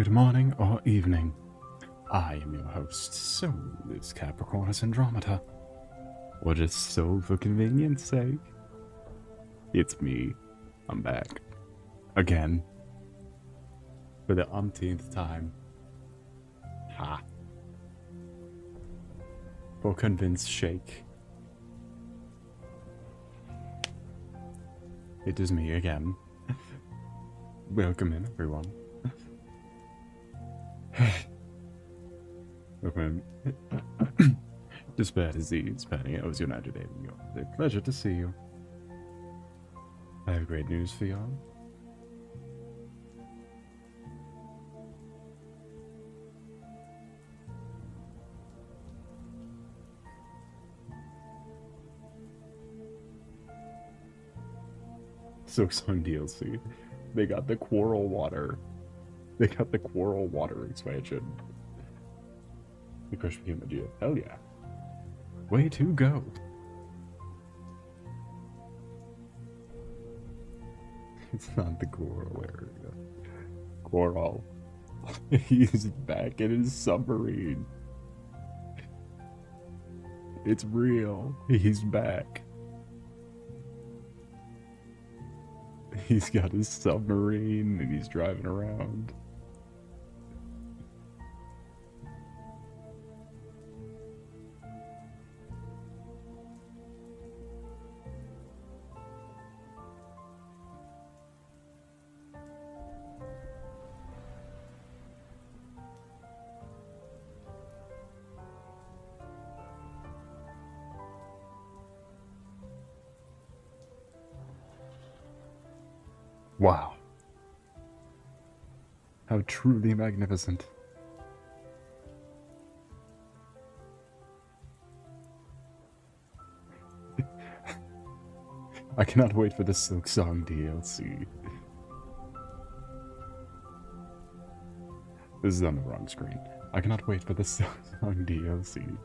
Good morning or evening. I am your host, Solace Capricornus Andromeda. Or just so for convenience sake. It's me. I'm back. Again. For the umpteenth time. Ha. For convince shake. It is me again. Welcome in, everyone. Welcome in. Despair disease, Penny. I was your night today. It's a pleasure to see you. I have great news for y'all. Silksong DLC. They got the Quarrel Water. They got the Quarrel Water expansion. The Crush became legit. Hell yeah. Way to go. It's not the Quarrel area. Quarrel. He's back in his submarine. It's real. He's back. He's got his submarine and he's driving around. Wow. How truly magnificent. I cannot wait for the Silksong DLC. This is on the wrong screen. I cannot wait for the Silksong DLC.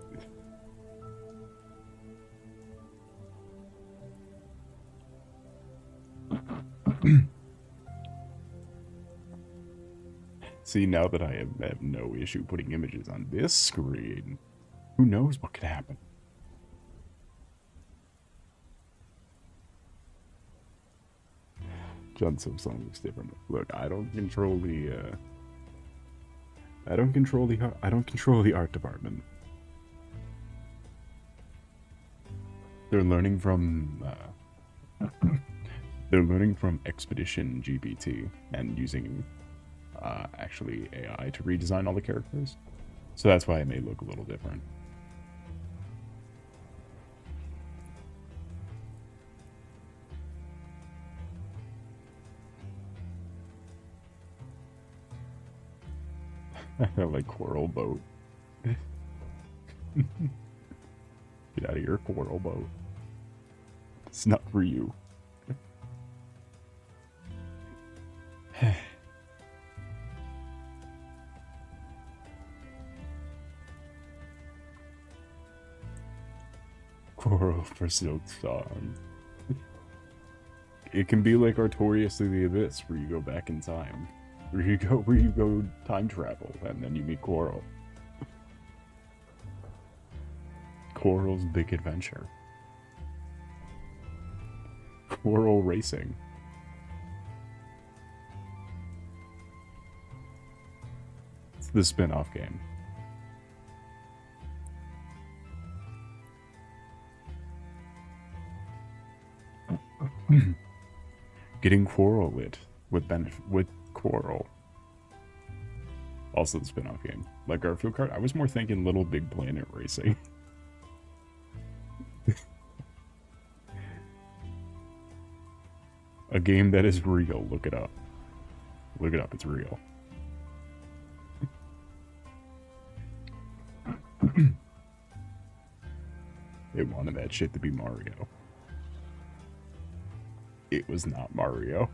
See, now that I have no issue putting images on this screen, who knows what could happen? John Silksong looks different. Look, I don't control the art department. They're learning from Expedition GPT and using actually AI to redesign all the characters. So that's why it may look a little different. I like Quarrel Boat. Get out of here, Quarrel Boat. It's not for you. Quarrel for Silksong. It can be like Artorias of the Abyss, where you go back in time. Where you go time travel, and then you meet Quarrel. Quarrel's Big Adventure. Quarrel Racing. It's the spin-off game. Getting Quarrel lit with Quarrel. Also the spin-off game. Like Garfield Kart, I was more thinking Little Big Planet Racing. A game that is real. Look it up. Look it up, it's real. It wanted that shit to be Mario. It was not Mario.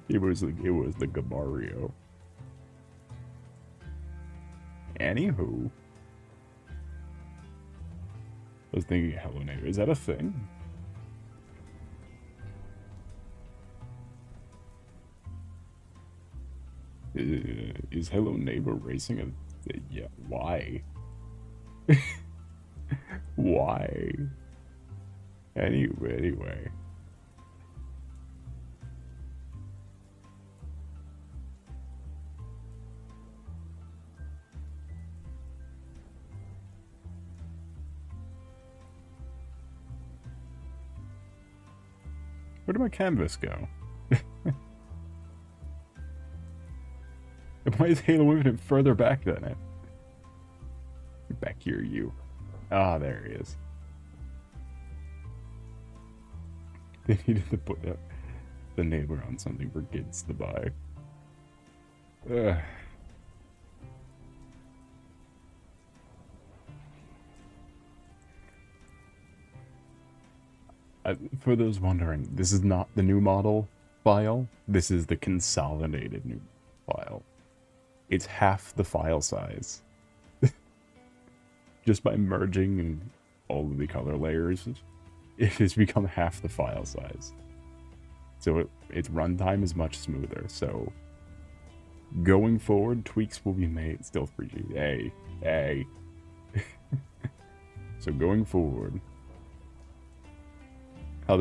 it was the Gabario. Anywho, I was thinking Hello Neighbor. Is that a thing? Is Hello Neighbor racing a... Yeah, why? Why? Anyway. Where did my canvas go? Why is Halo Infinite further back than it? Back here, you. Ah, there he is. They needed to put the neighbor on something for kids to buy. Ugh. For those wondering, this is not the new model file. This is the consolidated new file. It's half the file size. Just by merging all of the color layers, it has become half the file size. So its runtime is much smoother. So going forward, tweaks will be made. Still 3G. Hey. So going forward, how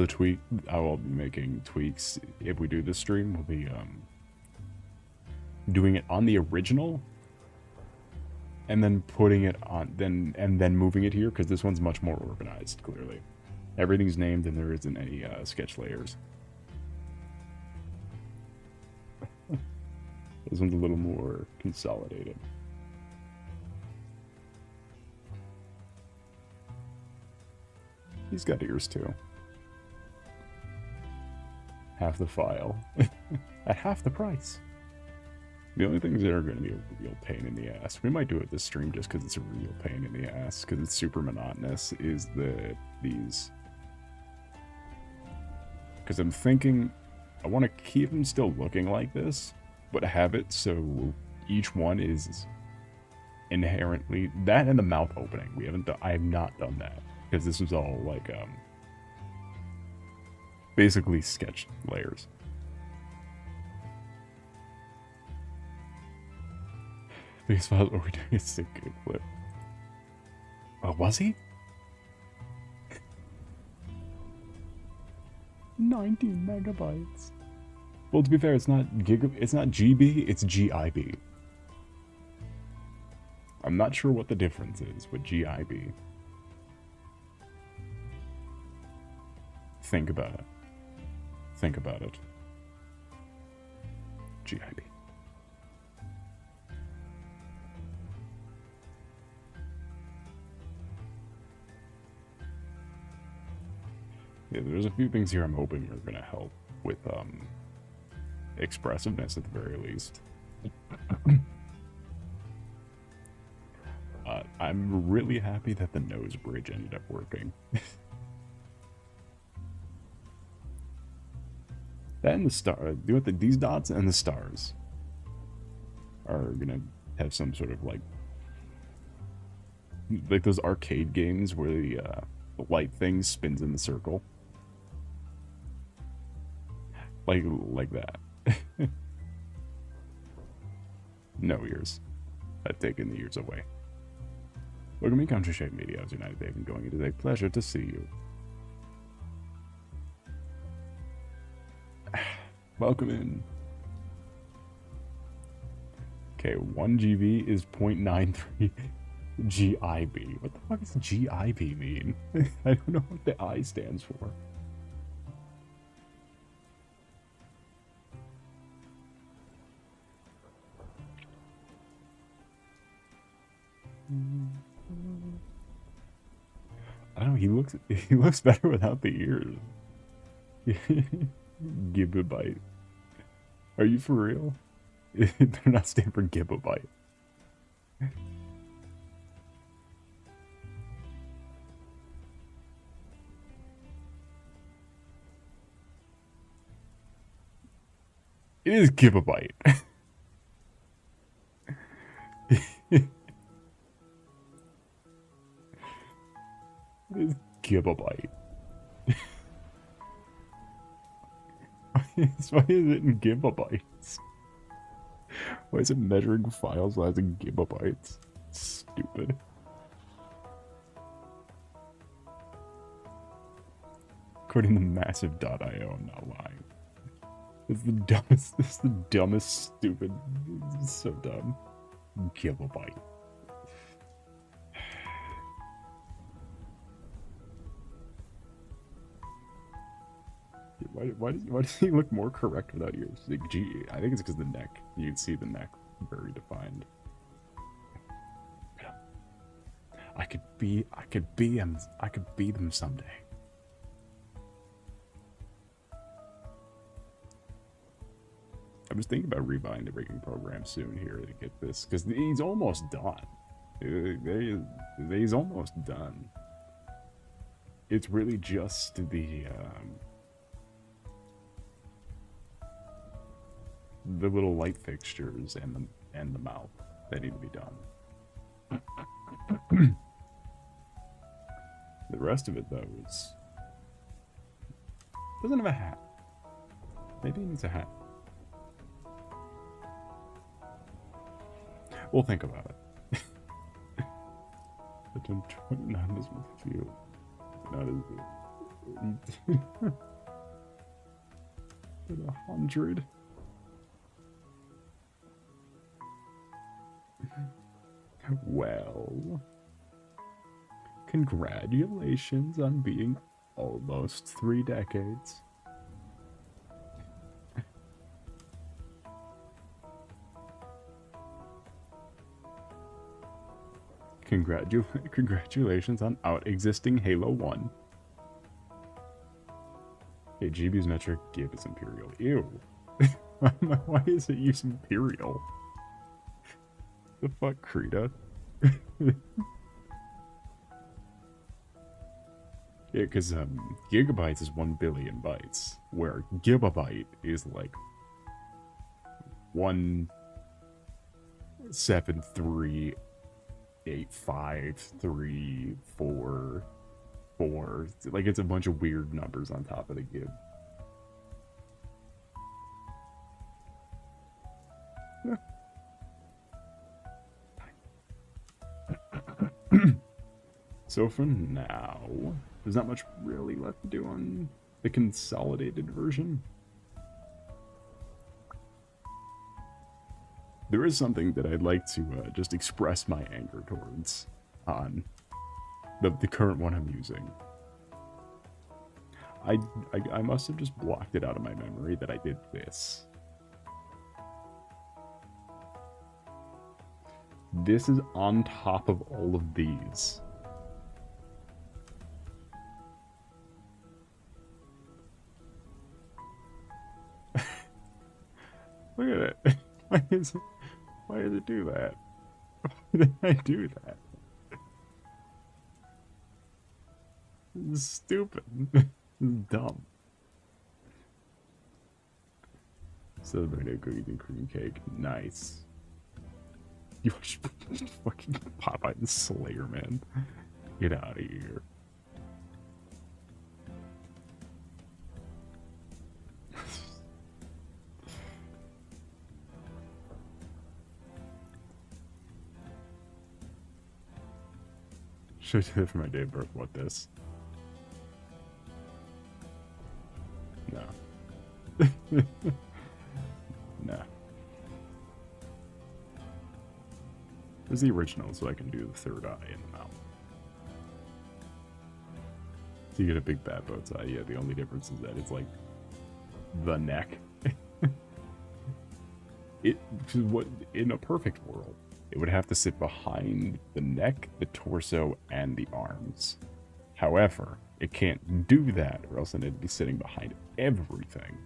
I'll be making tweaks if we do this stream. We'll be doing it on the original, and then putting it on, then moving it here, because this one's much more organized. Clearly, everything's named, and there isn't any sketch layers. This one's a little more consolidated. He's got ears too. Half the file at half the price. The only things that are going to be a real pain in the ass, we might do it this stream just because it's a real pain in the ass, because it's super monotonous, is these. Because I'm thinking I want to keep them still looking like this, but have it so each one is inherently that, and the mouth opening. I have not done that, because this was all like basically sketch layers. These files are we doing a sick clip? Oh, was he? 19 megabytes. Well, to be fair, it's not GB, it's GIB. I'm not sure what the difference is with GIB. Think about it. Think about it. GIB. Yeah, there's a few things here I'm hoping are going to help with expressiveness at the very least. I'm really happy that the nose bridge ended up working. That and the star, these dots and the stars are gonna have some sort of like those arcade games where the light thing spins in the circle, like that. No ears. I've taken the ears away. Look at me, Country Shape Media. How's your night, Dave? And going into today. Pleasure to see you. Welcome in. Okay, 1 GB is 0.93 GIB. What the fuck does GIB mean? I don't know what the I stands for. I don't know, he looks better without the ears. Gigabyte. Are you for real? It better not stand for gigabyte. It is gigabyte. It is gigabyte. Why is it in gigabytes? Why is it measuring file size in gigabytes? Stupid. According to massive.io, I'm not lying. It's the dumbest, this is the dumbest, stupid, it's so dumb. Gigabyte. Why does he look more correct without ears? Like, gee, I think it's because the neck. You can see the neck very defined. I could be them someday. I was thinking about rebuying the rigging program soon here to get this, because he's almost done. He's almost done. It's really just the little light fixtures and the mouth that need to be done. The rest of it, though, doesn't have a hat. Maybe he needs a hat. We'll think about it. But 29 doesn't feel not as good. 100. Well, congratulations on being almost 3 decades. Congratulations on out-existing Halo 1. Hey, GB's metric, Gib is Imperial. Ew. Why is it use Imperial? The fuck, Krita? Yeah, because gigabytes is 1 billion bytes, where gigabyte is like 1738534. Like, it's a bunch of weird numbers on top of the gib. Yeah. So for now, there's not much really left to do on the consolidated version. There is something that I'd like to just express my anger towards on the current one I'm using. I must have just blocked it out of my memory that I did this. This is on top of all of these. Look at it. Why does it do that? Why did I do that? This is stupid. This is dumb. Celebrating cookies and cream cake. Nice. You should fucking Popeye the Slayer, man. Get out of here. Should I do it for my day of birth? What, this? No. No. There's the original, so I can do the third eye in the mouth. So you get a big bad bow tie. Yeah, the only difference is that it's like the neck. What in a perfect world, it would have to sit behind the neck, the torso, and the arms. However, it can't do that, or else then it'd be sitting behind everything.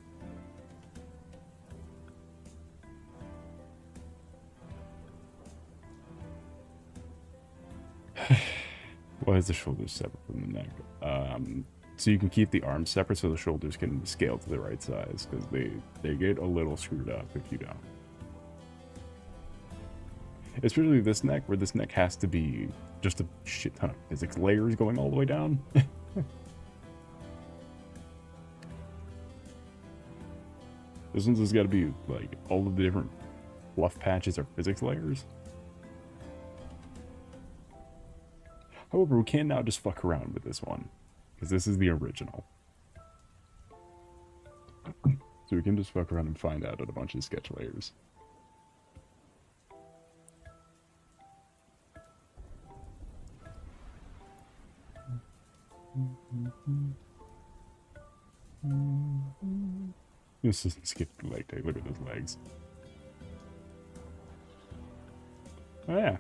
Why is the shoulders separate from the neck? So you can keep the arms separate so the shoulders can scale to the right size, because they get a little screwed up if you don't. Especially this neck, where this neck has to be just a shit ton of physics layers going all the way down. This one's just got to be like all of the different fluff patches are physics layers. However, we can now just fuck around with this one, because this is the original. So we can just fuck around and find out at a bunch of sketch layers. This isn't skipped the leg day. Look at those legs. Oh yeah.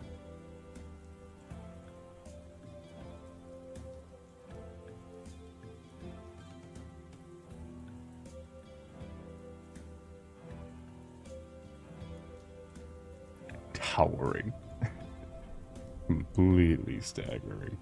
Towering. Completely staggering.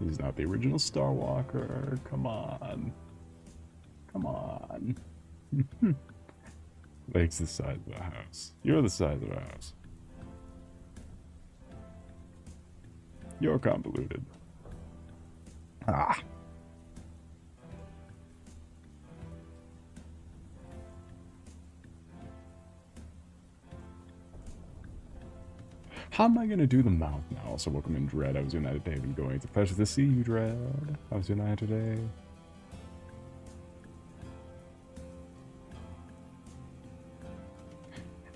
He's not the original Star Walker. Come on. Come on. Legs the size of a house. You're the size of a house. You're convoluted. Ah. How am I gonna do the mouth now? Also, welcome in, Dread. I was doing that today. I'm going. It's a pleasure to see you, Dread. I was doing that today.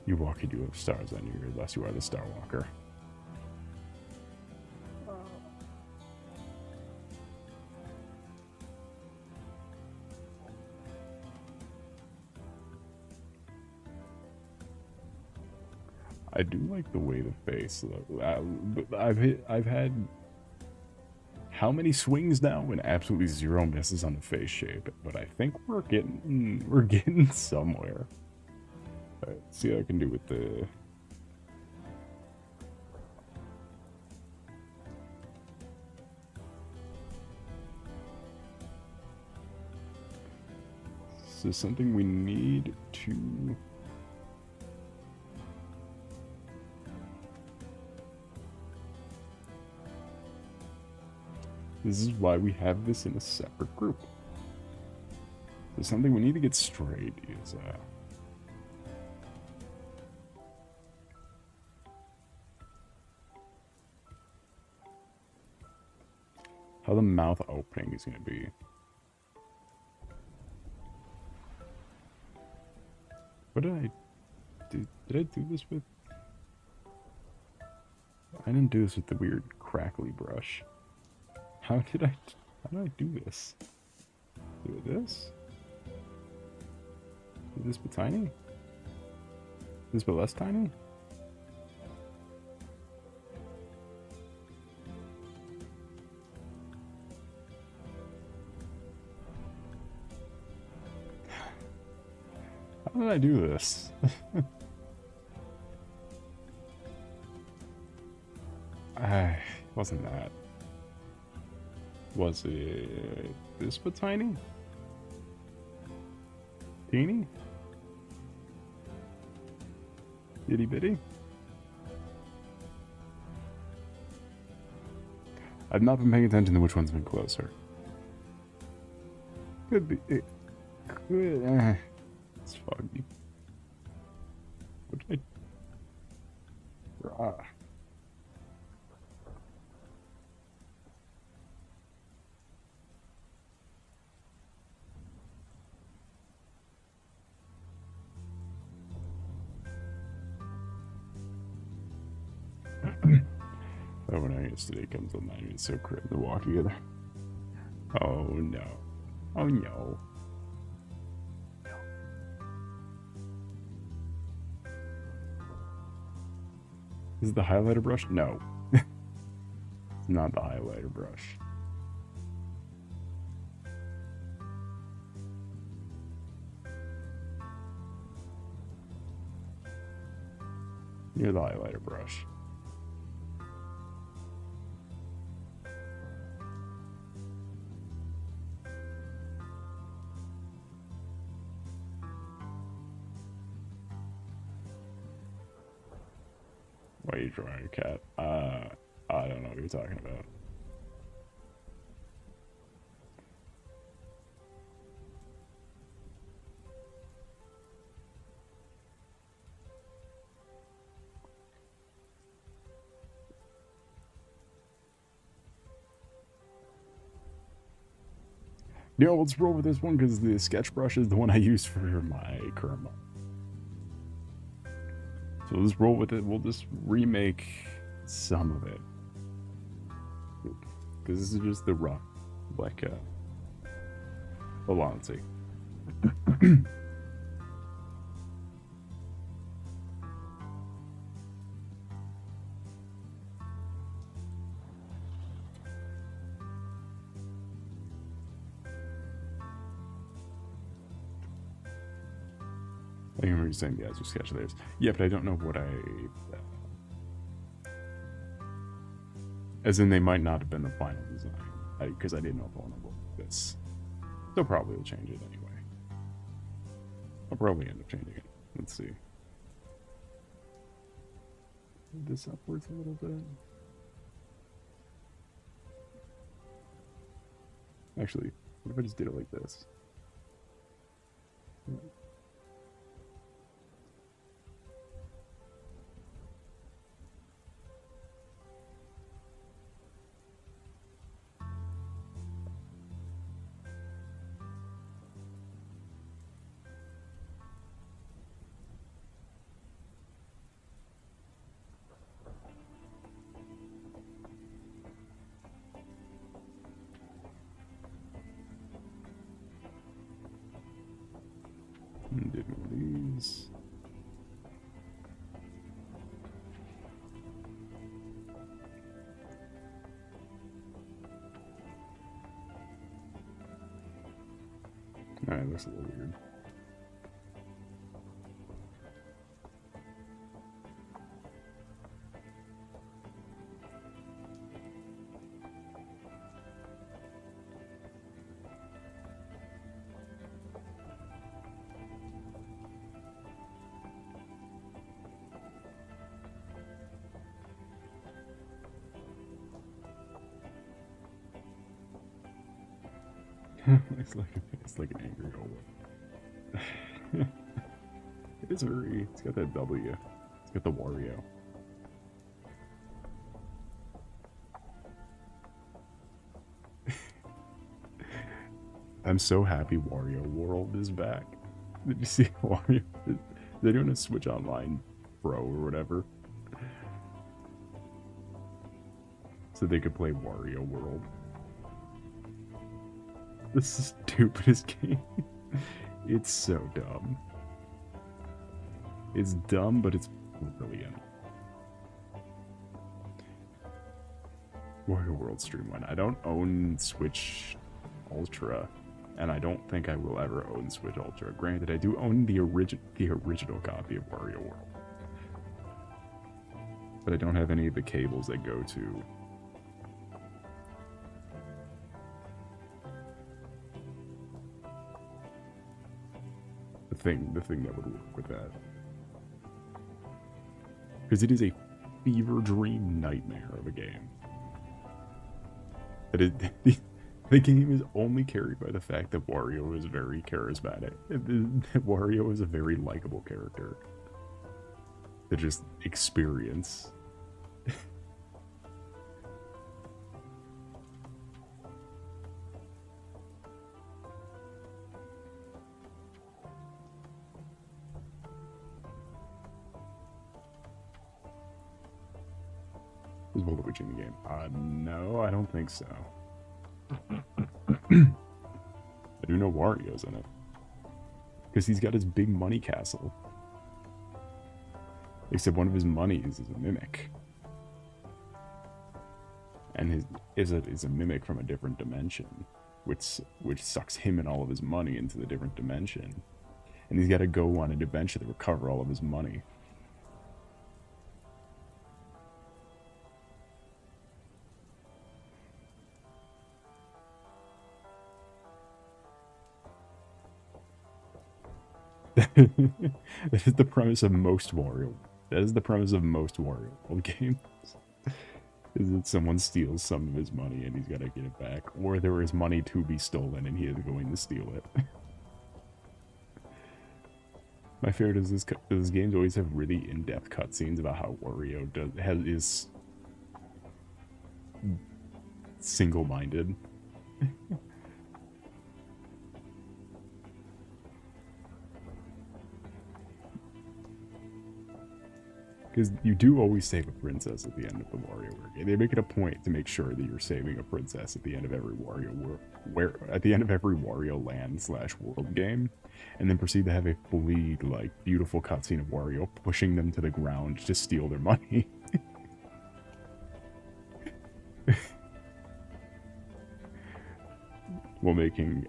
You walk and you have stars on you, unless you are the Star Walker. I do like the way the face looks. I've had how many swings now and absolutely zero misses on the face shape, but I think we're getting somewhere. All right, see what I can do with the. This is something we need to. This is why we have this in a separate group. So something we need to get straight is how the mouth opening is going to be. What did I do? Did I do this with? I didn't do this with the weird crackly brush. How did I do this? Do this? Is this but tiny? This but less tiny? How did I do this? Wasn't that. Was it this but tiny? Teeny? Itty bitty? I've not been paying attention to which one's been closer. Could be. It could. It's foggy. What did I. Oh, when I yesterday comes on 9, it's so crazy to walk together. Oh no. Oh no. Is it the highlighter brush? No. It's not the highlighter brush. You're the highlighter brush. you drawing a cat? I don't know what you're talking about. Yeah, let's roll with this one because the sketch brush is the one I use for my current model. So let's roll with it. We'll just remake some of it. Because this is just the rough, like, hold on, let's see. I remember you saying, yeah, just sketch theirs. Yeah, but I don't know what as in, they might not have been the final design. Because I didn't know vulnerable this. They'll probably will change it anyway. I'll probably end up changing it. Let's see. Move this upwards a little bit. Actually, what if I just did it like this? Did one of these. Alright, looks a little weird. it's like an angry old. It is very. It's got that W. It's got the Wario. I'm so happy Wario World is back. Did you see Wario? They're doing a Switch Online Pro or whatever, so they could play Wario World. The stupidest game. It's so dumb. It's dumb, but it's brilliant. Wario World Stream 1. I don't own Switch Ultra, and I don't think I will ever own Switch Ultra. Granted, I do own the original copy of Wario World, but I don't have any of the cables that go to the thing that would work with that. Because it is a fever dream nightmare of a game. But the game is only carried by the fact that Wario is very charismatic. Wario is a very likable character. To just experience. Is Waluigi in the game? No, I don't think so. I do know Wario's in it. Because he's got his big money castle. Except one of his monies is a mimic. And is a mimic from a different dimension. Which sucks him and all of his money into the different dimension. And he's got to go on an adventure to recover all of his money. That is the premise of most Wario That is the premise of most Wario World games. Is that someone steals some of his money and he's got to get it back, or there is money to be stolen and he is going to steal it. My favorite is this games always have really in-depth cutscenes about how Wario is single-minded. Because you do always save a princess at the end of the Wario World game. They make it a point to make sure that you're saving a princess at the end of every at the end of every Wario Land / World game, and then proceed to have a fully like beautiful cutscene of Wario pushing them to the ground to steal their money. While making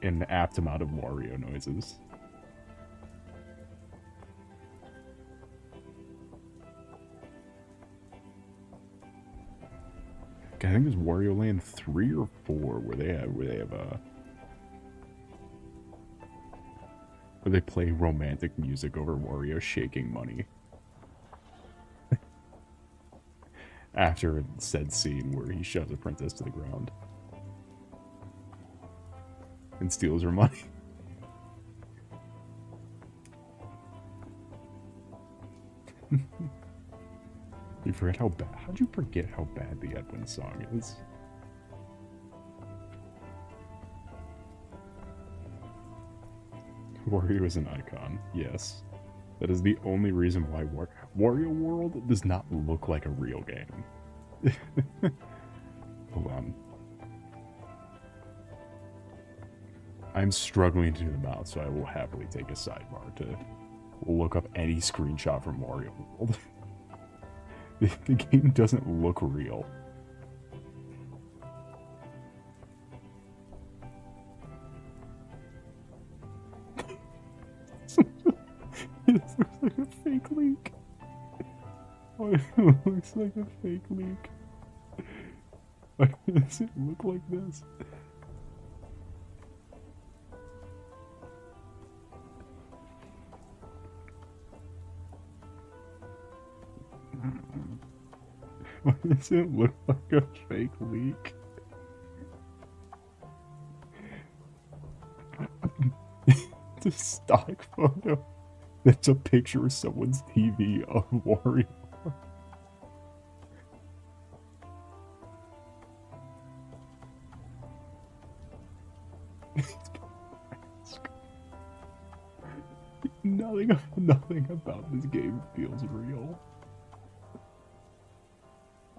an apt amount of Wario noises. I think it's Wario Land 3 or 4 where they have where they play romantic music over Wario shaking money. After said scene where he shoves a princess to the ground and steals her money. You forget how bad. How'd you forget how bad the Edwin song is? Wario is an icon. Yes, that is the only reason why Wario World does not look like a real game. Hold on. I'm struggling to do the mouth, so I will happily take a sidebar to look up any screenshot from Wario World. The game doesn't look real. It looks like a fake leak. Oh, it looks like a fake leak. Why does it look like this? Why does it look like a fake leak? It's a stock photo. That's a picture of someone's TV of Wario. Nothing about this game feels real.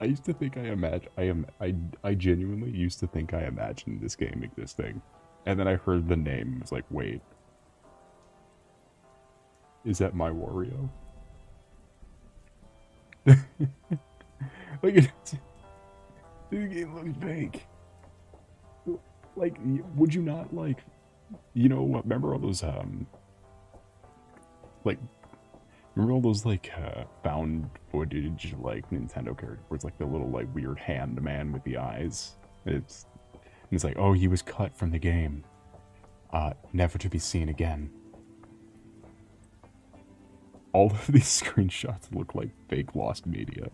I used to think I genuinely used to think I imagined this game existing. And then I heard the name and was like, wait. Is that my Wario? Like, this game looks fake. Like, would you not, like, you know, remember all those, like, remember all those, like, found footage, like, Nintendo characters, where it's, like, the little, like, weird hand man with the eyes? It's like, oh, he was cut from the game. Never to be seen again. All of these screenshots look like fake lost media.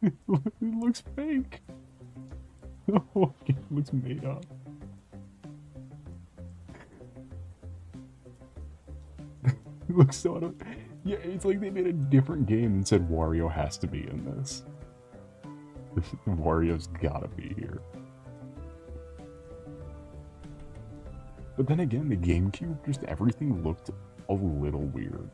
It looks fake. The whole game looks made up. It looks so out of... Yeah, it's like they made a different game and said Wario has to be in this. Wario's gotta be here. But then again, the GameCube, just everything looked a little weird.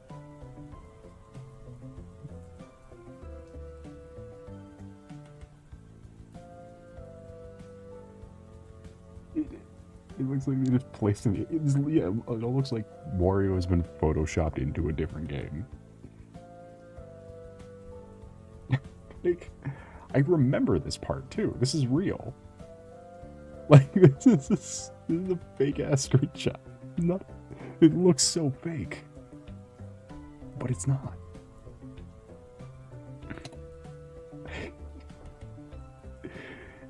It looks like they just placed it. Yeah, it all looks like Wario has been photoshopped into a different game. Like, I remember this part too. This is real. Like, this is a fake ass screenshot. It looks so fake, but it's not.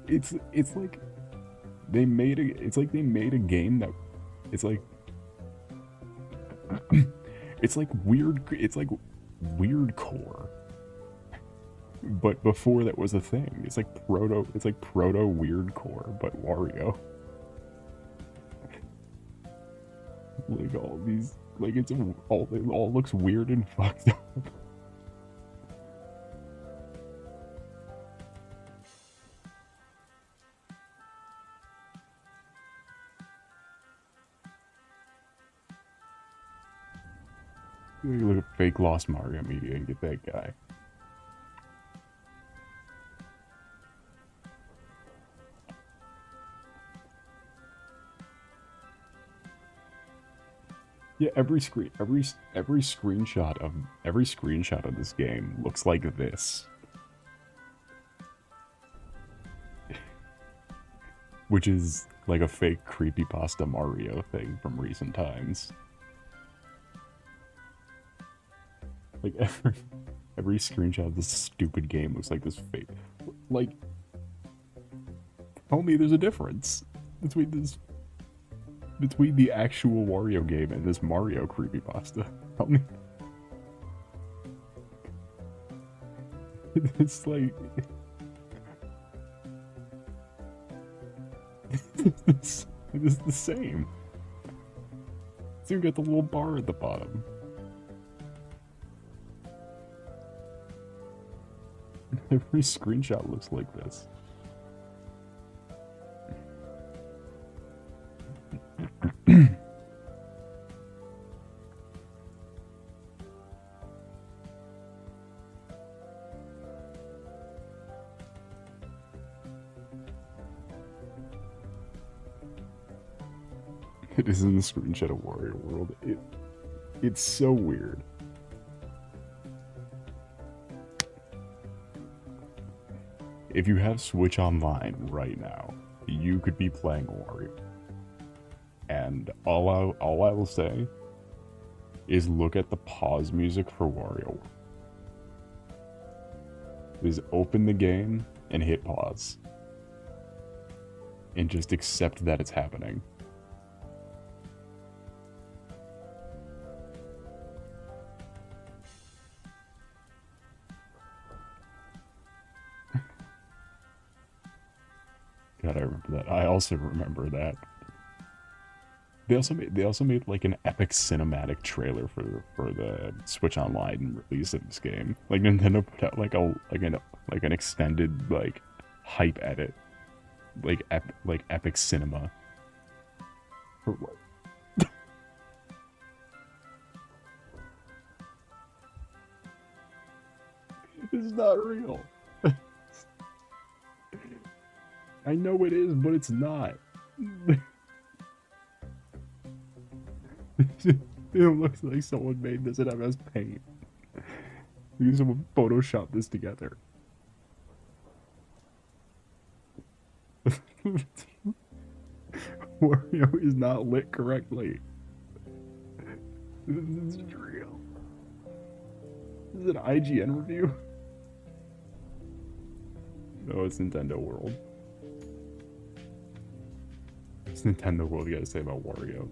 It's like it's like they made a game that, it's like, it's like weird core. But before that was a thing. It's like proto weird core, but Wario. Like all these, like it all looks weird and fucked up. Look at fake Lost Mario Media and get that guy. Yeah, every screenshot of this game looks like this. Which is like a fake creepypasta Mario thing from recent times. Like every screenshot of this stupid game looks like this fake. Like, tell me there's a difference between the actual Wario game and this Mario creepypasta. Tell me. It's like it's the same. It's even got the little bar at the bottom. Every screenshot looks like this. It is in the screenshot of Wario World. It's so weird. If you have Switch Online right now, you could be playing Wario. And all I will say is look at the pause music for Wario. Is open the game and hit pause. And just accept that it's happening. God, I remember that. I also remember that. They also made like an epic cinematic trailer for the Switch Online release of this game. Like Nintendo put out like an extended like hype edit, like epic cinema. For what? It's not real. I know it is, but it's not. It looks like someone made this in MS Paint. Maybe someone photoshopped this together. Wario is not lit correctly. This is real. This is an IGN review. No, it's Nintendo World. It's Nintendo World you gotta say about Wario.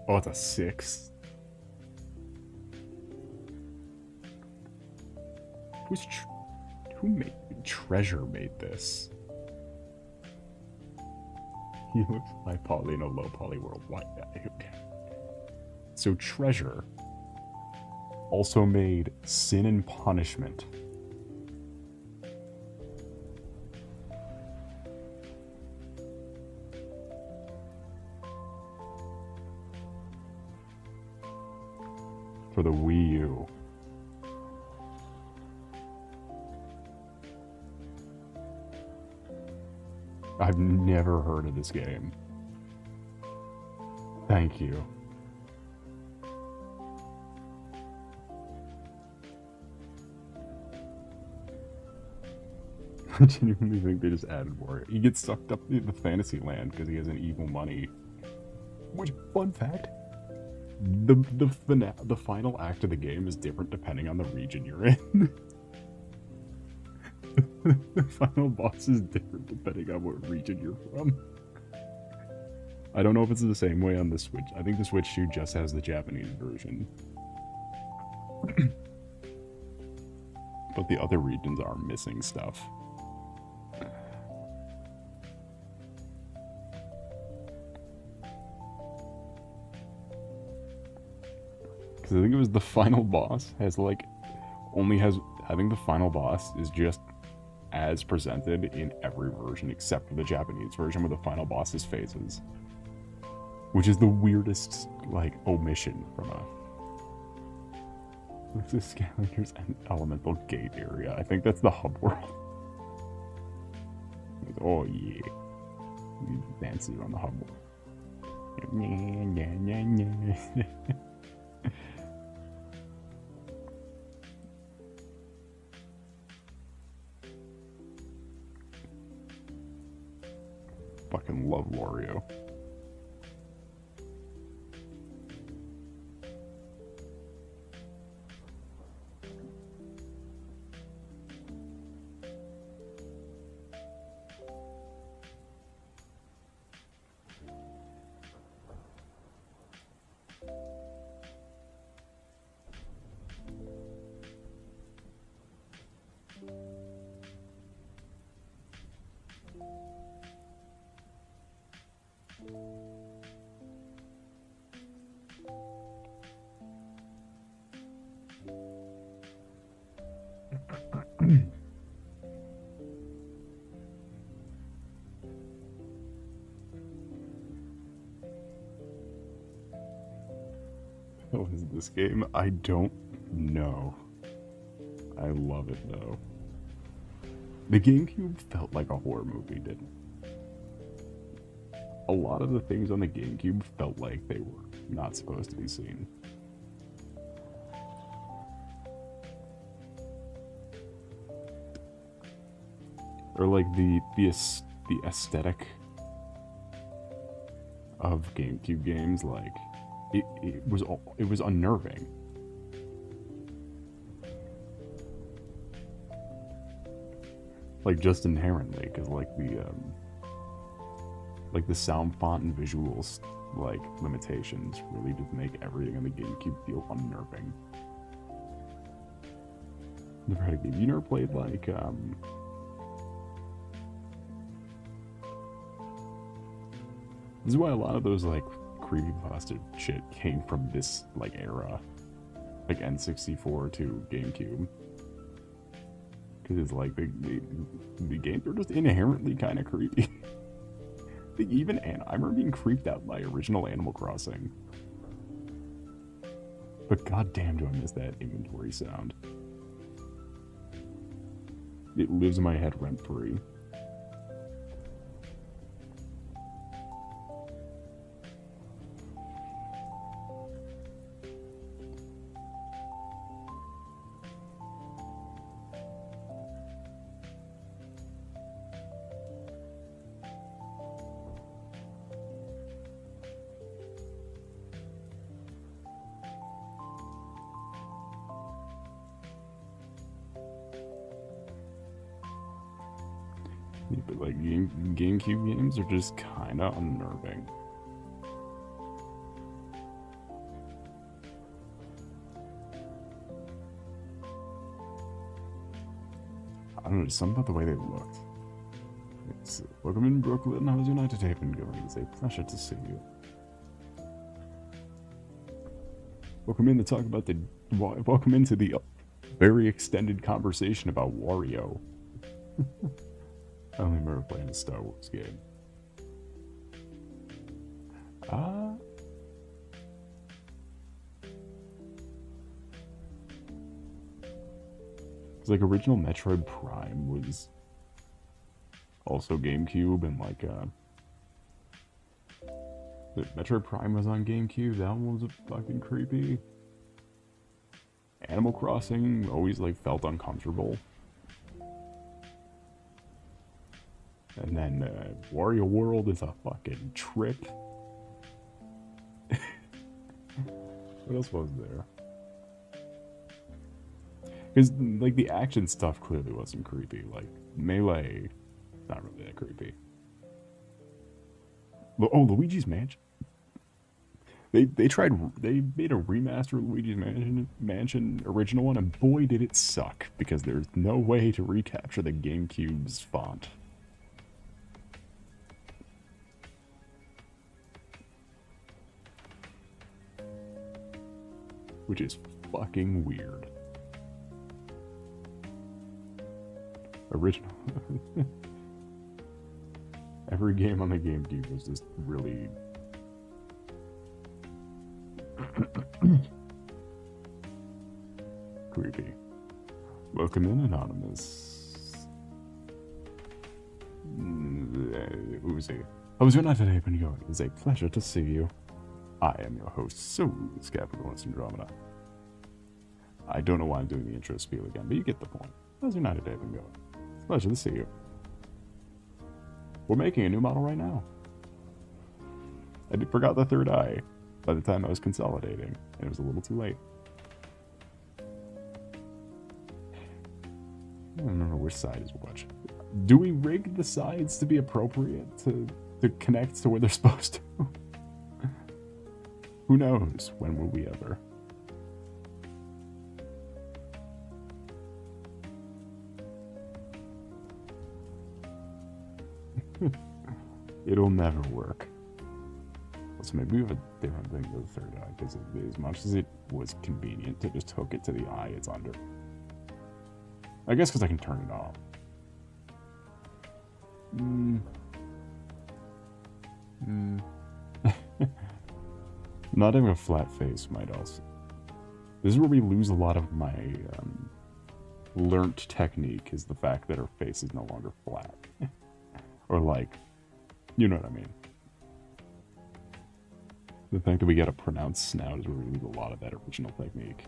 Oh, it's a 6. Who made Treasure made this? He looks high poly in a low poly world. Why? So Treasure also made Sin and Punishment. For the Wii U. I've never heard of this game. Thank you. I genuinely think they just added Wario. He gets sucked up into the fantasy land because he has an evil money. Which, fun fact, the final act of the game is different depending on the region you're in. The final boss is different depending on what region you're from. I don't know if it's the same way on the Switch. I think the Switch 2 just has the Japanese version. But the other regions are missing stuff. Because I think it was the final boss has like, I think the final boss is just as presented in every version except for the Japanese version where the final boss's faces. Which is the weirdest, like, omission from a... This is Scavenger's Elemental Gate area. I think that's the hub world. Oh, yeah. He dances on the hub world. Fucking love Wario. What is this game? I don't know. I love it though. The GameCube felt like a horror movie, didn't it? A lot of the things on the GameCube felt like they were not supposed to be seen. Or like the aesthetic of GameCube games, like it was unnerving. Like just inherently, because like the sound font and visuals like limitations really did make everything on the GameCube feel unnerving. Never had a game. You never played like This is why a lot of those like creepypasta shit came from this like era, like N64 to GameCube, because it's like the games are just inherently kind of creepy. I remember being creeped out by original Animal Crossing, but goddamn, do I miss that inventory sound. It lives in my head rent free. But like GameCube games are just kind of unnerving. I don't know, just something about the way they looked. Welcome in Brooklyn. How was your night at Haven going? It's a pleasure to see you. Welcome in to talk about welcome into the very extended conversation about Wario. I only remember playing a Star Wars game. It's like original Metroid Prime was also GameCube, and like the Metroid Prime was on GameCube. That one was fucking creepy. Animal Crossing always like felt uncomfortable. And then Wario World is a fucking trip. What else was there? Because, like, the action stuff clearly wasn't creepy. Like, Melee, not really that creepy. Oh, Luigi's Mansion. They made a remaster of Luigi's Mansion original one, and boy did it suck, because there's no way to recapture the GameCube's font. Which is fucking weird. Original. Every game on the GameCube was just really... creepy. Welcome in, Anonymous. Who is he? How was your night today, Benyo? It is a pleasure to see you. I am your host, Solace, Capricornus, Andromeda. I don't know why I'm doing the intro spiel again, but you get the point. How's your night today, Benyo? It's a pleasure to see you. We're making a new model right now. I forgot the third eye by the time I was consolidating, and it was a little too late. I don't remember which side is which. Do we rig the sides to be appropriate to connect to where they're supposed to? Who knows? When will we ever? It'll never work. So maybe we have a different thing for the third eye, because as much as it was convenient to just hook it to the eye it's under. I guess because I can turn it off. Not having a flat face might also... This is where we lose a lot of my learnt technique, is the fact that her face is no longer flat. Or like, you know what I mean. The fact that we get a pronounced snout is where we lose a lot of that original technique.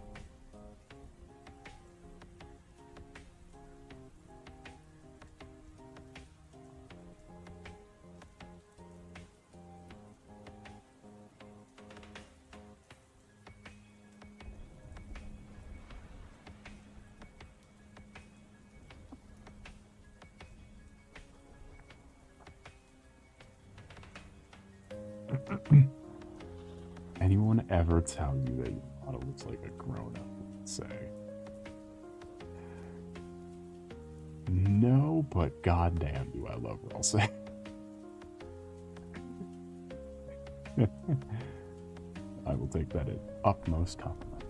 Anyone ever tell you that your model looks like a grown-up would say? No, but goddamn do I love RULZ. I will take that as utmost compliment.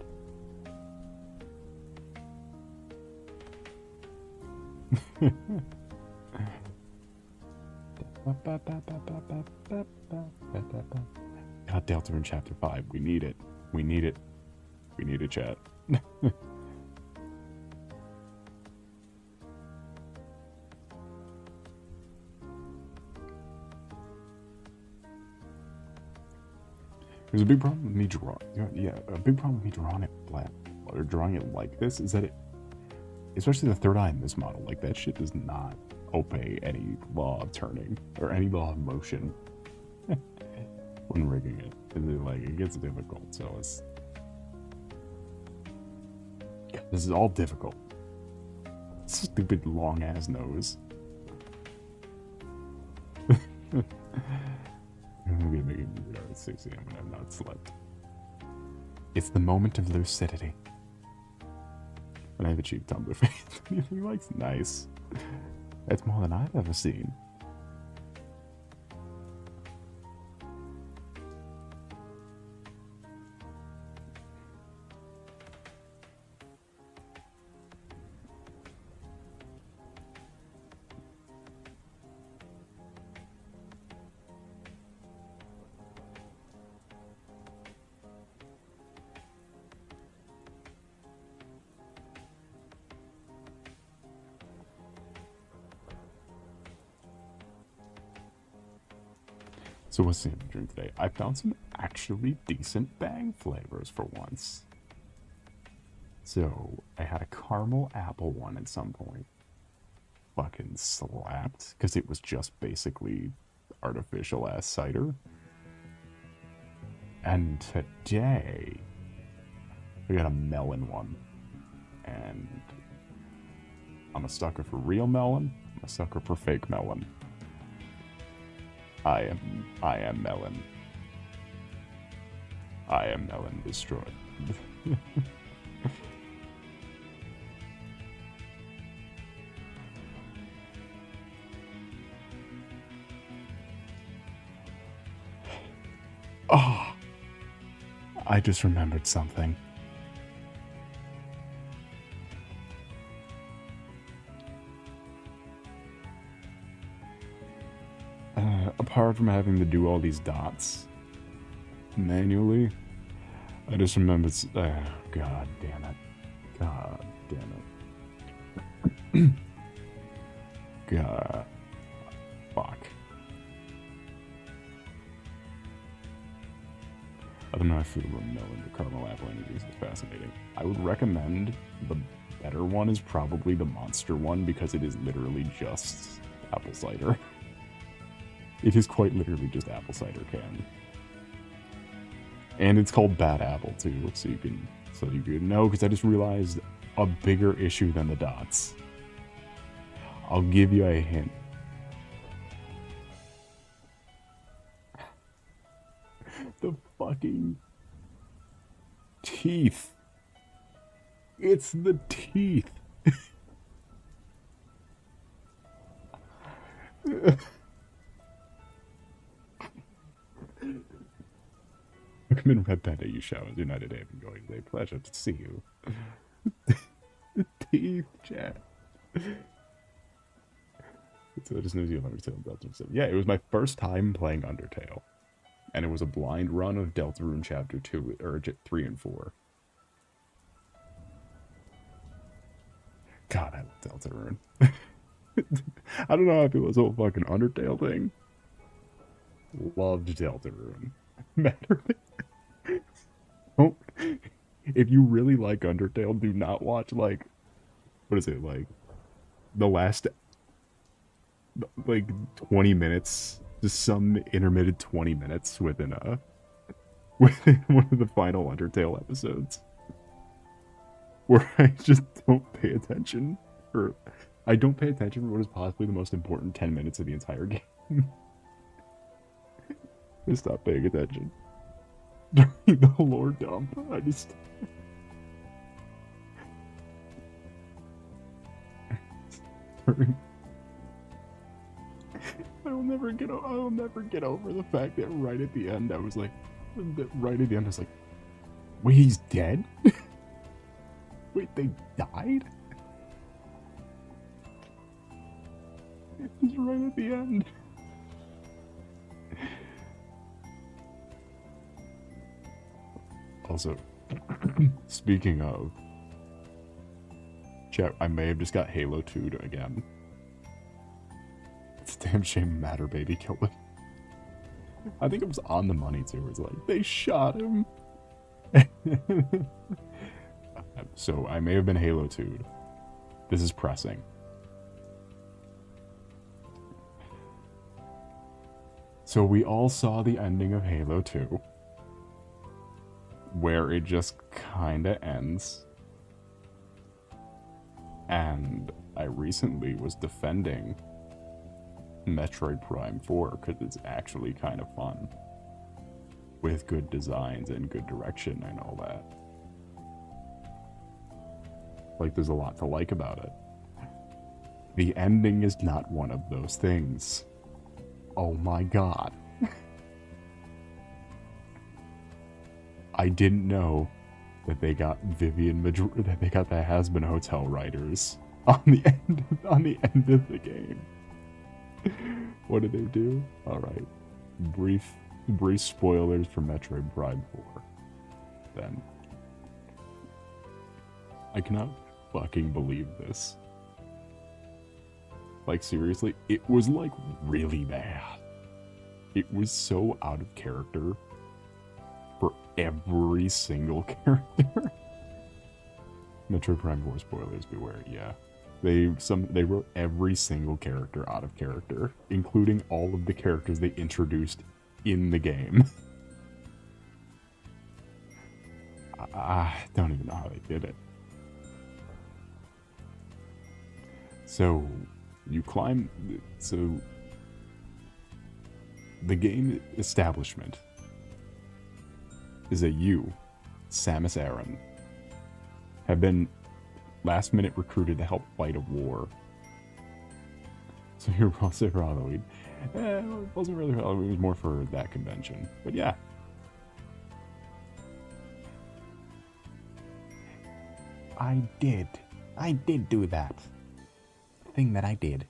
God, Delta in Chapter 5. We need it. We need it. We need a chat. There's a big problem with me drawing. A big problem with me drawing it flat, or drawing it like this, is that it, especially the third eye in this model, like that shit does not obey any law of turning or any law of motion when rigging it. It gets difficult. So it's, this is all difficult. Stupid long ass nose. I'm gonna make it at 6 a.m. when I've not slept. It's the moment of lucidity. When I have a cheap Tumblr face, he likes nice. That's more than I've ever seen. So what's the drink today? I found some actually decent bang flavors for once. So I had a caramel apple one at some point. Fucking slapped, because it was just basically artificial ass cider. And today I got a melon one. And I'm a sucker for real melon. I'm a sucker for fake melon. I am melon. I am melon destroyed. Oh, I just remembered something. Apart from having to do all these dots manually, I just remembered. God damn it. God damn it. God. Fuck. I don't know, I feel the melon, the caramel apple energies is fascinating. I would recommend the better one is probably the monster one because it is literally just apple cider. It is quite literally just apple cider can. And it's called Bad Apple too, so you can know, because I just realized a bigger issue than the dots. I'll give you a hint. The fucking teeth. It's the teeth. Welcome in Red Panda, you shall. United Ape enjoying today. Pleasure to see you. The teeth, chat. So I just knows you have Undertale. Yeah, it was my first time playing Undertale. And it was a blind run of Deltarune Chapter 2, or 3 and 4. God, I love Deltarune. I don't know how I feel about this whole fucking Undertale thing. Loved Deltarune. Matter. Don't. If you really like Undertale, do not watch, like, what is it, like, the last, like, 20 minutes, just some intermittent 20 minutes within one of the final Undertale episodes. Where I just don't pay attention, or I don't pay attention for what is possibly the most important 10 minutes of the entire game. Just stop paying attention. During the lore dump, I just... I'll never get over the fact that right at the end, I was like, wait, he's dead? Wait, they died? It's right at the end. Also, speaking of, chat, I may have just got Halo 2'd again. It's a damn shame Matter Baby killed him. I think it was on the money too. It's like, they shot him. So I may have been Halo 2'd. This is pressing. So we all saw the ending of Halo 2. Where it just kinda ends. And I recently was defending Metroid Prime 4 because it's actually kind of fun. With good designs and good direction and all that. Like, there's a lot to like about it. The ending is not one of those things. Oh my god. I didn't know that they got that they got the Has-Been Hotel writers on the end of the game. What did they do? Alright. Brief spoilers for Metroid Prime 4. Then. I cannot fucking believe this. Like, seriously, it was, like, really bad. It was so out of character for every single character. Metroid Prime 4 spoilers, beware, yeah. They wrote every single character out of character, including all of the characters they introduced in the game. I don't even know how they did it. So, you climb... So, the game establishment is that you, Samus Aran, have been last-minute recruited to help fight a war. So you're also for Halloween. It wasn't really Halloween, it was more for that convention. But yeah. I did do that. Thing that I did.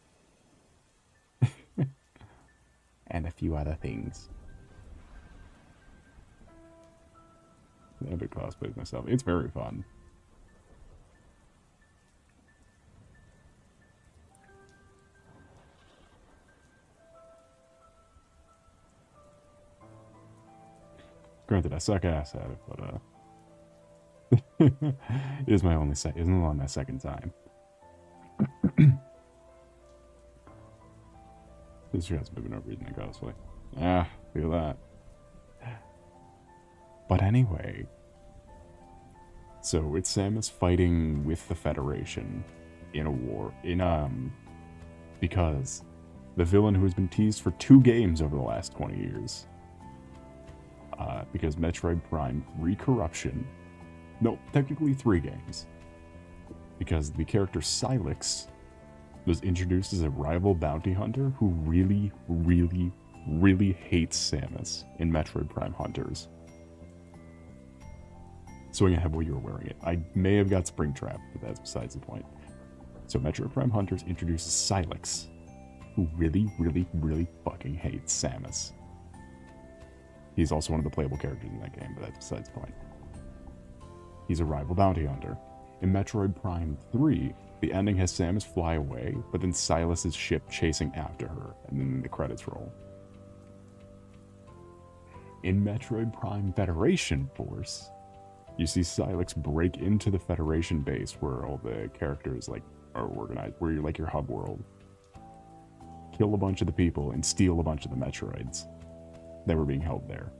And a few other things. I have a cosplay myself. It's very fun. Granted, I suck ass at it, but it is my only isn't my second time. This guy's moving over reading the cosplay. Ah, feel that. But anyway, so it's Samus fighting with the Federation in a war because the villain who has been teased for 2 games over the last 20 years. Because Metroid Prime Recorruption, no, technically 3 games, because the character Solace was introduced as a rival bounty hunter who really, really, really hates Samus in Metroid Prime Hunters. Swing ahead while you were wearing it. I may have got Springtrap, but that's besides the point. So Metroid Prime Hunters introduces Solace, who really, really, really fucking hates Samus. He's also one of the playable characters in that game, but that's besides the point. He's a rival bounty hunter. In Metroid Prime 3, the ending has Samus fly away, but then Silas's ship chasing after her, and then the credits roll. In Metroid Prime Federation Force, you see Solace break into the Federation base where all the characters are organized, where you're like your hub world. Kill a bunch of the people and steal a bunch of the Metroids that were being held there.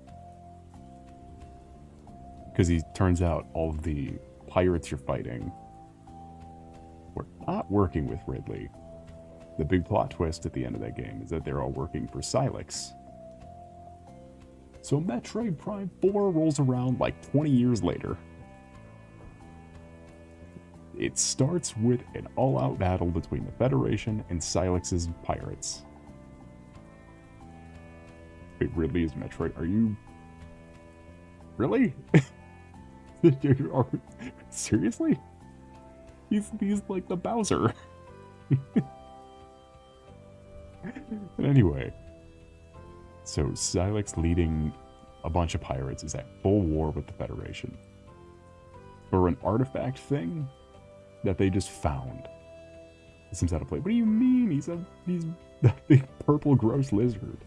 Because he turns out all of the pirates you're fighting were not working with Ridley. The big plot twist at the end of that game is that they're all working for Solace. So Metroid Prime 4 rolls around like 20 years later. It starts with an all-out battle between the Federation and Solace's pirates. Wait, Ridley is Metroid? Are you... Really? Seriously? He's like the Bowser. But anyway, so Solace leading a bunch of pirates is at full war with the Federation for an artifact thing that they just found. It seems out of place. What do you mean? He's a big purple gross lizard.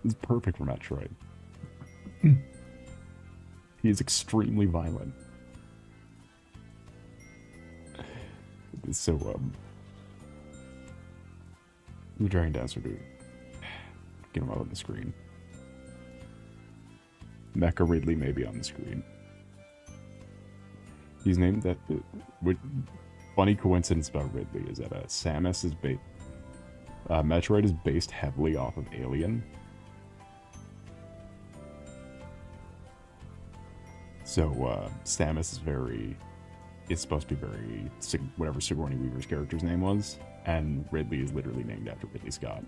It's perfect for Metroid. He is extremely violent. So, the Dragon Dancer dude. Get him up on the screen. Mecha Ridley may be on the screen. He's named that. Funny coincidence about Ridley is that Samus is Metroid is based heavily off of Alien. So Samus is supposed to be very whatever Sigourney Weaver's character's name was, and Ridley is literally named after Ridley Scott.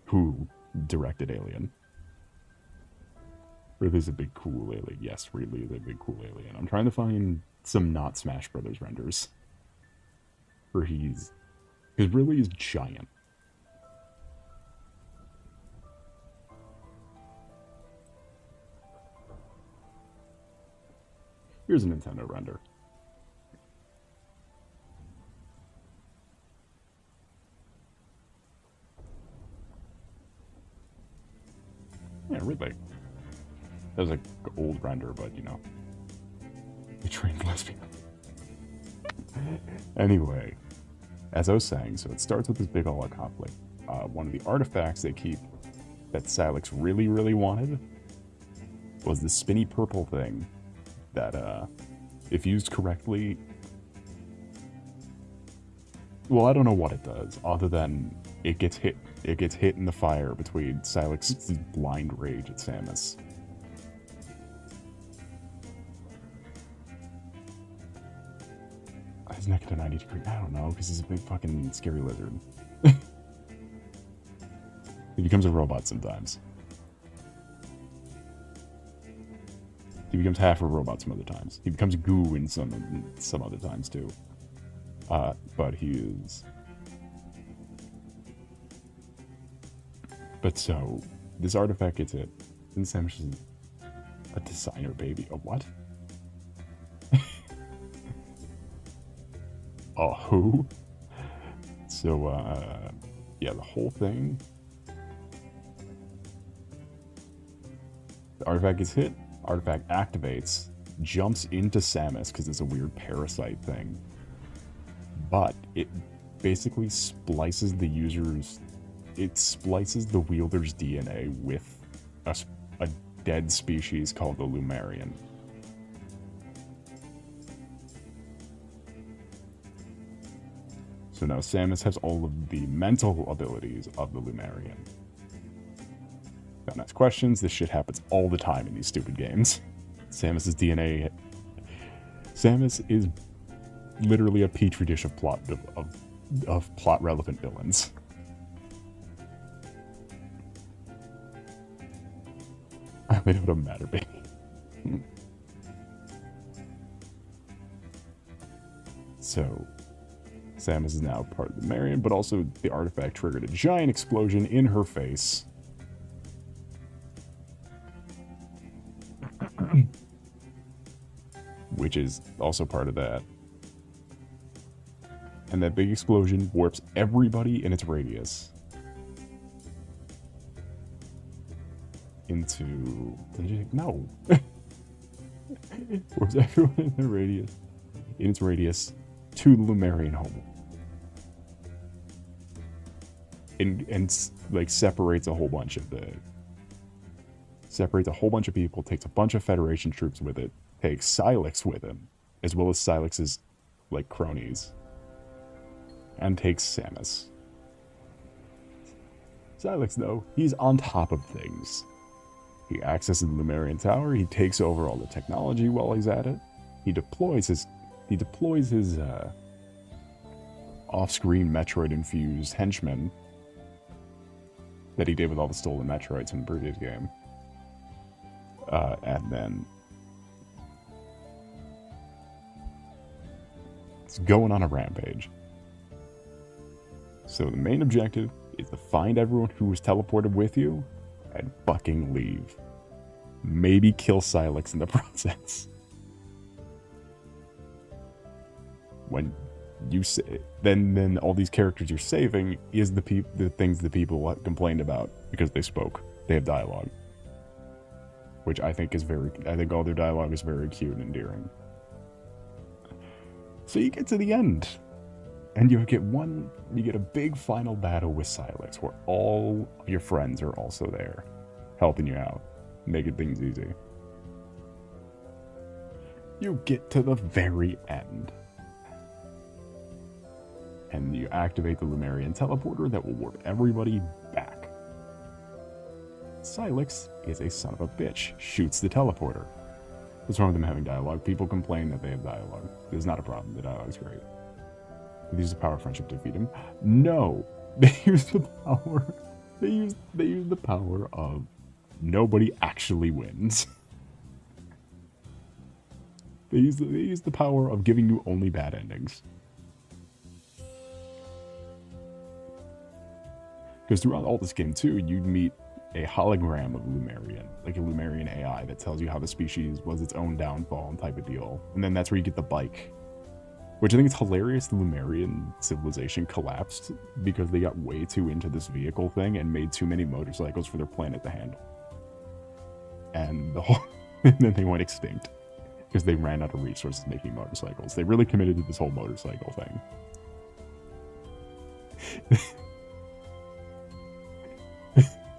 Who directed Alien. Ridley's a big cool alien. Yes, Ridley is a big cool alien. I'm trying to find some not Smash Brothers renders. Where because Ridley is giant. Here's a Nintendo render. Yeah, Ridley. That was an old render, but you know. The trained lesbian. Anyway, as I was saying, so it starts with this big all-out conflict. One of the artifacts they keep that Solace really, really wanted was the spinny purple thing that if used correctly, well, I don't know what it does, other than it gets hit in the fire between Silex's blind rage at Samus. His neck at a 90 degree. I don't know, because he's a big fucking scary lizard. He becomes a robot sometimes. He becomes half a robot some other times. He becomes goo in some other times too. But he is. But so this artifact gets hit. And Samus is a designer baby. A what? Oh, who? So, yeah, the whole thing. The artifact gets hit, artifact activates, jumps into Samus because it's a weird parasite thing. But it basically splices the user's, it splices the wielder's DNA with a dead species called the Lumarian. So now Samus has all of the mental abilities of the Lumarian. Don't ask questions, this shit happens all the time in these stupid games. Samus's DNA... Samus is literally a petri dish of plot-relevant villains. They don't matter, baby. So... Samus is now part of the Marion, but also the artifact triggered a giant explosion in her face. Which is also part of that. And that big explosion warps everybody in its radius into... No! Warps everyone in their radius. In its radius to the Lumarian home. And like separates a whole bunch of people, takes a bunch of Federation troops with it, takes Sylix with him, as well as Sylix's like cronies, and takes Samus. Sylix, though, he's on top of things. He accesses the Lumarian Tower, he takes over all the technology while he's at it, he deploys his off-screen Metroid-infused henchmen that he did with all the stolen Metroids in the previous game. And then it's going on a rampage. So the main objective is to find everyone who was teleported with you and fucking leave. Maybe kill Sylix in the process. When you say, then all these characters you're saving is the things the people complained about because they spoke. They have dialogue, which I think all their dialogue is very cute and endearing. So you get to the end, and you get a big final battle with Sylix, where all your friends are also there, helping you out, making things easy. You get to the very end. And you activate the Lumarian teleporter that will warp everybody back. Sylix is a son of a bitch, shoots the teleporter. What's wrong with them having dialogue? People complain that they have dialogue. It's not a problem, the dialogue's great. They use the power of friendship to defeat him. No! They use the power. They use the power of nobody actually wins. They use the power of giving you only bad endings. Because throughout all this game, too, you'd meet a hologram of Lumarian, like a Lumarian AI that tells you how the species was its own downfall and type of deal. And then that's where you get the bike. Which I think is hilarious. The Lumarian civilization collapsed because they got way too into this vehicle thing and made too many motorcycles for their planet to handle. And and then they went extinct because they ran out of resources making motorcycles. They really committed to this whole motorcycle thing.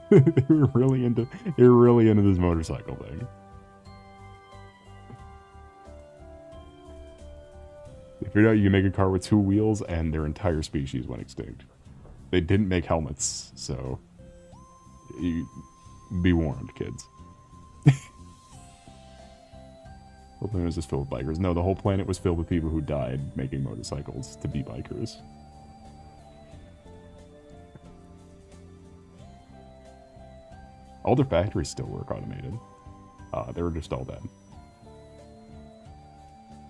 They were really into this motorcycle thing. Figured out you can make a car with 2 wheels and their entire species went extinct. They didn't make helmets, so you be warned, kids. The whole planet was just filled with bikers. No, the whole planet was filled with people who died making motorcycles to be bikers. All their factories still work automated. They were just all dead.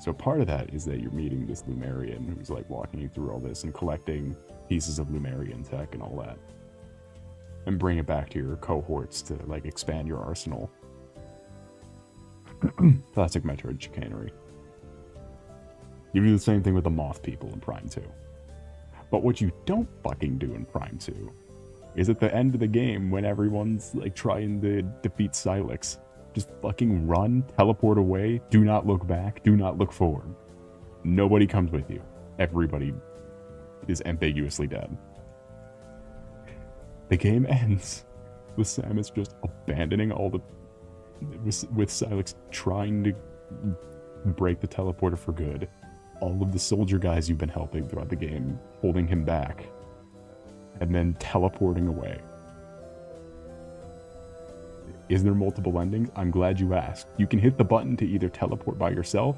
So part of that is that you're meeting this Lumerian who's like walking you through all this and collecting pieces of Lumerian tech and all that. And bring it back to your cohorts to like expand your arsenal. Classic Metroid chicanery. You do the same thing with the moth people in Prime 2. But what you don't fucking do in Prime 2 is at the end of the game when everyone's like trying to defeat Solace. Just fucking run, teleport away, do not look back, do not look forward. Nobody comes with you. Everybody is ambiguously dead. The game ends with Samus just abandoning all the... with Solace trying to break the teleporter for good. All of the soldier guys you've been helping throughout the game holding him back. And then teleporting away. Is there multiple endings? I'm glad you asked. You can hit the button to either teleport by yourself,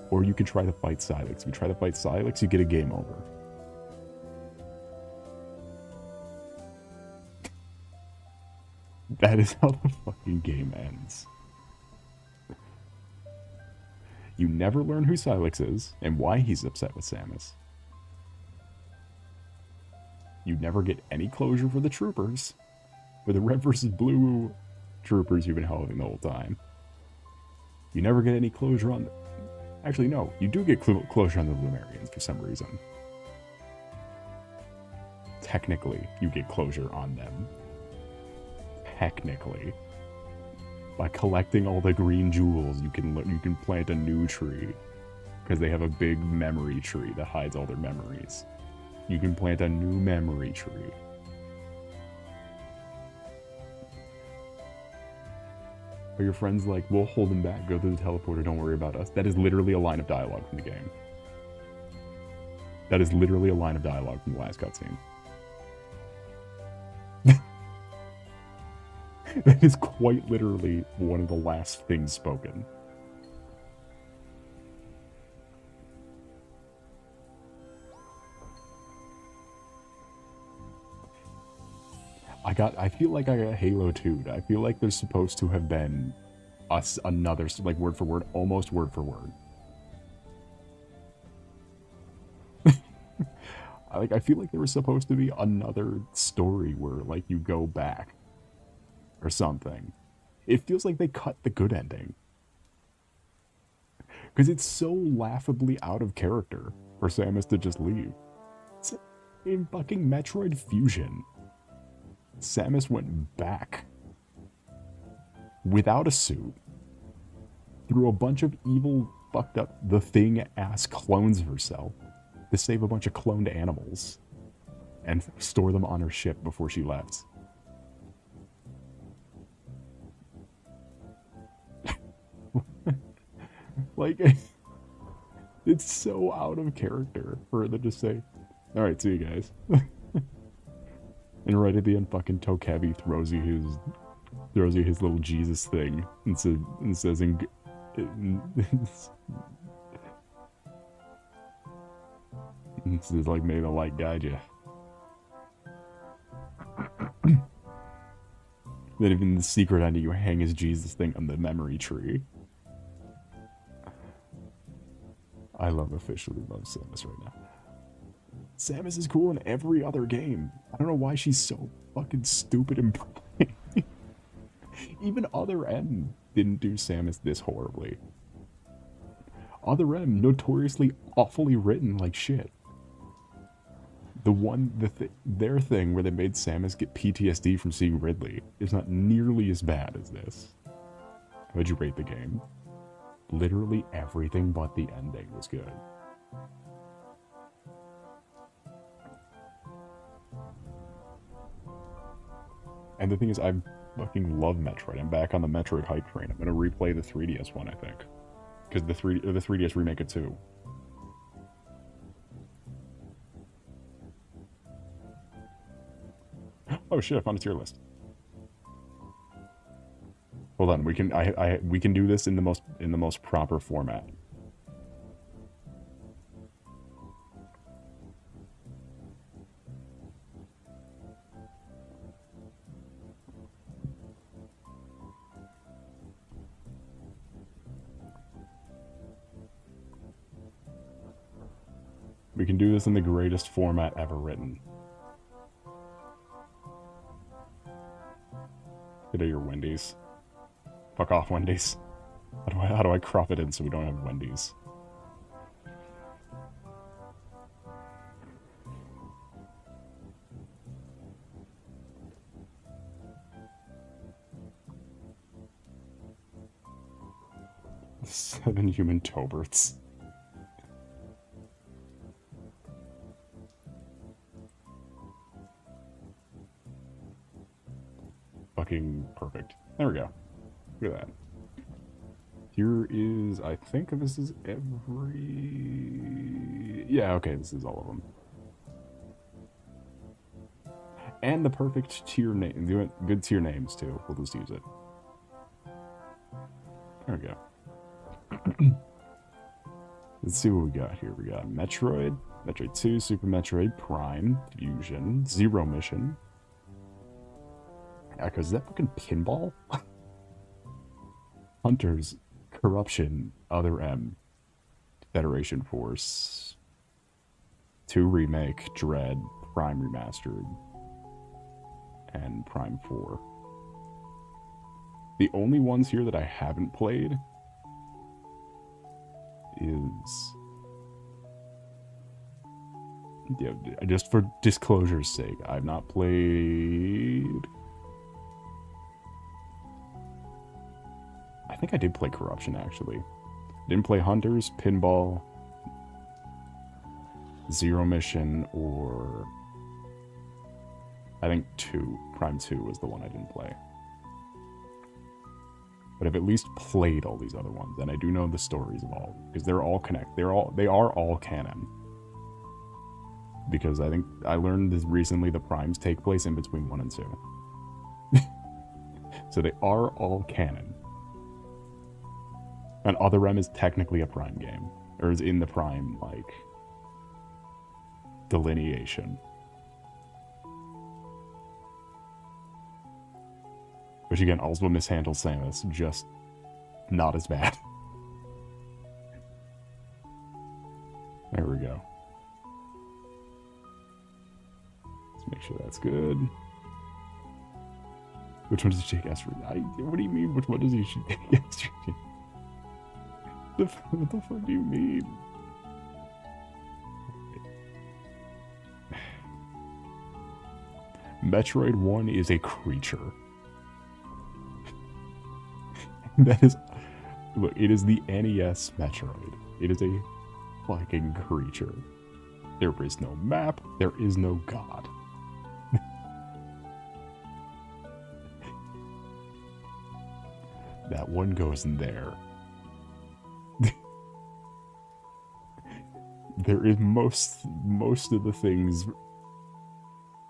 or you can try to fight Solace. If you try to fight Solace, you get a game over. That is how the fucking game ends. You never learn who Solace is, and why he's upset with Samus. You never get any closure for the troopers. For the red versus blue troopers you've been helping the whole time. You never get any closure on... Actually, no. You do get closure on the Lumerians for some reason. Technically, you get closure on them. Technically. By collecting all the green jewels, you can plant a new tree. Because they have a big memory tree that hides all their memories. You can plant a new memory tree. But your friend's like, we'll hold him back, go through the teleporter, don't worry about us. That is literally a line of dialogue from the game. That is literally a line of dialogue from the last cutscene. That is quite literally one of the last things spoken. I feel like I got Halo 2'd. I feel like there's supposed to have been another, like, word for word, almost word for word. I feel like there was supposed to be another story where, like, you go back. Or something. It feels like they cut the good ending. Because it's so laughably out of character for Samus to just leave. It's in fucking Metroid Fusion. Samus went back without a suit through a bunch of evil, fucked up, the Thing-ass clones of herself to save a bunch of cloned animals and store them on her ship before she left. Like, it's so out of character for her to just say, alright, see you guys. And right at the end, fucking Tokebi throws you his little Jesus thing and says it's like, may the light guide you. Then even the secret ending, you hang his Jesus thing on the memory tree. I officially love Samus right now. Samus is cool in every other game. I don't know why she's so fucking stupid and even Other M didn't do Samus this horribly. Other M, notoriously awfully written like shit. Their thing where they made Samus get PTSD from seeing Ridley is not nearly as bad as this. How would you rate the game? Literally everything but the ending was good. And the thing is, I fucking love Metroid. I'm back on the Metroid hype train. I'm gonna replay the 3DS one, I think. Because the 3DS remake it too. Oh shit, I found a tier list. Hold on, we can we can do this in the most proper format. We can do this in the greatest format ever written. Get out your Wendy's. Fuck off, Wendy's. How do I crop it in so we don't have Wendy's? Seven human Toberts. Fucking perfect. There we go. Look at that. Here is, I think this is every... Yeah, okay, this is all of them. And the perfect tier name. Good tier names, too. We'll just use it. There we go. Let's see what we got here. We got Metroid, Metroid 2, Super Metroid, Prime, Fusion, Zero Mission. Echo, is that fucking pinball? Hunters, Corruption, Other M, Federation Force, 2 Remake, Dread, Prime Remastered, and Prime 4. The only ones here that I haven't played is... Yeah, just for disclosure's sake, I've not played... I think I did play Corruption, actually. Didn't play Hunters, Pinball, Zero Mission, or... I think 2. Prime 2 was the one I didn't play. But I've at least played all these other ones, and I do know the stories of all, because they're all they are all canon. Because I think I learned this recently, the primes take place in between 1 and 2. So they are all canon. And Other M is technically a prime game, or is in the prime, like, delineation. Which again, also mishandles Samus, just not as bad. There we go. Let's make sure that's good. Which one does he take Astrid? What do you mean? Which one does he take Astrid? What the fuck do you mean? Metroid 1 is a creature. That is... Look, it is the NES Metroid. It is a fucking creature. There is no map. There is no god. That one goes in there. There is most of the things...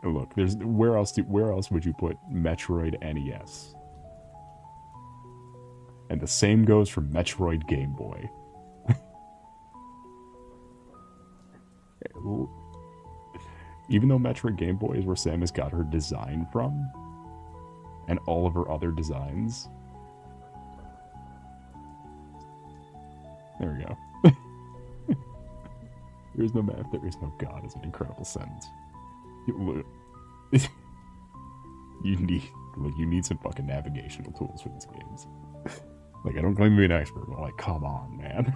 Look, there's... Where else would you put Metroid NES? And the same goes for Metroid Game Boy. Even though Metroid Game Boy is where Samus got her design from, and all of her other designs. There we go. There is no map, there is no god is an incredible sentence. You need some fucking navigational tools for these games. Like, I don't claim to be an expert, but like, come on, man.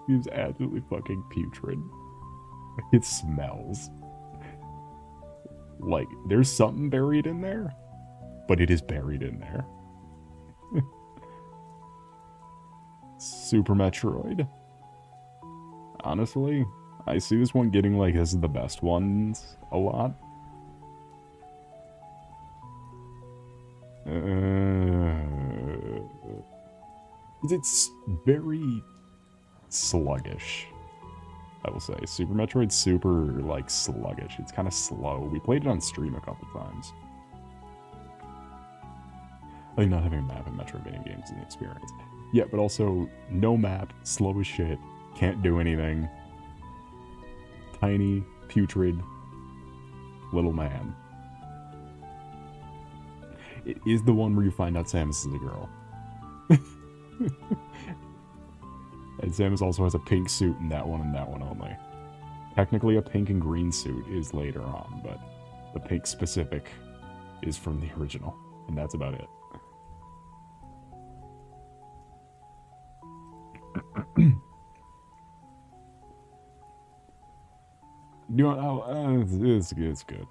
It's absolutely fucking putrid. It smells. Like, there's something buried in there, but it is buried in there. Super Metroid. Honestly, I see this one getting, like, this is the best ones a lot. It's very sluggish I will say. Super Metroid's super, like, sluggish. It's kind of slow. We played it on stream a couple times. I think not having a map in Metroidvania games is an experience. Yeah, but also, no map, slow as shit, can't do anything. Tiny, putrid, little man. It is the one where you find out Samus is a girl. And Samus also has a pink suit in that one and that one only. Technically a pink and green suit is later on, but the pink specific is from the original. And that's about it. You know, it's good.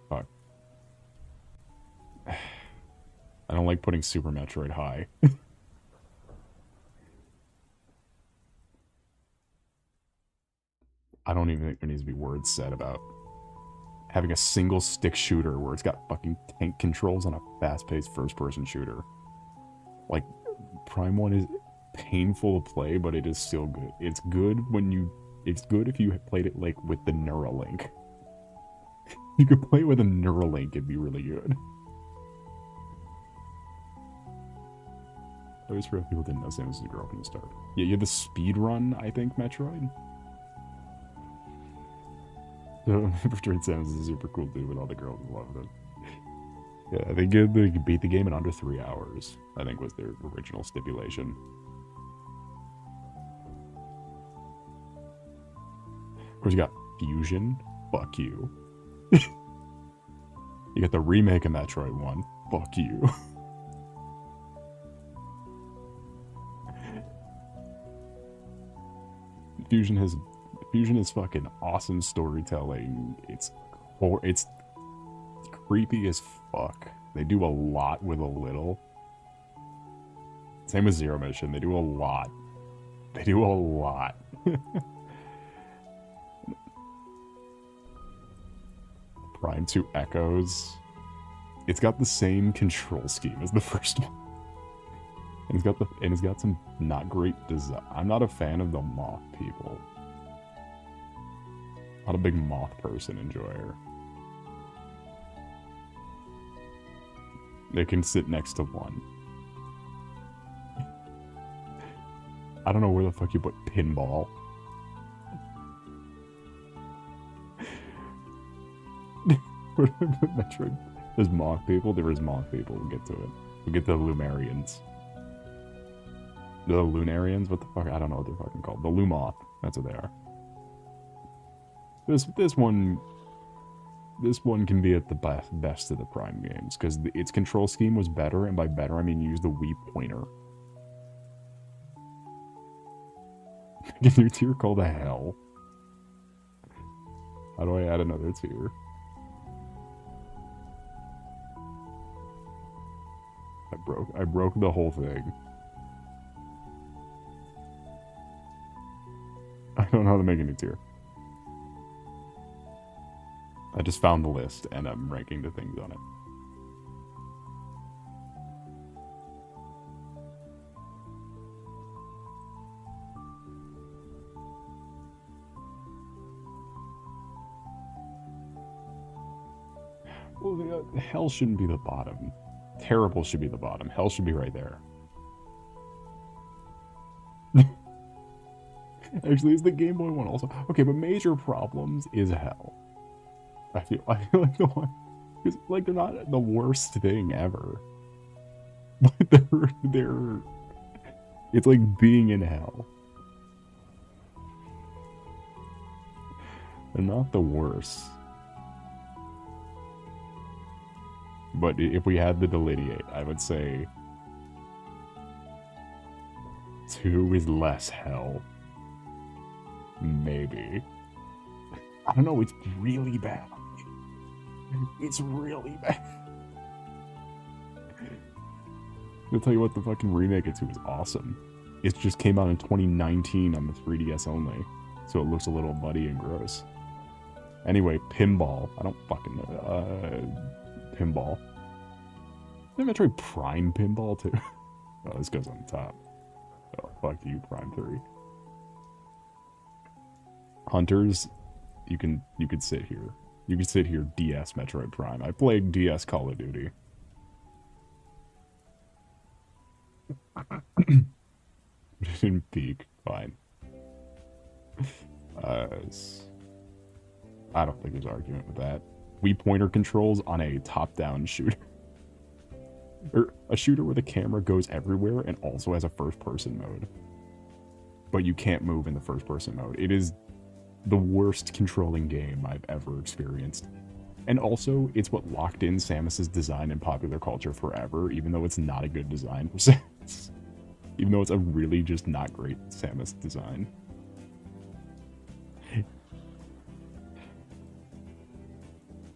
Fuck. I don't like putting Super Metroid high. I don't even think there needs to be words said about having a single stick shooter where it's got fucking tank controls on a fast-paced first-person shooter. Like, Prime 1 is painful to play, but it is still good. It's good when you... It's good if you played it, like, with the Neuralink. You could play it with a Neuralink, it'd be really good. I always forgot people didn't know Samus was a girl from the start. Yeah, you had the speedrun, I think, Metroid. So, Metroid Samus is super cool dude with all the girls who loved it. Yeah, they beat the game in under 3 hours, I think was their original stipulation. Of course, you got Fusion. Fuck you. You got the remake of Metroid 1. Fuck you. Fusion is fucking awesome storytelling. It's creepy as fuck. They do a lot with a little. Same with Zero Mission. They do a lot. They do a lot. Prime 2 Echoes. It's got the same control scheme as the first one. And it's got some not great design. I'm not a fan of the moth people. Not a big moth person enjoyer. They can sit next to one. I don't know where the fuck you put pinball. Where did I put Metroid? There's moth people. There is moth people. We'll get to it. We'll get to the Lumarians. The Lunarians? What the fuck? I don't know what they're fucking called. The Lumoth. That's what they are. This one can be at the best of the Prime games because its control scheme was better, and by better I mean use the Wii pointer. A new tier called a hell. How do I add another tier? I broke the whole thing. I don't know how to make a new tier. I just found the list and I'm ranking the things on it. Well, hell shouldn't be the bottom. Terrible should be the bottom. Hell should be right there. Actually, it's the Game Boy one also. Okay, but Major Problems is hell. I feel like the one, because like they're not the worst thing ever, but they're it's like being in hell. They're not the worst. But if we had to delineate, I would say 2 is less hell. Maybe. I don't know, it's really bad. It's really bad. I'll tell you what, the fucking remake of 2 is awesome. It just came out in 2019 on the 3DS only, so it looks a little muddy and gross. Anyway, pinball. I don't fucking know. Pinball. Did Metroid Prime Pinball too? Oh, this goes on the top. Oh, fuck you, Prime 3. Hunters, you could sit here. You could sit here DS Metroid Prime. I played DS Call of Duty. It didn't peak. Fine. I don't think there's argument with that. Wii pointer controls on a top-down shooter. Or a shooter where the camera goes everywhere and also has a first-person mode. But you can't move in the first-person mode. It is the worst controlling game I've ever experienced. And also, it's what locked in Samus's design in popular culture forever, even though it's not a good design for Samus. Even though it's a really just not great Samus design.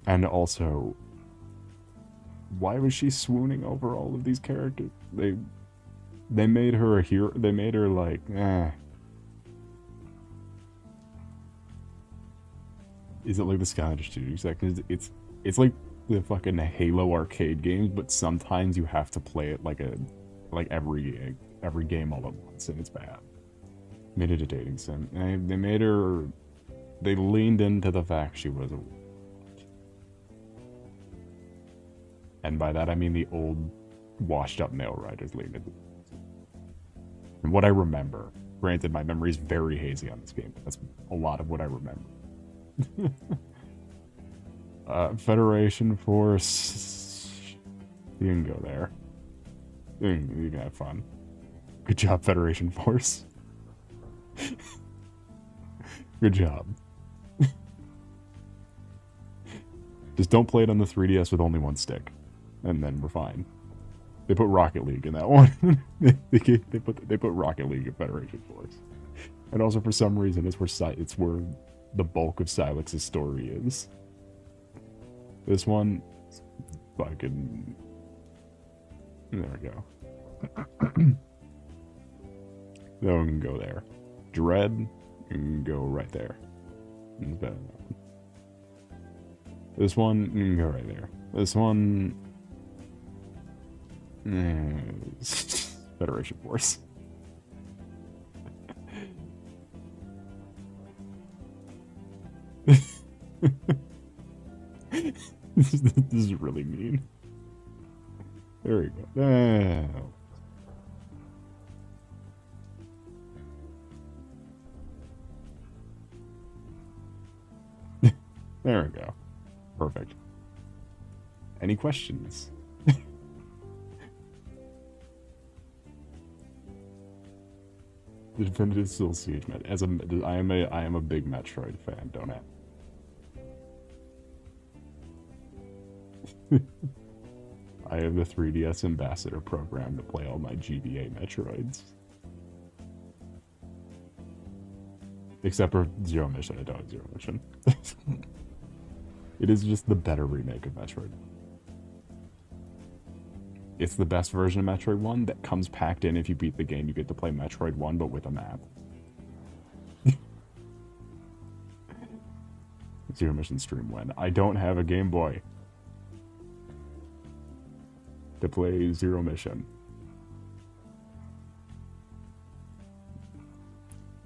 And also, why was she swooning over all of these characters? They made her a hero. They made her like, Is it like the Skylander Studio seconds? It's like the fucking Halo arcade games, but sometimes you have to play it like every game all at once, and it's bad. Made it a dating sim. They made her. They leaned into the fact she was a. And by that I mean the old, washed-up male writers leaned into. And what I remember, granted my memory is very hazy on this game, but that's a lot of what I remember. Federation Force. You can go there. You can have fun. Good job, Federation Force. Good job. Just don't play it on the 3DS with only one stick, and then we're fine. They put Rocket League in that one. they put Rocket League in Federation Force, and also for some reason it's where the bulk of Silex's story is. This one, fucking. There we go. No one can go there. Dread, you can go right there. It's better than that one. This one, you can go right there. This one. Federation Force. This is really mean. There we go. There we go. Perfect. Any questions? The definitive still Siege Met. I am a big Metroid fan, don't I? I have the 3DS Ambassador program to play all my GBA Metroids. Except for Zero Mission, I don't have Zero Mission. It is just the better remake of Metroid. It's the best version of Metroid 1 that comes packed in. If you beat the game, you get to play Metroid 1, but with a map. Zero Mission stream when? I don't have a Game Boy to play Zero Mission.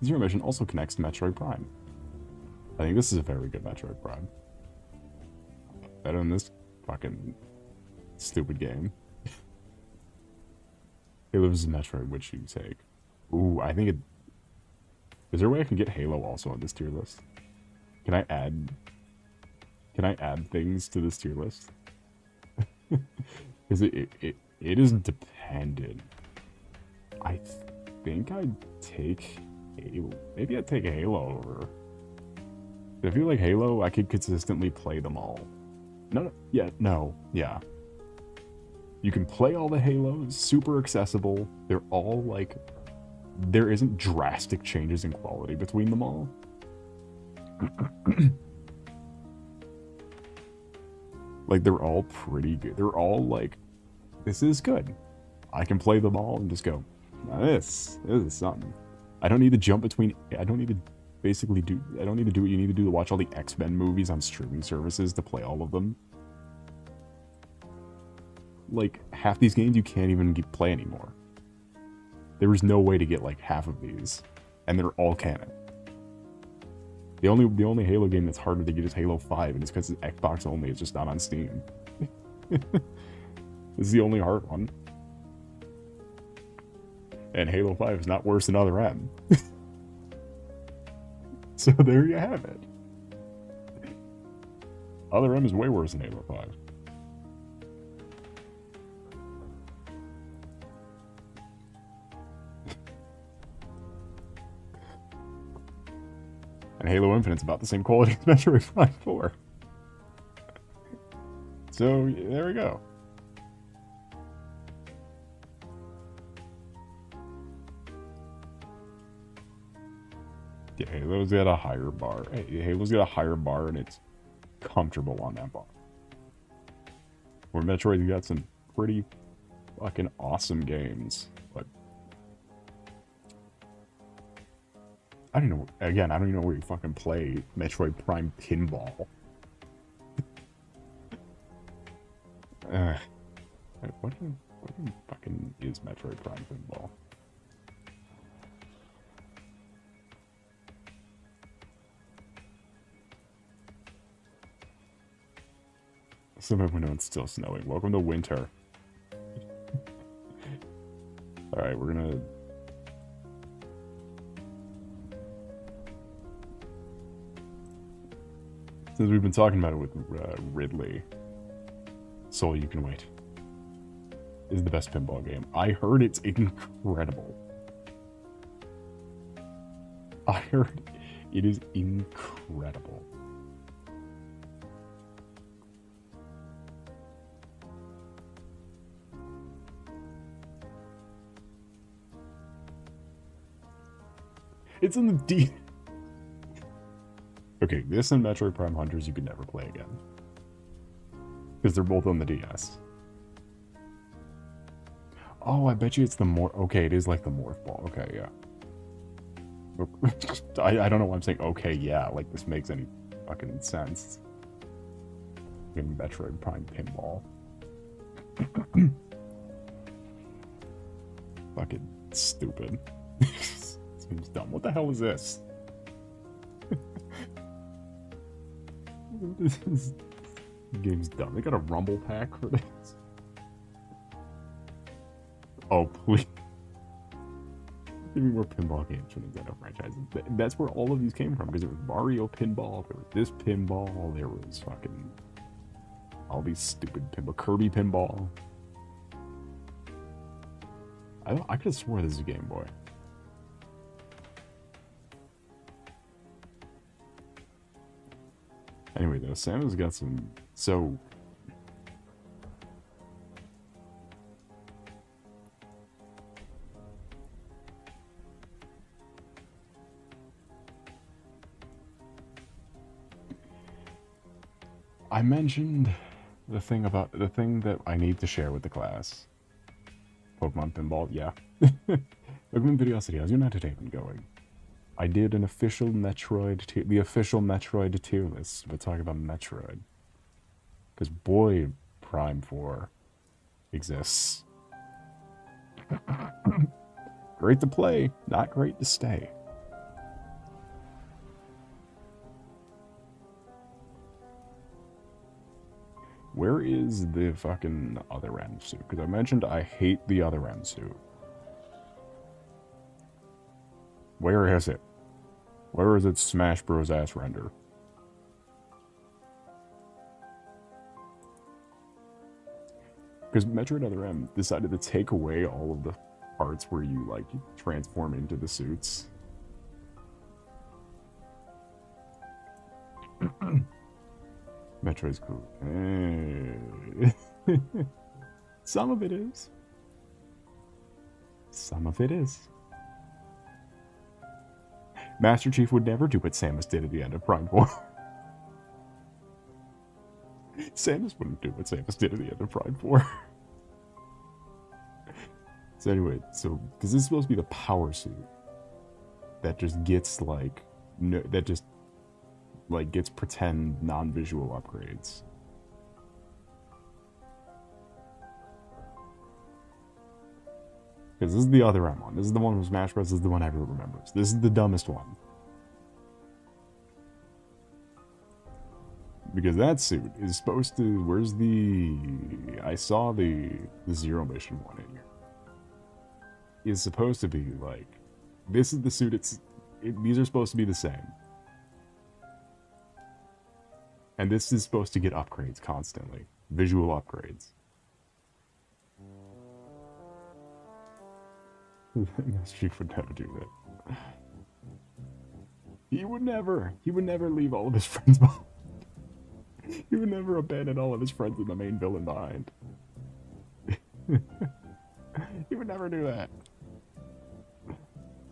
Zero Mission also connects to Metroid Prime. I think this is a very good Metroid Prime. Better than this fucking stupid game. Halo vs. Metroid, which you take? Ooh, I think it... Is there a way I can get Halo also on this tier list? Can I add things to this tier list? Because it is dependent. I think I'd take Halo. Maybe I'd take Halo over. I feel like Halo, I could consistently play them all. No, yeah. You can play all the Halos, super accessible. They're all like, there isn't drastic changes in quality between them all. Like, they're all pretty good. They're all like, this is good. I can play them all and just go, now this is something. I don't need to jump between, I don't need to do what you need to do to watch all the X-Men movies on streaming services to play all of them. Like, half these games you can't even play anymore. There is no way to get like half of these, and they're all canon. The only Halo game that's harder to get is Halo 5, and it's because it's Xbox only. It's just not on Steam. This is the only hard one. And Halo 5 is not worse than Other M. So there you have it. Other M is way worse than Halo 5. And Halo Infinite's about the same quality as Metroid Prime 4. So, there we go. Yeah, Halo's got a higher bar. Hey, Halo's got a higher bar, and it's comfortable on that bar. Where Metroid's got some pretty fucking awesome games. But I don't know. Again, I don't even know where you fucking play Metroid Prime Pinball. What fucking is Metroid Prime Pinball? Somehow when it's still snowing. Welcome to winter. Alright, we're gonna... Since we've been talking about it with Ridley, Soul You Can Wait is the best pinball game. I heard it's incredible. I heard it is incredible. It's in the D. Okay, this and Metroid Prime Hunters you could never play again. Because they're both on the DS. Oh, I bet you it's the more... Okay, it is like the Morph Ball. Okay, yeah. I don't know why I'm saying, okay, yeah, like this makes any fucking sense. In Metroid Prime Pinball. Fucking stupid. Seems dumb. What the hell is this? This game's dumb. They got a rumble pack for this. Oh, please. Give me more pinball games from Nintendo franchises. That's where all of these came from, because there was Mario Pinball, there was this pinball, there was fucking all these stupid pinball. Kirby Pinball. I could have swore this is a Game Boy. Anyway, though, Santa's got some... So... I mentioned the thing that I need to share with the class. Pokemon Pinball, yeah. Pokemon Videosity, how's your night today been going? I did an official Metroid, the official Metroid tier list. We'll talk about Metroid. Because boy, Prime 4 exists. Great to play, not great to stay. Where is the fucking other end suit? Because I mentioned I hate the other end suit. Where is it? Where is its Smash Bros. Ass render? Because Metroid Other M decided to take away all of the parts where you, like, transform into the suits. Metroid's cool. Some of it is. Some of it is. Master Chief would never do what Samus did at the end of Prime 4. Samus wouldn't do what Samus did at the end of Prime 4. So anyway, because this is supposed to be the power suit that just gets, like, no, that just, like, gets pretend non-visual upgrades. Because this is the other M one. This is the one from Smash Bros. This is the one everyone remembers. This is the dumbest one. Because that suit is supposed to... Where's the... I saw the Zero Mission one in here. It's supposed to be, like... This is the suit these are supposed to be the same. And this is supposed to get upgrades constantly. Visual upgrades. She would never do that. He would never leave all of his friends behind. He would never abandon all of his friends and the main villain behind. He would never do that.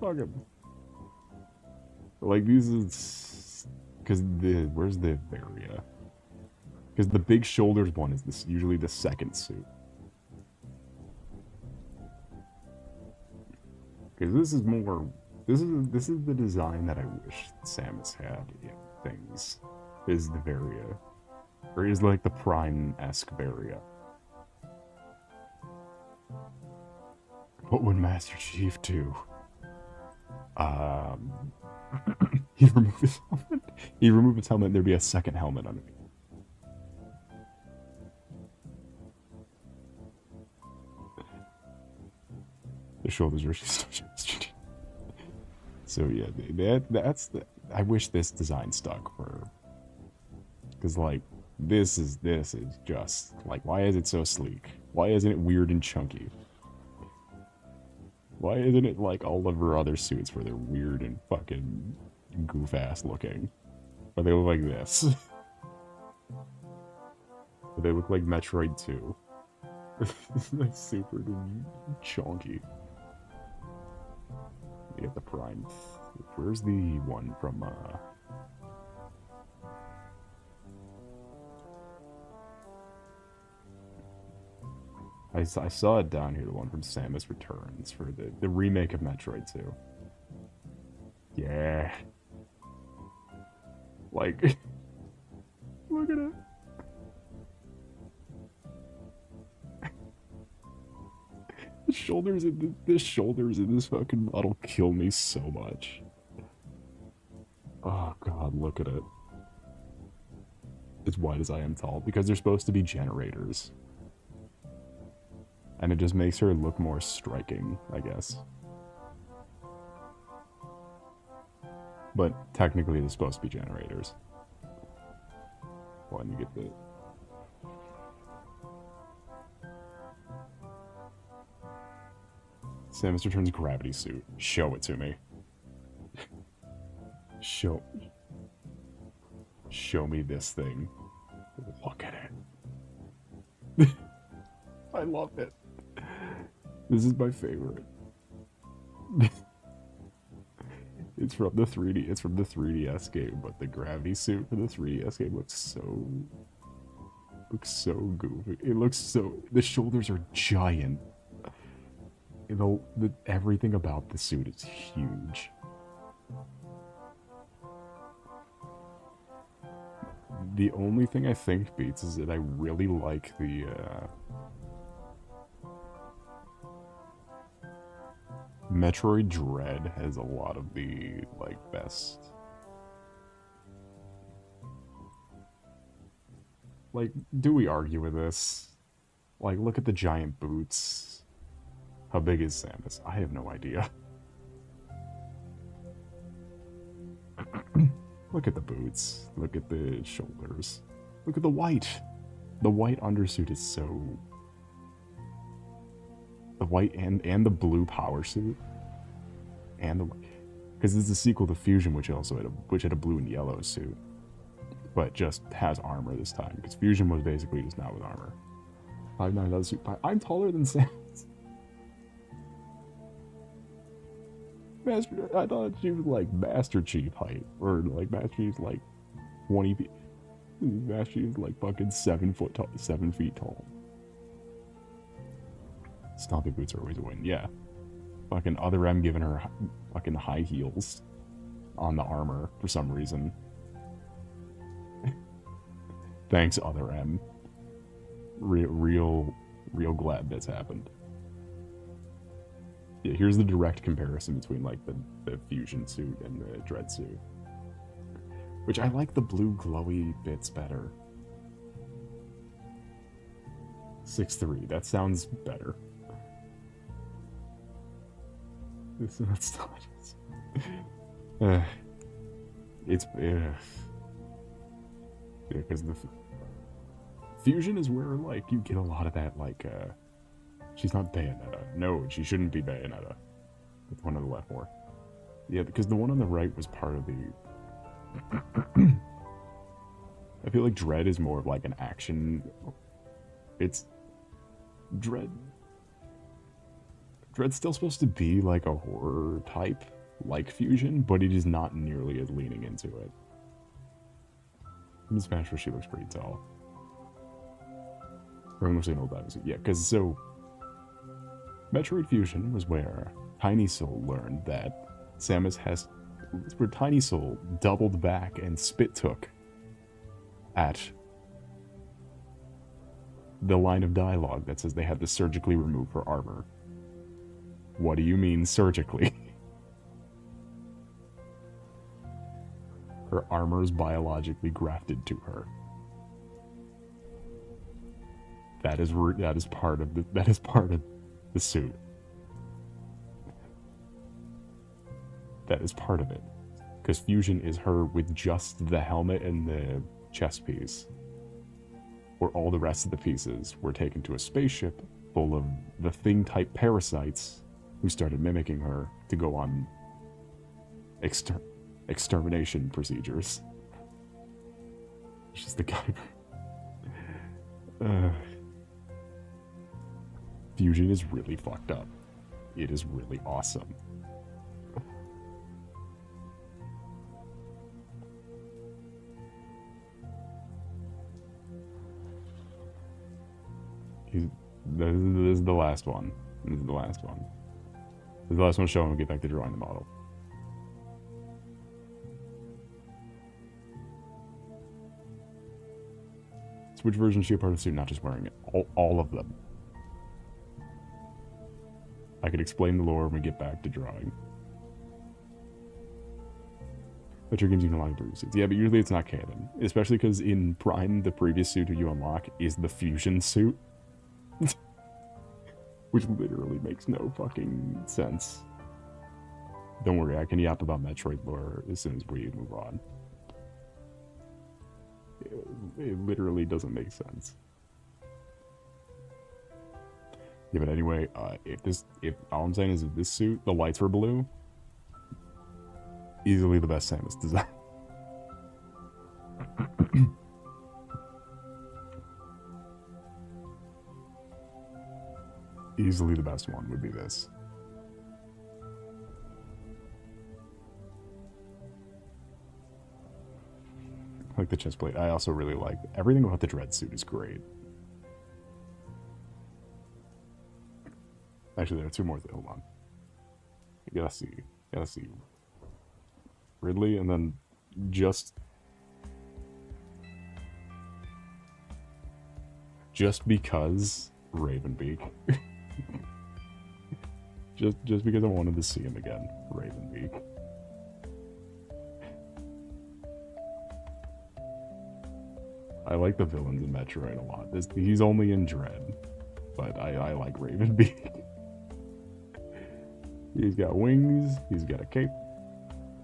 Fuck him. Like, these is... Because where's the Varia? Because the big shoulders one is usually the second suit. Because this is more... This is the design that I wish Samus had in things. Is the Varia. Or is like the Prime-esque Varia. What would Master Chief do? He'd remove his helmet. He'd remove his helmet and there'd be a second helmet underneath. The shoulders are so yeah, that's the... I wish this design stuck for... Because, like, this is just... Like, why is it so sleek? Why isn't it weird and chunky? Why isn't it like all of her other suits where they're weird and fucking goof-ass looking? But they look like this. But they look like Metroid 2. Like super chunky. You get the Prime. Where's the one from, I saw it down here, the one from Samus Returns, for the remake of Metroid 2. Yeah. Like, look at it. The shoulders in this fucking model kill me so much. Oh god, look at it. As wide as I am tall, because they're supposed to be generators. And it just makes her look more striking, I guess. But technically they're supposed to be generators. Well, and you get the... Samus Returns gravity suit. Show it to me. Show me this thing. Look at it. I love it. This is my favorite. It's from the 3D. It's from the 3DS game, but the gravity suit for the 3DS game looks so goofy. It looks so... The shoulders are giant. You know, everything about the suit is huge. The only thing I think beats is that I really like the, Metroid Dread has a lot of the, like, best... Like, do we argue with this? Like, look at the giant boots. How big is Samus? I have no idea. Look at the boots. Look at the shoulders. Look at the white. The white undersuit is so... The white and the blue power suit. And the... Because this is a sequel to Fusion, which had a blue and yellow suit. But just has armor this time. Because Fusion was basically just not with armor. 5'9" other suit. I'm taller than Samus. I thought she was like Master Chief height, or like Master Chief's like 20 feet. Master Chief's like fucking 7 feet tall. Stomping boots are always a win, yeah. Fucking Other M giving her fucking high heels on the armor for some reason. Thanks, Other M. Real glad that's happened. Yeah, here's the direct comparison between, like, the Fusion suit and the Dread suit. Which I like the blue glowy bits better. 6-3, that sounds better. That's not... it's... because the... Fusion is where, like, you get a lot of that, like, she's not Bayonetta. No, she shouldn't be Bayonetta. That's one on the left more. Yeah, because the one on the right was part of the... I feel like Dread is more of, like, an action... It's... Dread's still supposed to be, like, a horror type, like Fusion, but it is not nearly as leaning into it. In Smash Bros. She looks pretty tall. Or I'm saying old Backseat. Yeah, because so... Metroid Fusion was where Tiny Soul learned that Samus has... where Tiny Soul doubled back and spit took at the line of dialogue that says they had to surgically remove her armor. What do you mean surgically? Her armor is biologically grafted to her. That is part of the suit. That is part of it. Because Fusion is her with just the helmet and the chest piece. Where all the rest of the pieces were taken to a spaceship full of the Thing-type parasites who started mimicking her to go on extermination procedures. It's just the guy. Fusion is really fucked up. It is really awesome. This is the last one. This is the last one. This is the last one showing we'll get back to drawing the model. So which version is she a part of the suit? Not just wearing it. All of them. I could explain the lore when we get back to drawing. But your games even allow previous suits. Yeah, but usually it's not canon. Especially because in Prime, the previous suit you unlock is the Fusion suit. Which literally makes no fucking sense. Don't worry, I can yap about Metroid lore as soon as we move on. It literally doesn't make sense. Yeah, but anyway, if all I'm saying is if this suit, the lights were blue, easily the best Samus design. Easily the best one would be this. I like the chest plate. I also really like everything about the Dread suit is great. Actually, there are two more things. Hold on. You gotta see. Ridley, and then just because Ravenbeak. just because I wanted to see him again, Ravenbeak. I like the villains in Metroid a lot. He's only in Dread, but I like Ravenbeak. He's got wings, he's got a cape,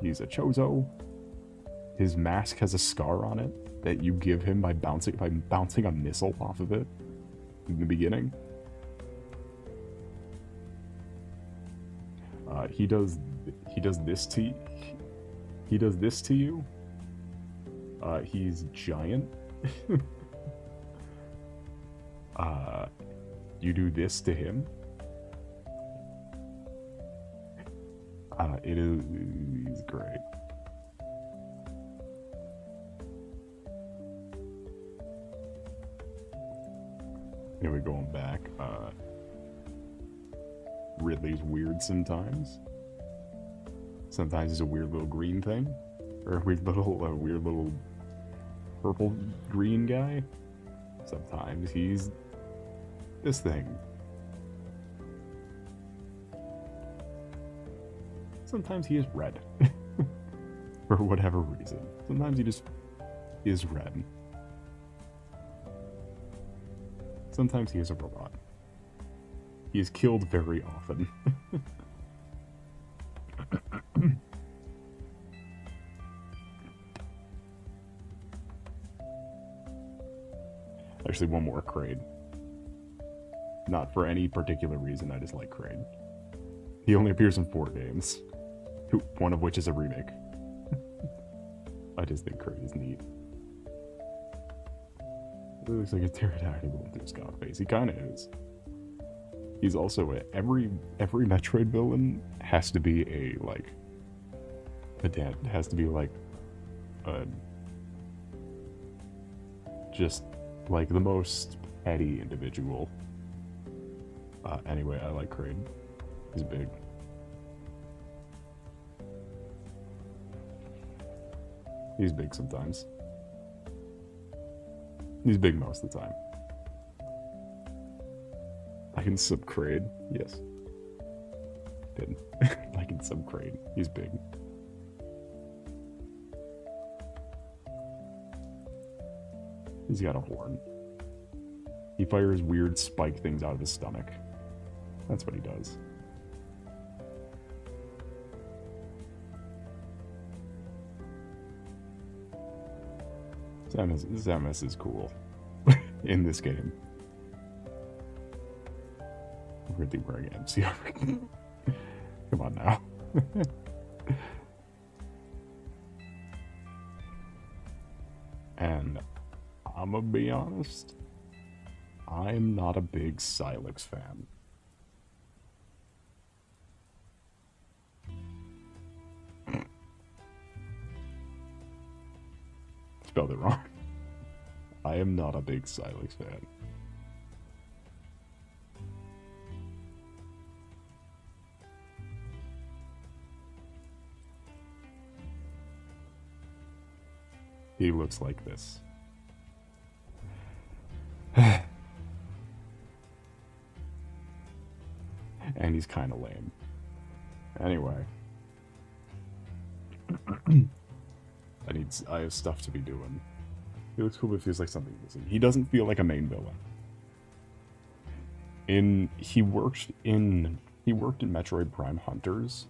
he's a Chozo. His mask has a scar on it that you give him by bouncing a missile off of it in the beginning. He does this to you. He's giant. You do this to him. He's great. Anyway, going back, Ridley's weird sometimes. Sometimes he's a weird little green thing, or a weird little purple green guy. Sometimes he's this thing. Sometimes he is red. For whatever reason. Sometimes he just is red. Sometimes he is a robot. He is killed very often. Actually, one more Kraid. Not for any particular reason, I just like Kraid. He only appears in 4 games, one of which is a remake. I just think Kraid is neat. It looks like a pterodactyl going through Scarface. He kind of is. He's also every Metroid villain has to be has to be like just like the most petty individual. Anyway, I like Kraid. He's big. He's big sometimes. He's big most of the time. I can sub Kraid. Yes. Did. I can sub Kraid. He's big. He's got a horn. He fires weird spike things out of his stomach. That's what he does. Samus is cool in this game. I'm really wearing an MCR. Come on now. And I'm gonna be honest, I'm not a big Solace fan. Spelled it wrong. I am not a big Solace fan. He looks like this. And he's kind of lame. Anyway. I have stuff to be doing. He looks cool, but feels like something missing. He doesn't feel like a main villain. He worked in Metroid Prime Hunters.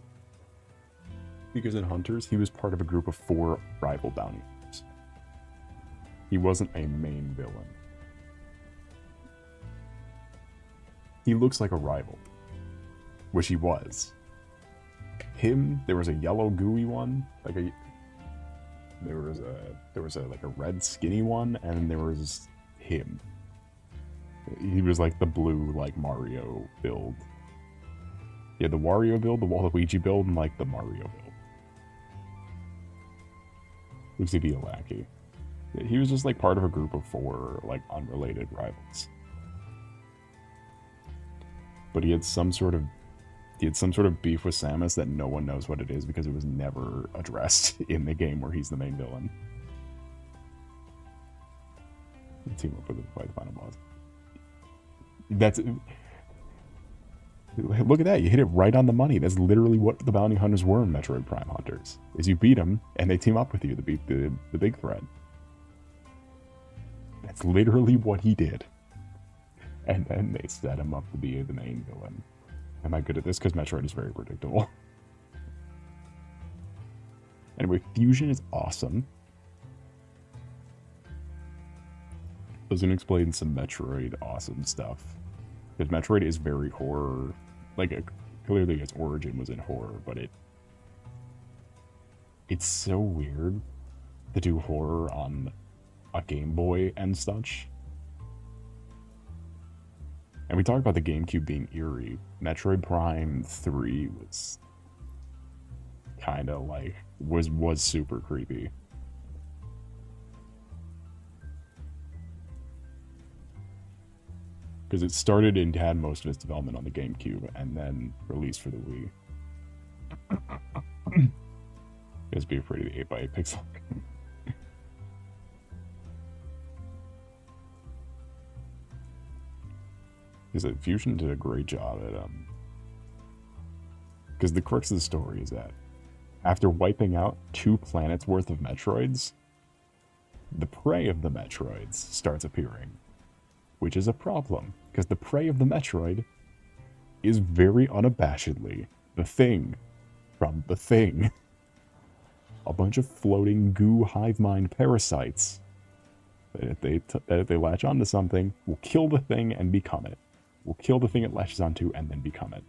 Because in Hunters, he was part of a group of 4 rival bounty hunters. He wasn't a main villain. He looks like a rival. Which he was. There was a yellow gooey one, there was a red skinny one, and there was him. He was like the blue, like Mario build. Yeah, the Wario build, the Waluigi build, and like the Mario build. Looks to be a lackey. Yeah, he was just like part of a group of 4 like unrelated rivals. But he had some sort of beef with Samus that no one knows what it is because it was never addressed in the game where he's the main villain. Team up with him to fight the final boss. Look at that, you hit it right on the money. That's literally what the bounty hunters were in Metroid Prime Hunters. Is you beat them and they team up with you to beat the big threat. That's literally what he did. And then they set him up to be the main villain. Am I good at this? Because Metroid is very predictable. Anyway, Fusion is awesome. I was going to explain some Metroid awesome stuff. Because Metroid is very horror. Like, clearly its origin was in horror, but it's so weird to do horror on a Game Boy and such. And we talked about the GameCube being eerie. Metroid Prime 3 was kind of like, was super creepy. Because it started and had most of its development on the GameCube and then released for the Wii. You guys be afraid of the 8x8 pixel. Because Fusion did a great job at because the crux of the story is that After wiping out 2 planets worth of Metroids, the prey of the Metroids starts appearing, which is a problem, because the prey of the Metroid is very unabashedly the Thing from The Thing. A bunch of floating goo hive mind parasites that if they latch onto something, will kill the Thing and become it. Will kill the thing it latches onto and then become it.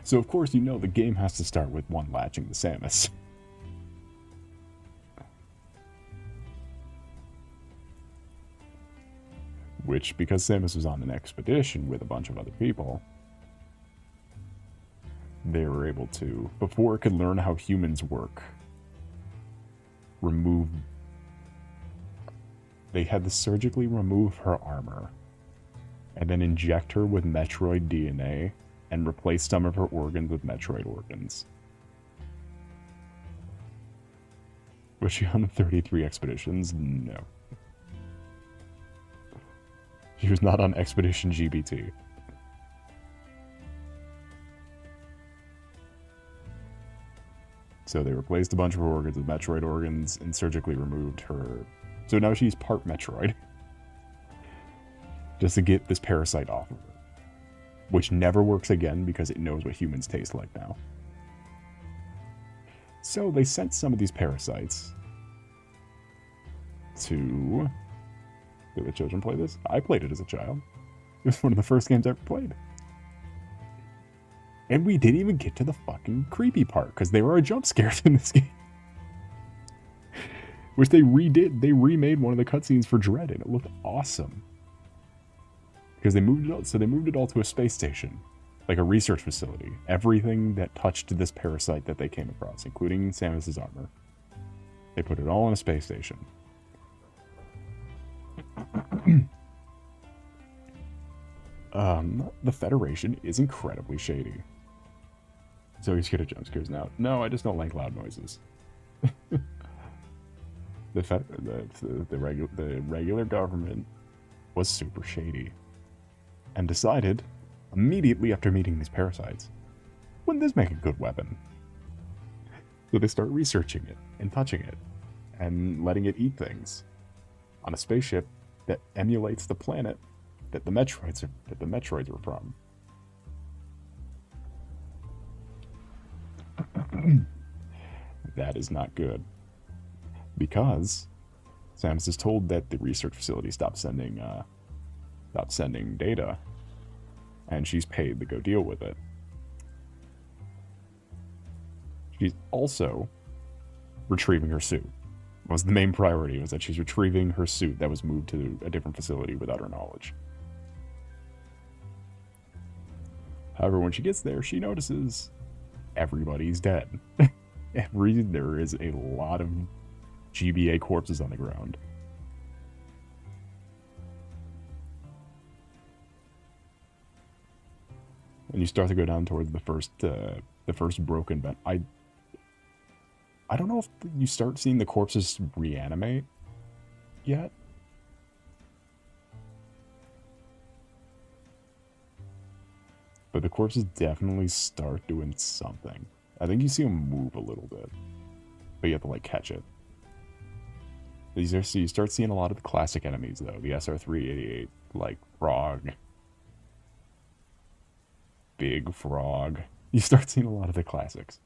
So of course you know the game has to start with one latching the Samus. Which, because Samus was on an expedition with a bunch of other people, they were able to, before it could learn how humans work, they had to surgically remove her armor and then inject her with Metroid DNA and replace some of her organs with Metroid organs. Was she on the 33 expeditions? No. She was not on Expedition GBT. So they replaced a bunch of her organs with Metroid organs and surgically removed her. So now she's part Metroid. Just to get this parasite off of her. Which never works again because it knows what humans taste like now. So they sent some of these parasites to... Did the children play this? I played it as a child. It was one of the first games I ever played. And we didn't even get to the fucking creepy part, because there are jump scares in this game. Which they redid. They remade one of the cutscenes for Dread, and it looked awesome. Because they moved it all, so they moved it all to a space station. Like a research facility. Everything that touched this parasite that they came across, including Samus's armor. They put it all in a space station. The Federation is incredibly shady. So he's scared of jump scares now. No, I just don't like loud noises. the regular government was super shady. And decided, immediately after meeting these parasites, wouldn't this make a good weapon? So they start researching it, and touching it, and letting it eat things. On a spaceship that emulates the planet that the Metroids are from. That is not good. Because Samus is told that the research facility stopped sending data, and she's paid to go deal with it. She's also retrieving her suit. Was the main priority, was that she's retrieving her suit that was moved to a different facility without her knowledge. However, when she gets there, she notices everybody's dead. There is a lot of GBA corpses on the ground. And you start to go down towards the first broken vent. I don't know if you start seeing the corpses reanimate yet. But the corpses definitely start doing something. I think you see them move a little bit. But you have to, like, catch it. So you start seeing a lot of the classic enemies, though. The SR-388, like, Frog. Big Frog. You start seeing a lot of the classics.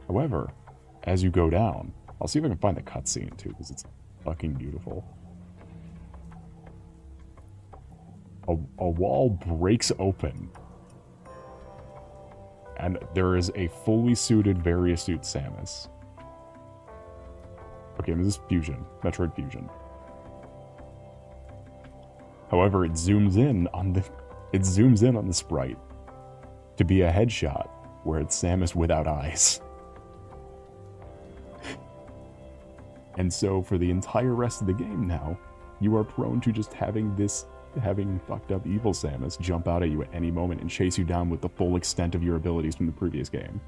However, as you go down, I'll see if I can find the cutscene, too, because it's fucking beautiful. A wall breaks open. And there is a fully suited, very astute Samus. Okay, this is Fusion. Metroid Fusion. However, it zooms in on the sprite to be a headshot where it's Samus without eyes. And so for the entire rest of the game now, you are prone to just having fucked up evil Samus jump out at you at any moment and chase you down with the full extent of your abilities from the previous game.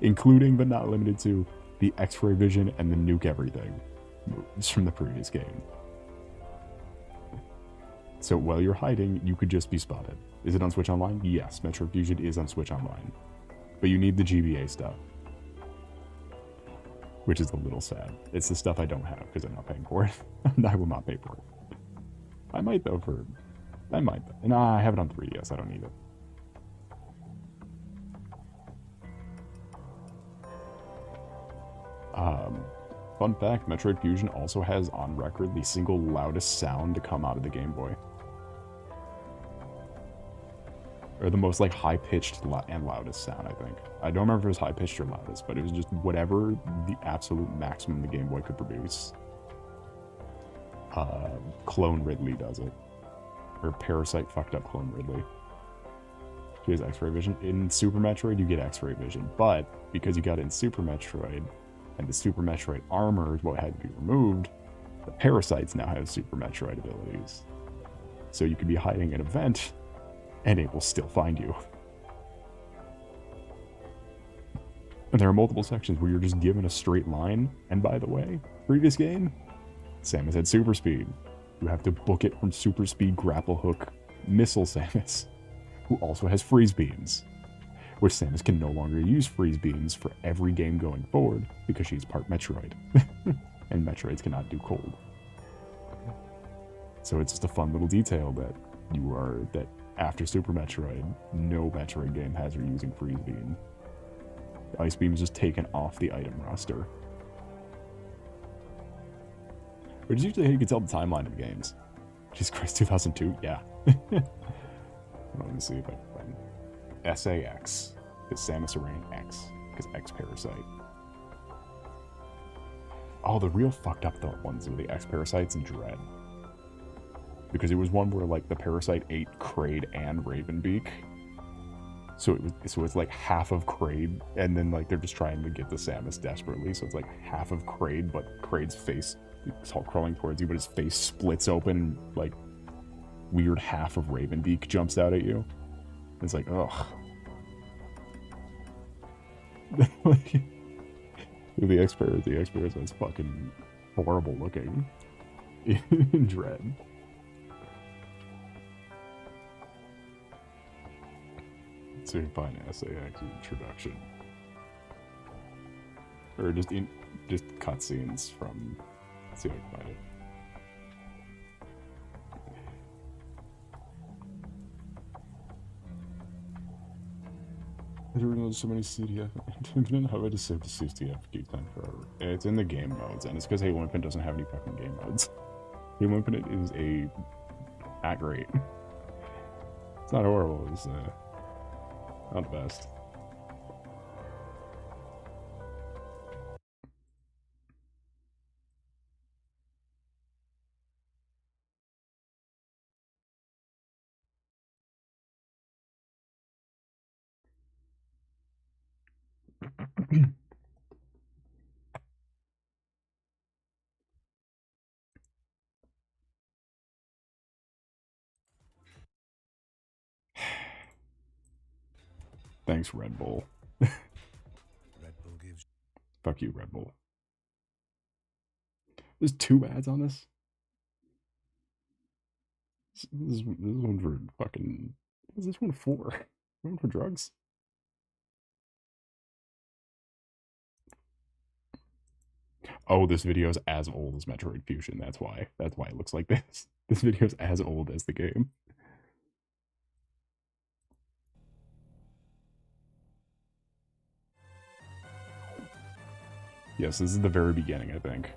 Including, but not limited to, the X-ray vision and the nuke everything moves from the previous game. So while you're hiding, you could just be spotted. Is it on Switch Online? Yes, Metroid Fusion is on Switch Online. But you need the GBA stuff, which is a little sad. It's the stuff I don't have because I'm not paying for it. I will not pay for it. I might though I might. Nah, I have it on 3DS. I don't need it. Fun fact, Metroid Fusion also has on record the single loudest sound to come out of the Game Boy. Or the most like high-pitched and loudest sound, I think. I don't remember if it was high-pitched or loudest, but it was just whatever the absolute maximum the Game Boy could produce. Clone Ridley does it. Or Parasite fucked up Clone Ridley. She has X-ray vision. In Super Metroid, you get X-ray vision, but because you got it in Super Metroid, and the Super Metroid armor is what had to be removed, the parasites now have Super Metroid abilities. So you could be hiding an event, and it will still find you. And there are multiple sections where you're just given a straight line, and by the way, previous game, Samus had super speed. You have to book it from super speed grapple hook missile Samus, who also has freeze beams, which Samus can no longer use freeze beams for every game going forward because she's part Metroid. And Metroids cannot do cold. So it's just a fun little detail that after Super Metroid, no Metroid game has her using freeze beam. The ice beam is just taken off the item roster. Which is usually how you can tell the timeline of games. Jesus Christ, 2002? Yeah. Let me see if I can find SAX. Because Samus Aran X. Because X Parasite. Oh, the real fucked up though ones were the X Parasites and Dread. Because it was one where like the Parasite ate Kraid and Ravenbeak. So it's like half of Kraid, and then like they're just trying to get the Samus desperately. So it's like half of Kraid, but Kraid's face is all crawling towards you, but his face splits open, and like weird half of Ravenbeak jumps out at you. It's like, ugh. The X-Parasite's fucking horrible looking in Dread. So you can find SAX introduction. Or just cutscenes from... Let's see if I can find it. I didn't realize so many CDF. Infinite. How do I just save the CDF queue time forever? It's in the game modes, and it's because Halo Infinite doesn't have any fucking game modes. Halo Infinite is not great. It's not horrible, it's not the best. Thanks, Red Bull. Red Bull gives... Fuck you, Red Bull. There's 2 ads on this? This is one for fucking... What is this one for? One for drugs? Oh, this video is as old as Metroid Fusion. That's why. That's why it looks like this. This video is as old as the game. Yes, this is the very beginning, I think.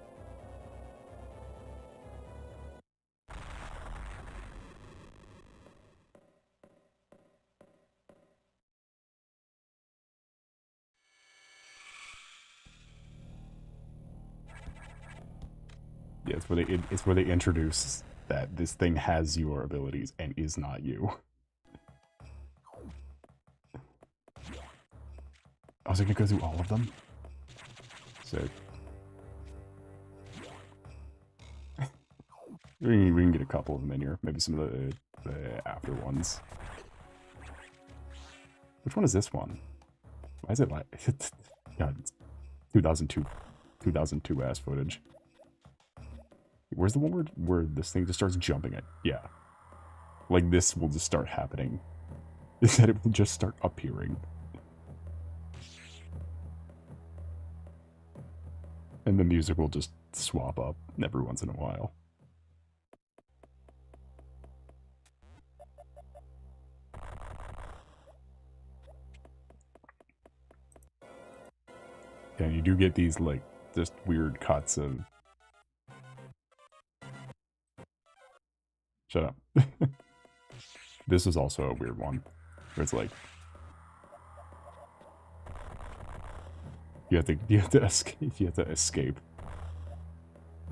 Yeah, it's where they introduce that this thing has your abilities and is not you. I was gonna go through all of them. Sick. We can get a couple of them in here. Maybe some of the after ones. Which one is this one? Why is it like... God, it's 2002 ass footage. Where's the one where this thing just starts jumping at? Yeah. Like, this will just start happening. Is that it will just start appearing. And the music will just swap up every once in a while. And you do get these, like, just weird cuts of... Shut up. This is also a weird one. Where it's like... You have to escape. You have to escape.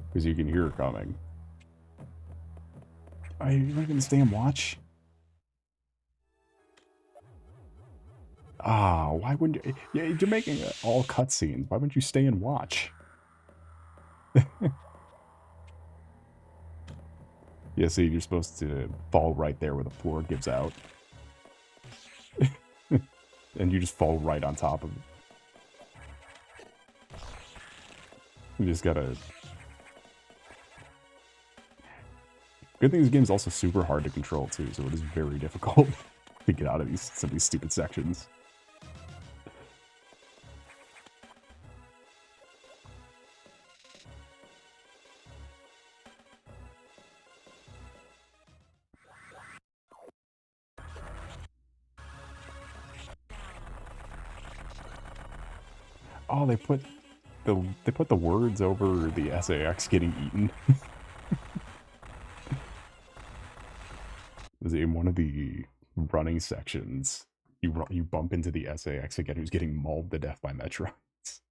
Because you can hear it coming. Are you not going to stay and watch? Ah, why wouldn't you? Yeah, you're making it all cutscenes. Why wouldn't you stay and watch? Yeah, see, you're supposed to fall right there where the floor gives out. And you just fall right on top of it. You just gotta... Good thing this game is also super hard to control, too, so it is very difficult to get out of some of these stupid sections. Oh, they put the words over the SAX getting eaten. In one of the running sections, you bump into the SAX again, who's getting mauled to death by Metroids.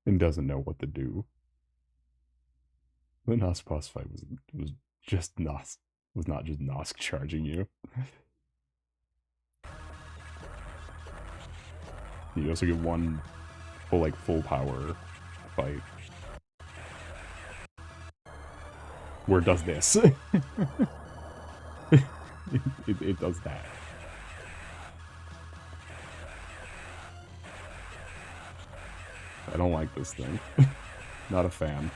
And doesn't know what to do. The Nosk boss fight was just Nosk. Was not just Nosk charging you. You also get one full power fight. Where it does this. it does that. I don't like this thing. Not a fan.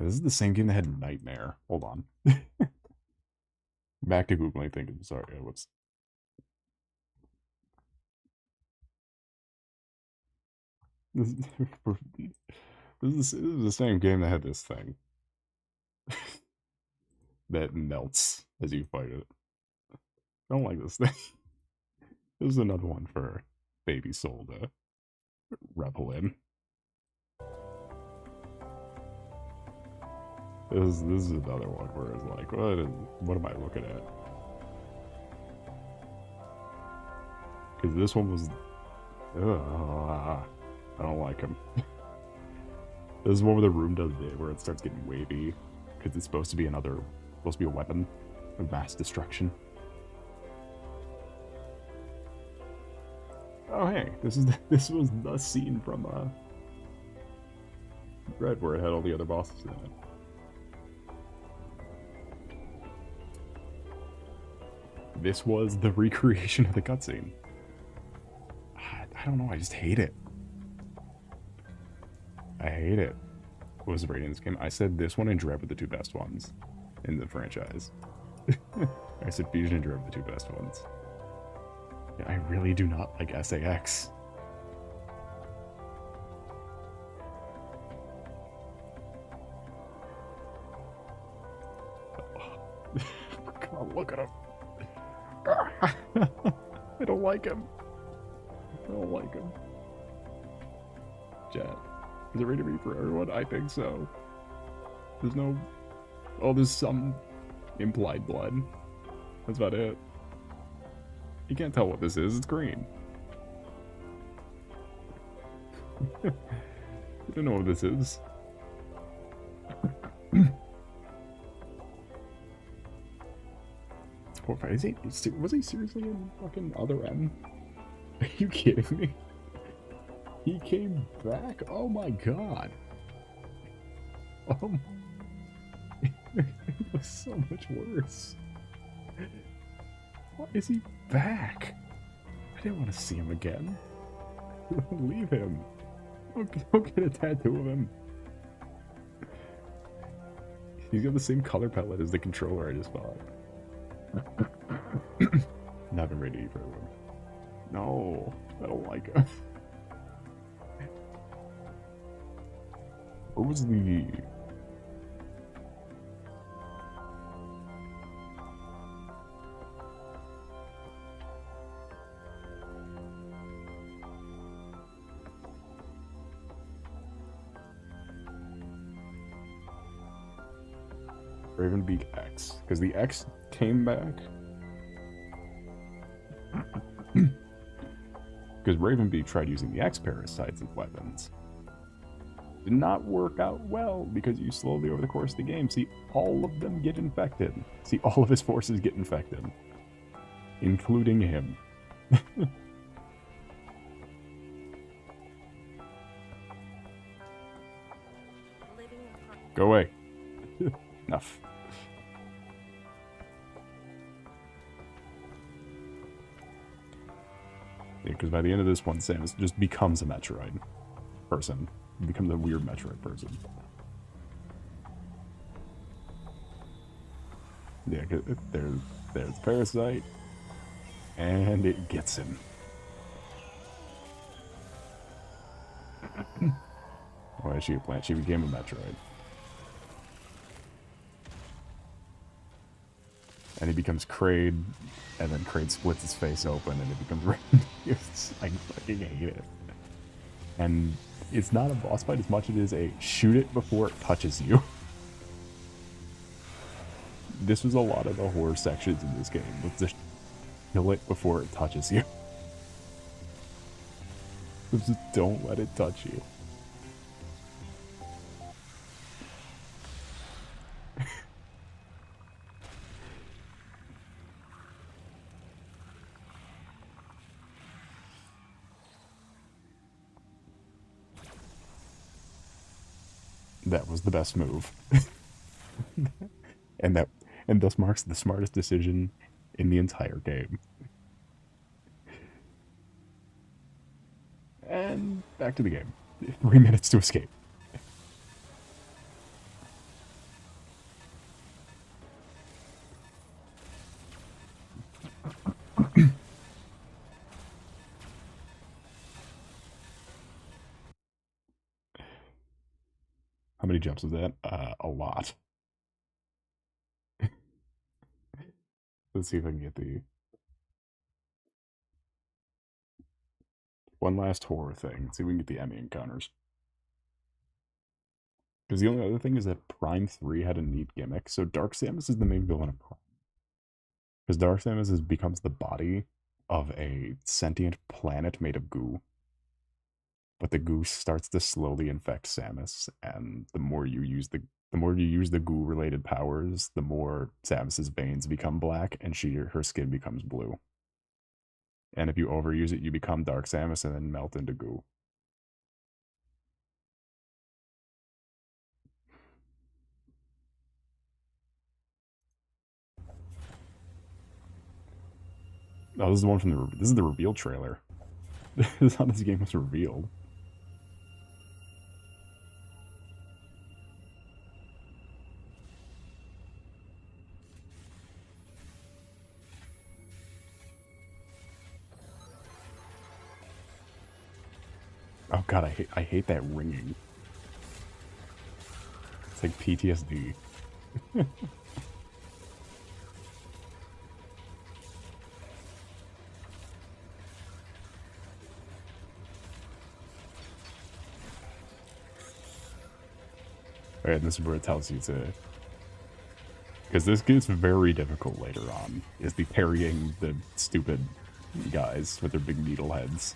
This is the same game that had Nightmare. Hold on. Back to Googling thinking. Sorry, what's... This is the same game that had this thing. That melts as you fight it. I don't like this thing. This is another one for Baby Soul to revel in. This is another one where it's like, what am I looking at? Because this one was... I don't like him. This is one where the room does it, where it starts getting wavy. Because it's supposed to be a weapon of mass destruction. Oh hey, this was the scene from Red, where it had all the other bosses in it. This was the recreation of the cutscene. I don't know, I just hate it. I hate it. What was the rating of this game? I said this one and Dread were the two best ones in the franchise. I said Fusion and Dread were the two best ones. Yeah, I really do not like SAX. God, look at him. I don't like him. I don't like him. Chat. Is it rated B for everyone? I think so. There's no... Oh, there's some implied blood. That's about it. You can't tell what this is. It's green. I don't know what this is. poor guy. Was he seriously in fucking Other M? Are you kidding me? He came back? Oh my god. Oh, it was so much worse. Why is he back? I didn't want to see him again. Leave him. Don't get a tattoo of him. He's got the same color palette as the controller I just bought. Not been ready for him. No, I don't like him. What was the... Ravenbeak X, because the X came back. Because Ravenbeak tried using the X parasites as weapons. Did not work out well because you slowly over the course of the game see all of them get infected. See all of his forces get infected. Including him. Go away. Enough. Yeah, because by the end of this one, Samus just becomes a Metroid person. He becomes a weird Metroid person. Yeah, there's Parasite. And it gets him. Why is she a plant? She became a Metroid. And he becomes Kraid, and then Kraid splits his face open, and it becomes red. I fucking hate it. And it's not a boss fight as much as it is a shoot it before it touches you. This was a lot of the horror sections in this game, with just kill it before it touches you. Just don't let it touch you. That was the best move. and thus marks the smartest decision in the entire game. And back to the game. 3 minutes to escape. How many jumps was that? A lot. Let's see if I can get the... one last horror thing. Let's see if we can get the Emmy encounters. Because the only other thing is that Prime 3 had a neat gimmick. So Dark Samus is the main villain of Prime. Because Dark Samus becomes the body of a sentient planet made of goo. But the goo starts to slowly infect Samus, and the more you use the goo-related powers, the more Samus's veins become black, and her skin becomes blue. And if you overuse it, you become Dark Samus and then melt into goo. Oh, this is the one from this is the reveal trailer. This is how this game was revealed. Oh god, I hate that ringing. It's like PTSD. Alright, this is where it tells you to... because this gets very difficult later on, is the parrying the stupid guys with their big needle heads.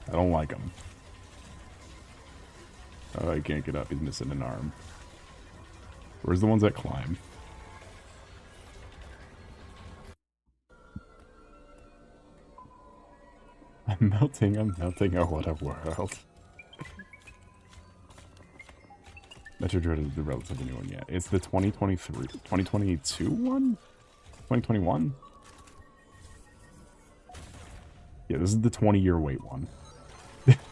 I don't like him. Oh, he can't get up. He's missing an arm. Where's the ones that climb? I'm melting. Oh, what a world. Metro Dread is the relatively new one, yeah. It's the 2022 one? 2021? Yeah, this is the 20-year wait one.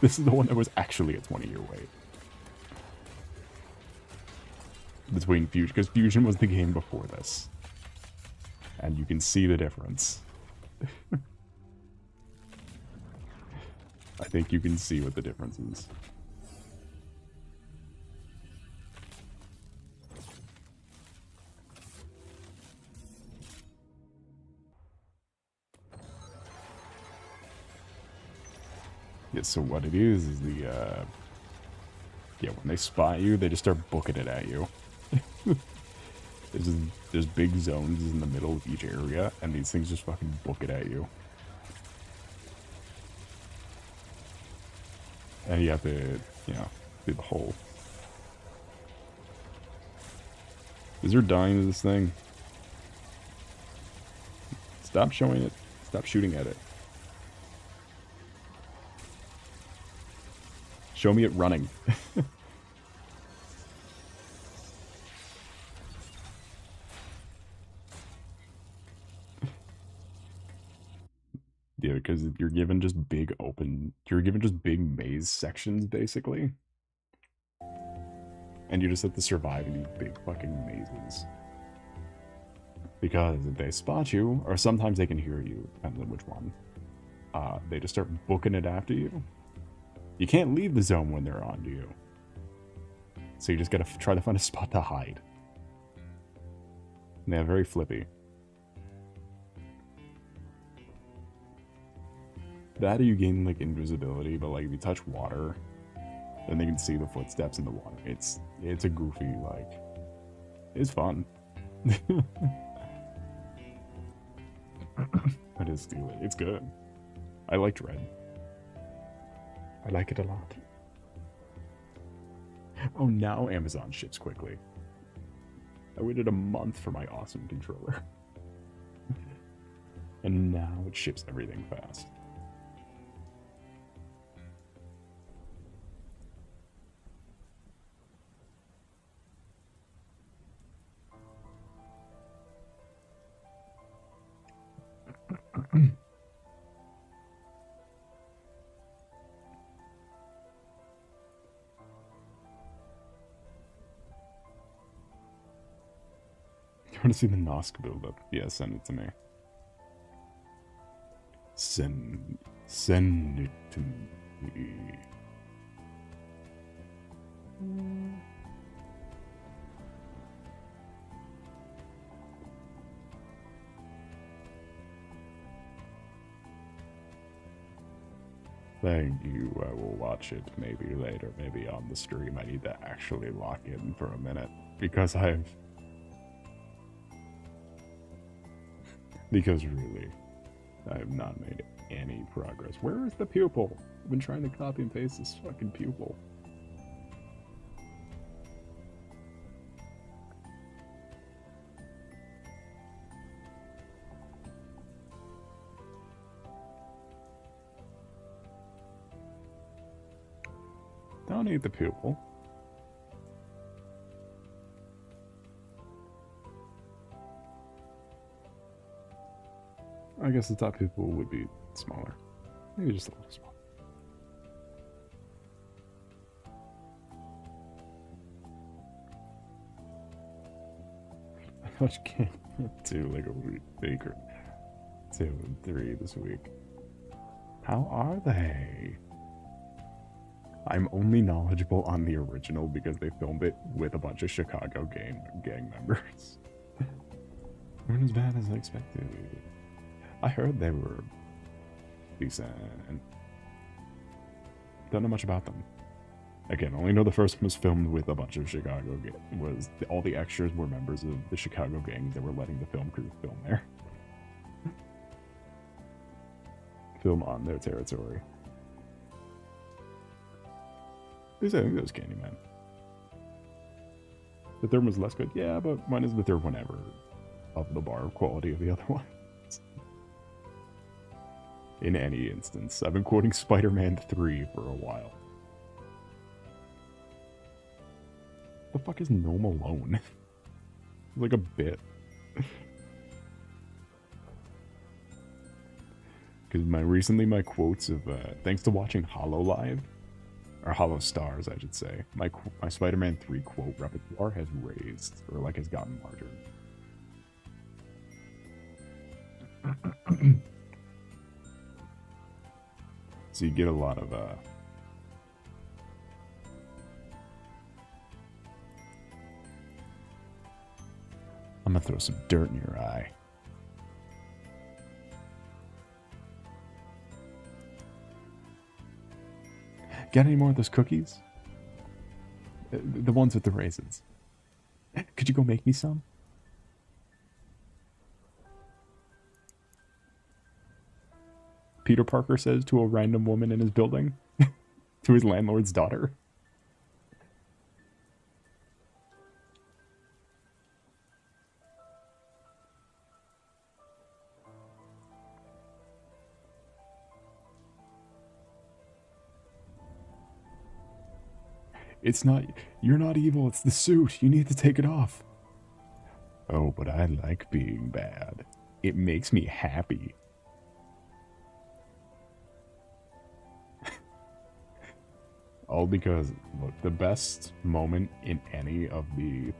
This is the one that was actually a 20-year wait. Between Fusion, because Fusion was the game before this. And you can see the difference. I think you can see what the difference is. Yeah, so what it is the, yeah, when they spot you, they just start booking it at you. There's big zones in the middle of each area, and these things just fucking book it at you. And you have to, you know, do the whole. Is there dying to this thing? Stop showing it. Stop shooting at it. Show me it running. Yeah, because you're given just big open, you're given just big maze sections, basically. And you just have to survive in these big fucking mazes. Because if they spot you, or sometimes they can hear you, depends on which one, they just start booking it after you. You can't leave the zone when they're on to you. So you just gotta try to find a spot to hide. And they're very flippy. That or you gain, like, invisibility, but, like, if you touch water, then they can see the footsteps in the water. It's a goofy, like, it's fun. That is steal it. It's good. I like Dread. I like it a lot. Oh, now Amazon ships quickly. I waited a month for my awesome controller. And now it ships everything fast. You want to see the Nosk buildup? Yeah, send it to me. Send it to me. Thank you. I will watch it maybe later, maybe on the stream. I need to actually lock in for a minute because because really, I have not made any progress. Where is the pupil? I've been trying to copy and paste this fucking pupil. Don't need the pupil. I guess the top pupil would be smaller. Maybe just a little smaller. How much can I do like a week or 2 and 3 this week? How are they? I'm only knowledgeable on the original because they filmed it with a bunch of Chicago gang members. Weren't as bad as I expected. I heard they were decent. Don't know much about them. Again, only know the first one was filmed with a bunch of Chicago all the extras were members of the Chicago gangs that were letting the film crew film there. Film on their territory. I think that was Candyman. The third one was less good. Yeah, but mine is the third one ever of the bar of quality of the other one. In any instance. I've been quoting Spider-Man 3 for a while. The fuck is Gnome Alone? Like a bit. Because my quotes of thanks to watching Hollow Live, or Hollow Stars I should say, my Spider-Man 3 quote repertoire has raised, or like has gotten larger. So you get a lot of I'm gonna throw some dirt in your eye. Got any more of those cookies? The ones with the raisins. Could you go make me some? Peter Parker says to a random woman in his building. To his landlord's daughter. It's not, you're not evil, it's the suit. You need to take it off. Oh, but I like being bad. It makes me happy. All because, look, the best moment in any of the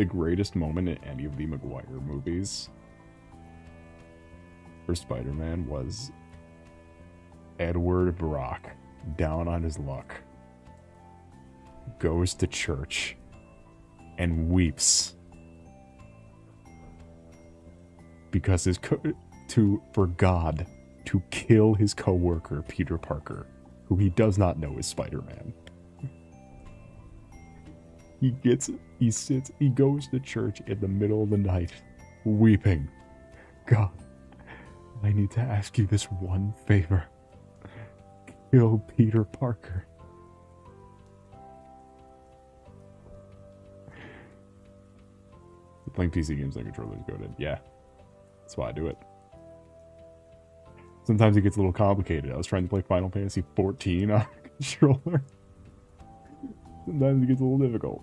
greatest moment in any of the Maguire movies for Spider-Man was Edward Brock, down on his luck, goes to church and weeps because for God to kill his co-worker Peter Parker, who he does not know is Spider-Man. He goes to church in the middle of the night, weeping. God, I need to ask you this one favor. Kill Peter Parker. Playing PC games on controller is goated. Yeah. That's why I do it. Sometimes it gets a little complicated. I was trying to play Final Fantasy 14 on a controller. Sometimes it gets a little difficult.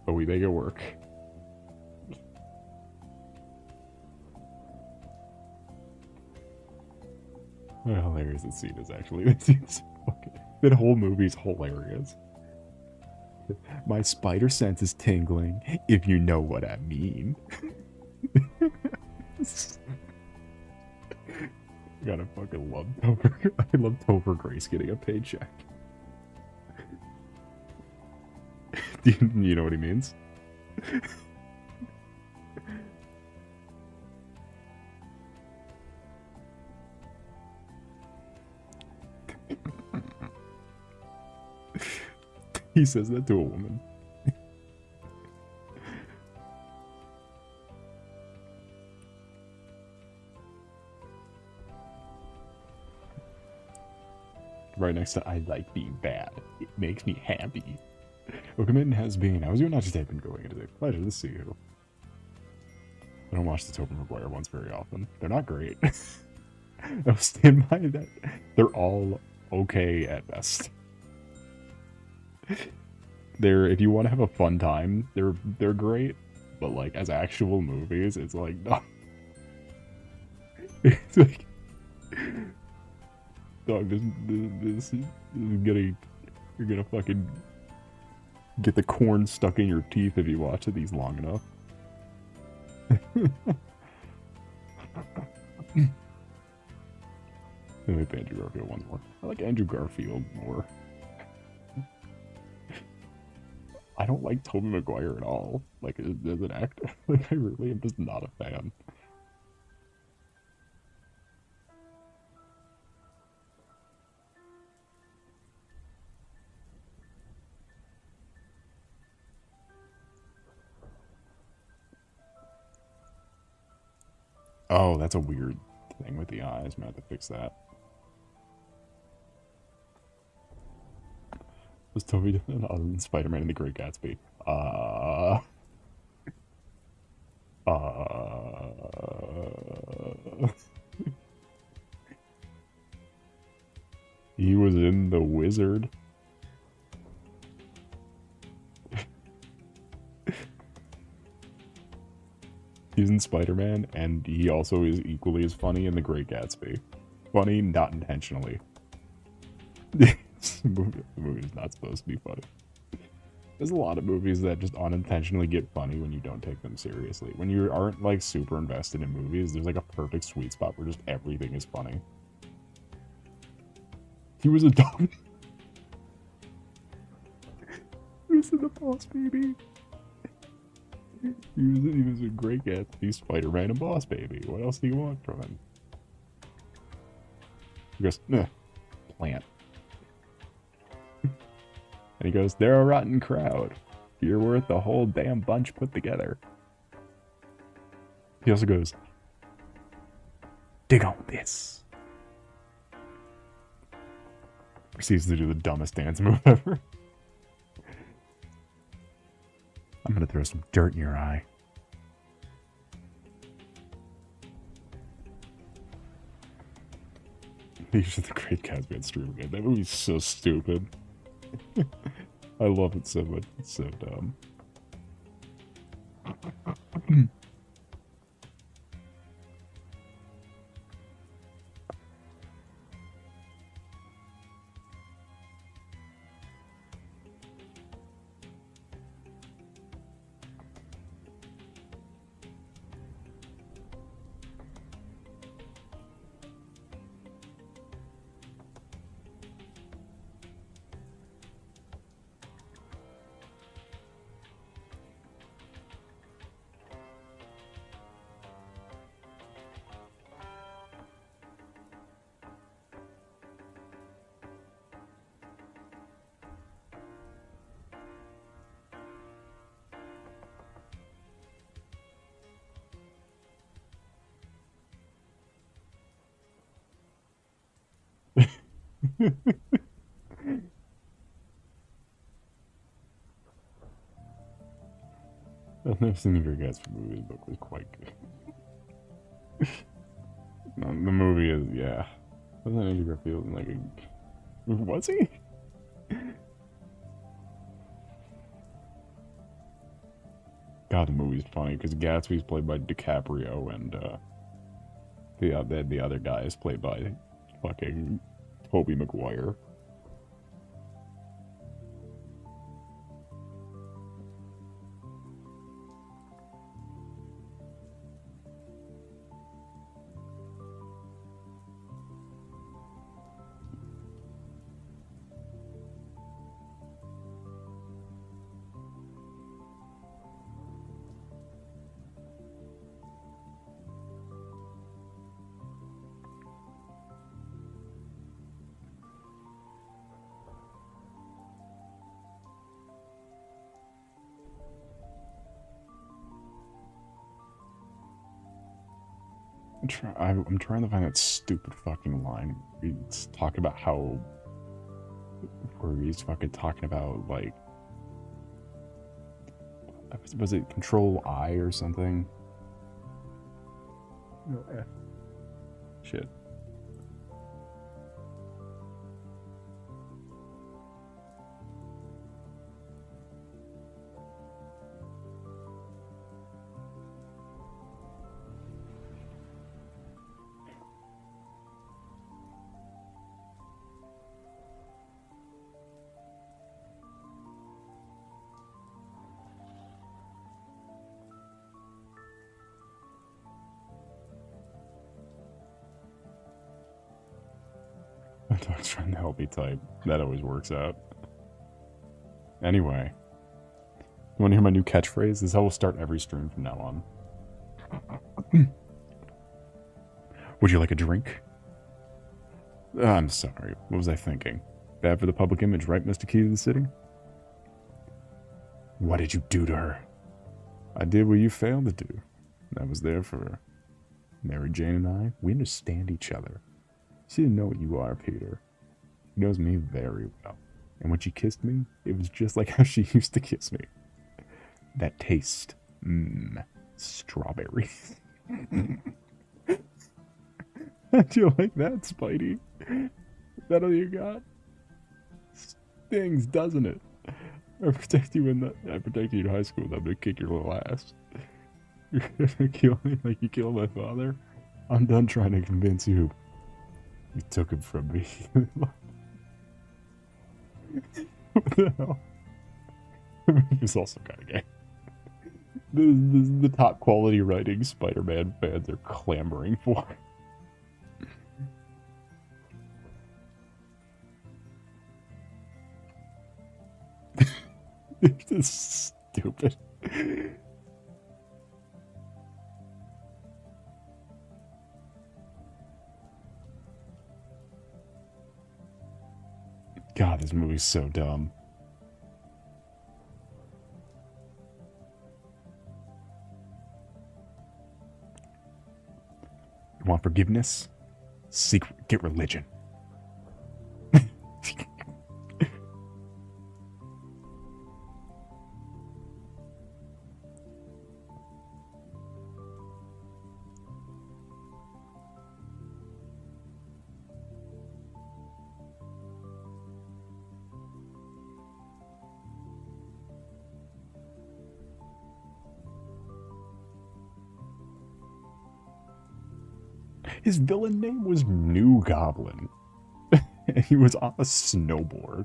But we make it work. How hilarious this scene is, actually. That whole movie's hilarious. My spider sense is tingling, if you know what I mean. Gotta fucking love Topher. I love Topher Grace getting a paycheck. Do you know what he means? He says that to a woman. Right next to I like being bad. It makes me happy. Welcome in, has been. How was your night been going today? Pleasure to see you. I don't watch the Tobey Maguire ones very often. They're not great. I'll stand by that. They're all okay at best. If you want to have a fun time, they're great, but like as actual movies, it's like no. It's like, dog, this is you're gonna fucking get the corn stuck in your teeth if you watch these long enough. I like the Andrew Garfield ones more. I like Andrew Garfield more. I don't like Tobey Maguire at all, like as an actor. Like I really am just not a fan. Oh, that's a weird thing with the eyes. I'm gonna have to fix that. was Toby Dylan other than Spider-Man and the Great Gatsby? He was in The Wizard. He's in Spider-Man, and he also is equally as funny in The Great Gatsby. Funny, not intentionally. The movie is not supposed to be funny. There's a lot of movies that just unintentionally get funny when you don't take them seriously. When you aren't, like, super invested in movies, there's, like, a perfect sweet spot where just everything is funny. He was a dog. He was in The Boss Baby. He was a Great Gatsby, Spider-Man, and Boss Baby. What else do you want from him? He goes, nah, plant. And he goes, they're a rotten crowd. You're worth the whole damn bunch put together. He also goes, dig on this. Proceeds to do the dumbest dance move ever. I'm gonna throw some dirt in your eye. These are the Great Gatsby on stream again. That movie's so stupid. I love it so much. It's so dumb. I've never seen the Great Gatsby movie. The book was quite good. No, the movie is, yeah. Wasn't Andrew Garfield like a... Was he? God, the movie's funny, because Gatsby's played by DiCaprio, and the other guy is played by fucking Tobey Maguire. I'm trying to find that stupid fucking line. He's talking about how... Where he's fucking talking about, like... Was it Control I or something? No, F. Shit. My dog's trying to help me type. That always works out. Anyway. You want to hear my new catchphrase? This is how we'll start every stream from now on. Would you like a drink? I'm sorry. What was I thinking? Bad for the public image, right, Mr. Key to the City? What did you do to her? I did what you failed to do. I was there for her. Mary Jane and I, we understand each other. She didn't know what you are, Peter. She knows me very well. And when she kissed me, it was just like how she used to kiss me. That taste. Mmm. Strawberry. How'd you like that, Spidey? Is that all you got? Stings, doesn't it? I protect you in high school, I'm gonna kick your little ass. You're gonna kill me like you killed my father? I'm done trying to convince you. You took him from me. What the hell? It's also kind of gay. The top quality writing Spider-Man fans are clamoring for. It's just stupid. God, this movie's so dumb. You want forgiveness? Get religion. His villain name was New Goblin. And he was on a snowboard.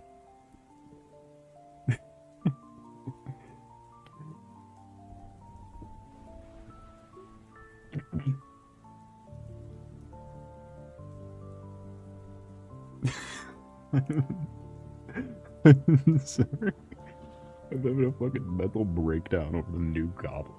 Sorry. I'm having a fucking mental breakdown over the New Goblin.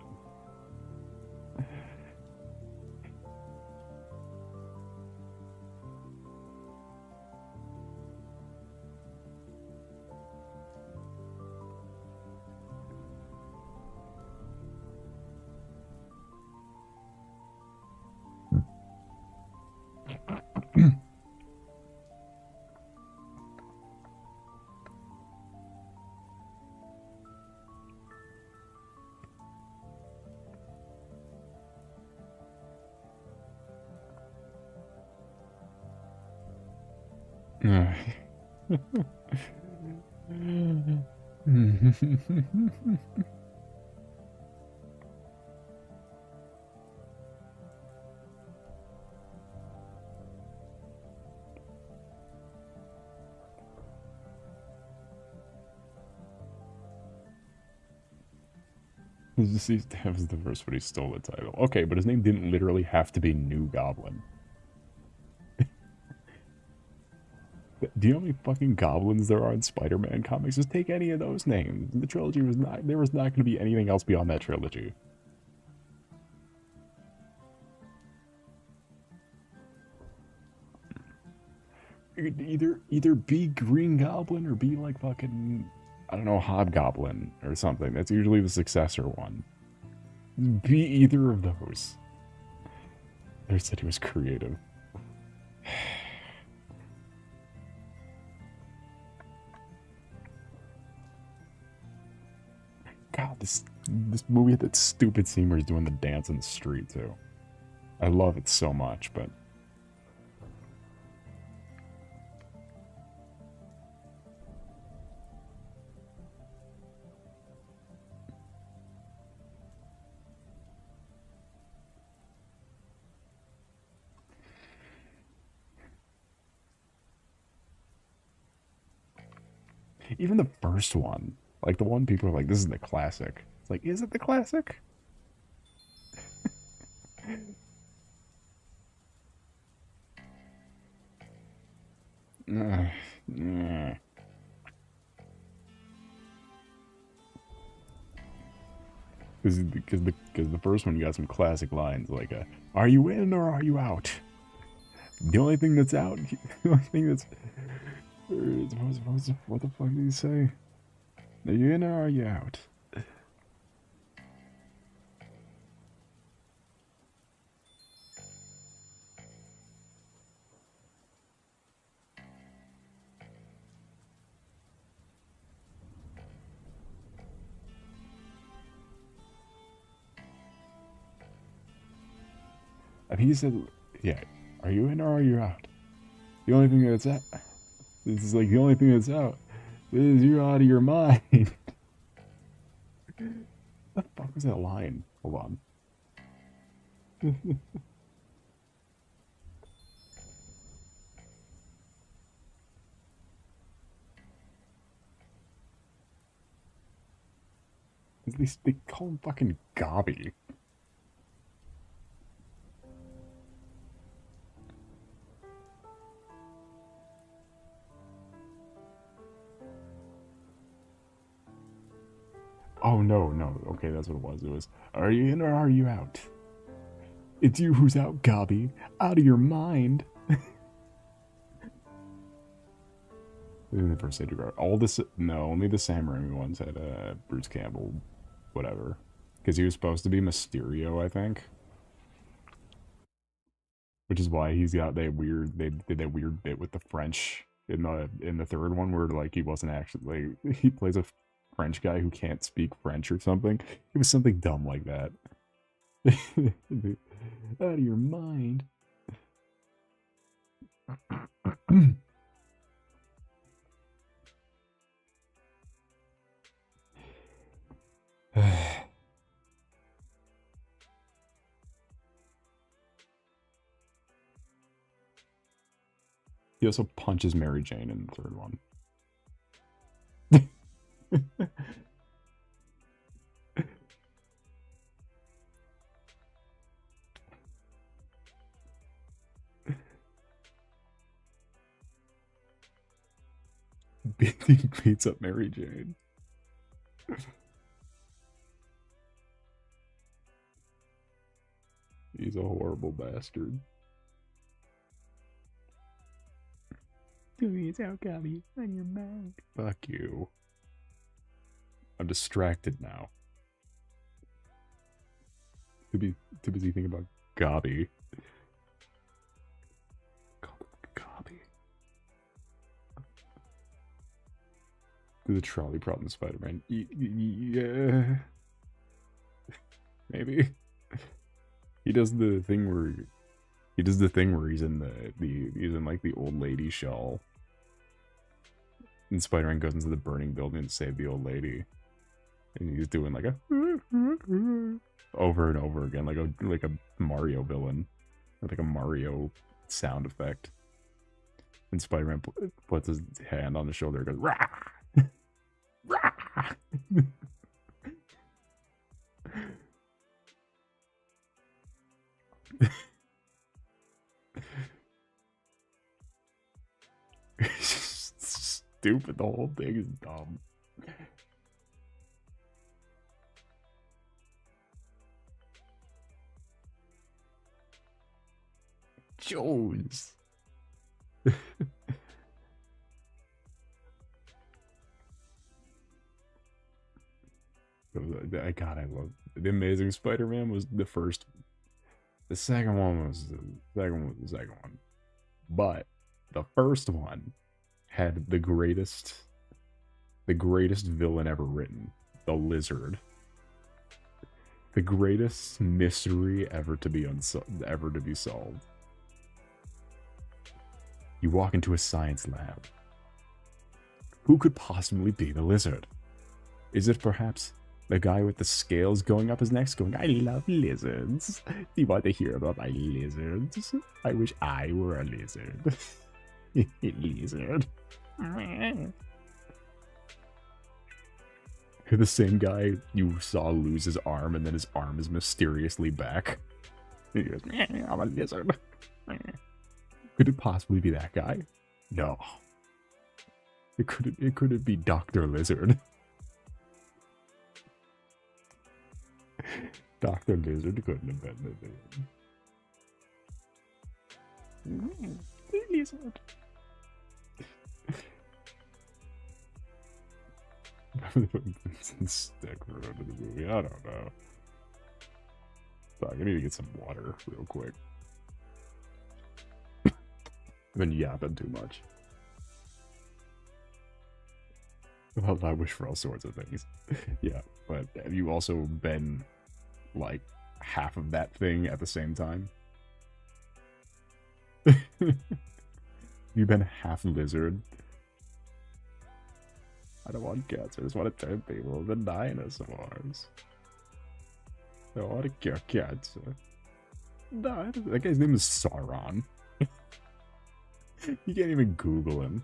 That was the first one he stole the title. Okay, but his name didn't literally have to be New Goblin. Do you know how many fucking goblins there are in Spider-Man comics? Just take any of those names. The trilogy was not... There was not going to be anything else beyond that trilogy. Either be Green Goblin or be like fucking... I don't know, Hobgoblin or something. That's usually the successor one. Be either of those. They said he was creative. God, this movie had that stupid Seamers doing the dance in the street too. I love it so much, but... Even the first one, like the one people are like, this is the classic. It's like, is it the classic? Because the first one got some classic lines like, "Are you in or are you out?" The only thing that's out, the only thing that's what the fuck did he say? Are you in or are you out? I think he said, yeah, are you in or are you out? The only thing that's out, this is like the only thing that's out is you're out of your mind. What the fuck was that line? Hold on. At least they call him fucking Gobby. Oh no, no. Okay, that's what it was. It was, are you in or are you out? It's you who's out, Gobby. Out of your mind. In the first stage of all this, no, only the Sam Raimi ones had Bruce Campbell, whatever, because he was supposed to be Mysterio, I think, which is why he's got that weird. They did that weird bit with the French in the third one where like he wasn't actually like, he plays a French guy who can't speak French or something. It was something dumb like that. Out of your mind. He also punches Mary Jane in the third one. He beats up Mary Jane. He's a horrible bastard. He's out, Gabby, on your mind. Fuck you. I'm distracted now. Too busy thinking about Gobby. Gobby. The trolley problem, Spider-Man. Yeah. Maybe. He does the thing where he's in he's in like the old lady shell. And Spider-Man goes into the burning building to save the old lady. And he's doing like a over and over again, like a Mario villain. Like a Mario sound effect. And Spider-Man puts his hand on his shoulder and goes, rah! Rah! Stupid. The whole thing is dumb. Jones. God, I love the Amazing Spider-Man was the first. The second one was the second one, but the first one had the greatest villain ever written, the Lizard. The greatest mystery ever to be solved. You walk into a science lab. Who could possibly be the Lizard? Is it perhaps the guy with the scales going up his neck going, I love lizards. Do you want to hear about my lizards? I wish I were a lizard. Lizard. You're the same guy you saw lose his arm and then his arm is mysteriously back. And he goes, I'm a lizard. Could it possibly be that guy? No. It couldn't be Dr. Lizard. Dr. Lizard couldn't have been the Lizard. Stick for the movie. I don't know. Fuck, I need to get some water real quick. I've been yapping too much. Well, I wish for all sorts of things. Yeah, but have you also been like half of that thing at the same time? You've been half lizard. I don't want cats. I just want to turn people into dinosaurs. I want to kill cats. Nah, that guy's name is Sauron. You can't even Google him.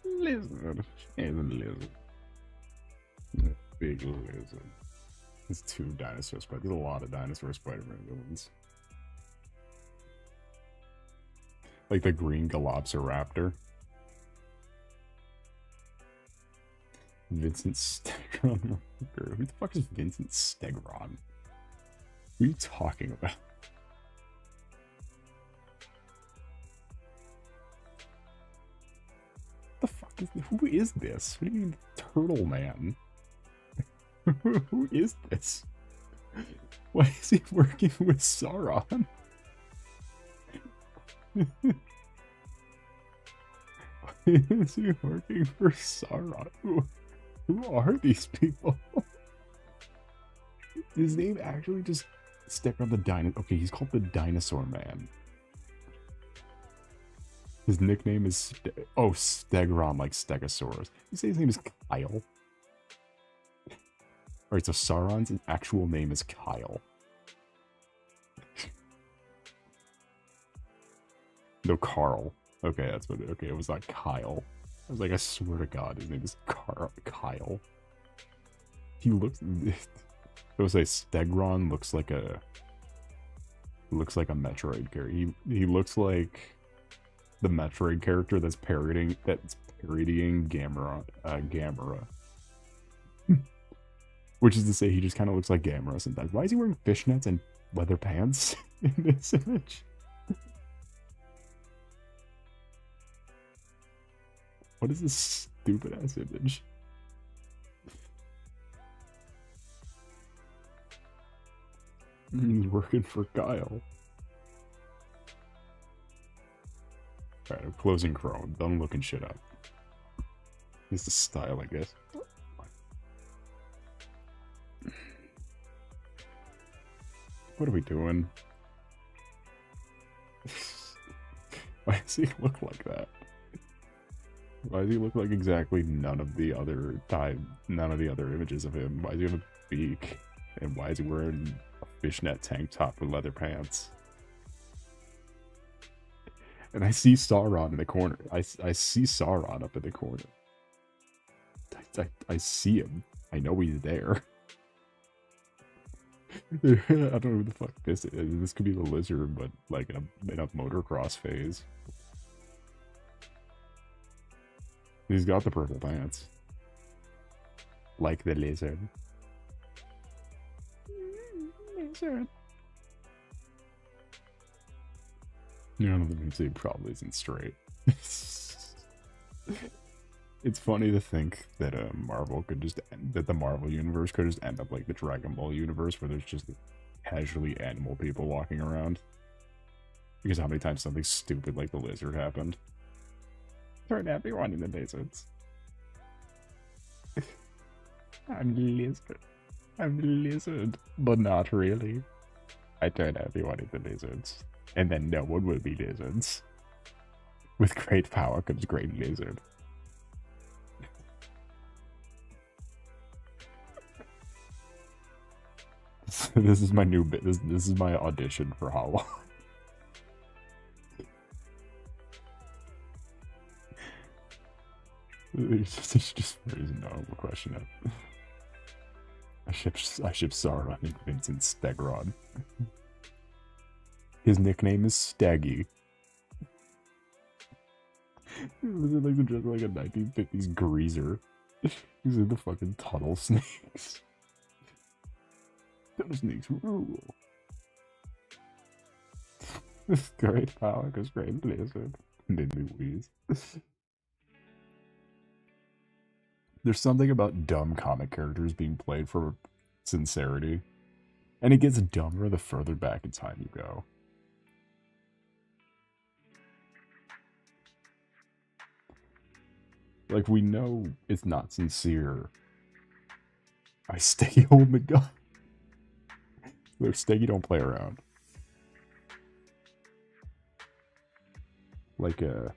Lizard. He's a lizard. A big lizard. There's 2 dinosaur spider. There's a lot of dinosaur Spider-Man villains. Like the green Galopsiraptor. Vincent Stegron. Who the fuck is Vincent Stegron? Who are you talking about? The fuck is, who is this? What do you mean Turtle Man? Who is this? Why is he working with Sauron? Why is he working for Sauron? Who are these people? His name actually just stuck on the dinosaur. Okay, he's called the Dinosaur Man. His nickname is Stegron, like Stegosaurus. You say his name is Kyle? Alright, so Sauron's actual name is Kyle. No, Carl. Okay, that's what. Okay, it was not Kyle. I was like, I swear to God, his name is Kyle. He looks. I would say Stegron looks like a Metroid character. He looks like the Metroid character that's parodying Gamera. Which is to say, he just kind of looks like Gamera sometimes. Why is he wearing fishnets and leather pants in this image? What is this stupid ass image? He's working for Kyle. Alright, I'm closing Chrome. Done looking shit up. It's the style, I guess. What are we doing? Why does he look like that? Why does he look like exactly none of the other images of him? Why does he have a beak? And why is he wearing a fishnet tank top with leather pants. And I see Sauron in the corner. I see Sauron up in the corner. I see him. I know he's there. I don't know who the fuck this is. This could be the lizard, but like in a motocross phase. He's got the purple pants. Like the lizard. Lizard. You know, the music probably isn't straight. It's funny to think that Marvel could just that the Marvel universe could just end up like the Dragon Ball universe, where there's just casually animal people walking around. Because how many times something stupid like the lizard happened? Turn everyone into lizards. I'm the lizard. I'm the lizard, but not really. I turn everyone into lizards, and then no one will be lizards. With great power comes great lizard. This is my new bit. This is my audition for Hollow. It's just phrasing no question it. I ship Sauron and Vincent Stegrod. His nickname is Staggy. Was it like just like a 1950s greaser? These are the fucking tunnel snakes. Tunnel snakes rule. Great power goes great blizzard. Made me wheeze. There's something about dumb comic characters being played for sincerity. And it gets dumber the further back in time you go. Like, we know it's not sincere. I Steggy holding the gun. Look, Steggy don't play around. Like, the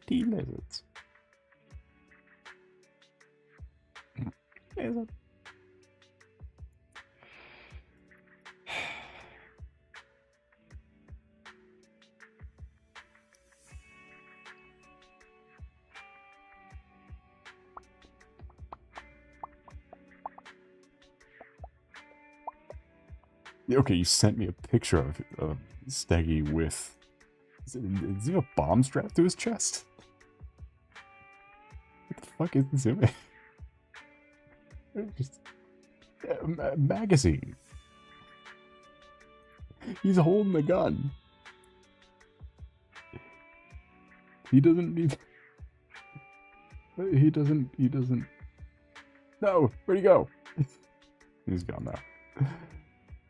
tea lizards. Lizard. Okay, you sent me a picture of Steggy with... Does he have a bomb strapped to his chest? What the fuck is this image? Just... a magazine. He's holding the gun. He doesn't need... He doesn't... No! Where'd he go? He's gone now.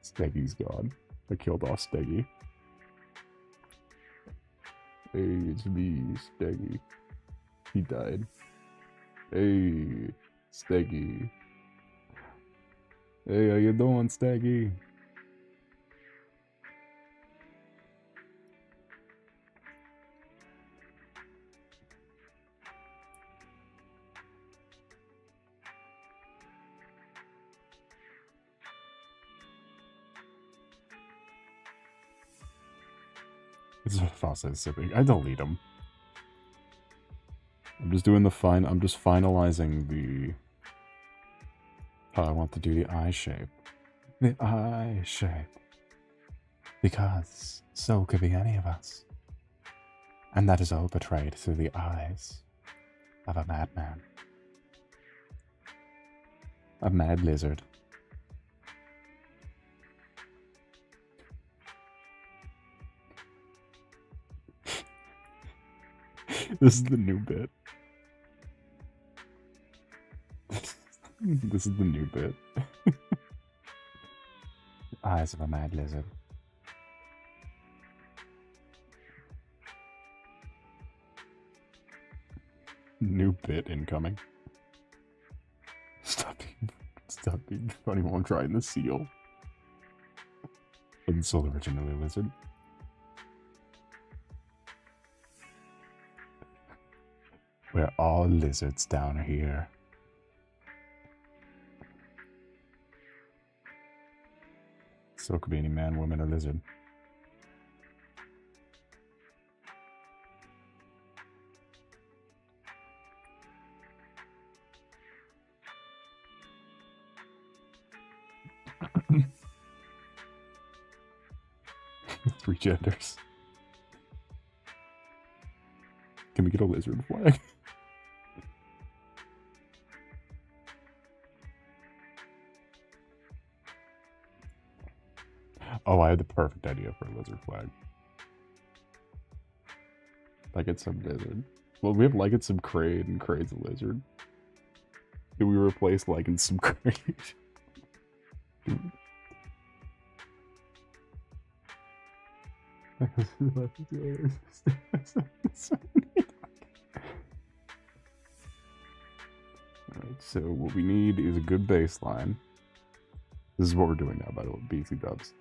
Steggy's gone. I killed off Steggy. Hey, it's me, Steggy. He died. Hey, Steggy. Hey, how you doing, Steggy? It's a faucet sipping. I delete them. I'm just doing the I'm just finalizing the... how I want to do the eye shape. The eye shape. Because so could be any of us. And that is all portrayed through the eyes of a madman. A mad lizard. This is the new bit. This is the new bit. Eyes of a mad lizard. New bit incoming. Stop being funny while I'm trying the seal. Insult originally lizard. We're all lizards down here. So it could be any man, woman, or lizard. Three genders. Can we get a lizard flag? Oh, I had the perfect idea for a lizard flag. Like it's some lizard. Well, we have like it's some Kraid, and Kraid's a lizard. Do we replace like in some Kraid? Alright, so what we need is a good baseline. This is what we're doing now, by the way, BC dubs.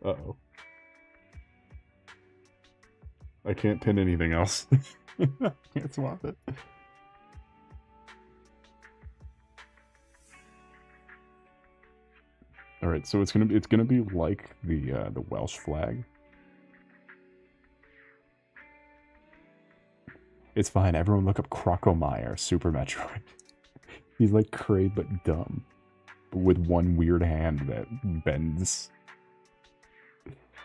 Uh-oh. I can't pin anything else. Can't swap it. Alright, so it's gonna be like the Welsh flag. It's fine, everyone look up Crocomeyer, Super Metroid. He's like Kraid but dumb. But with one weird hand that bends.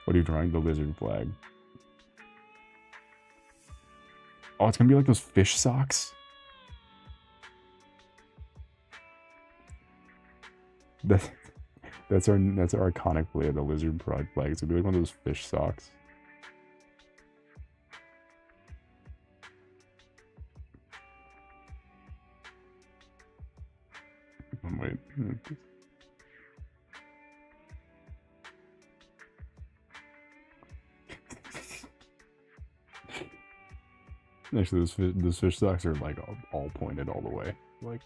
What are you drawing? The lizard flag. Oh, it's gonna be like those fish socks? That's our iconic flag, the lizard flag. It's gonna be like one of those fish socks. Oh, wait. Actually, those fish socks are like all pointed all the way. Like.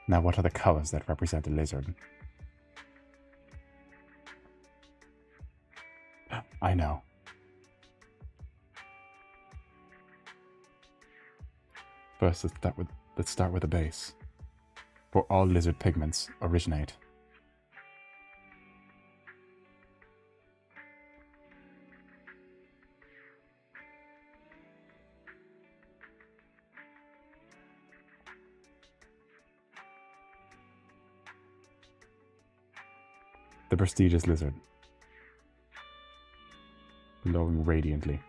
Now, what are the colors that represent the lizard? I know. First, let's start with the base. For all lizard pigments originate. The prestigious lizard. Glowing radiantly.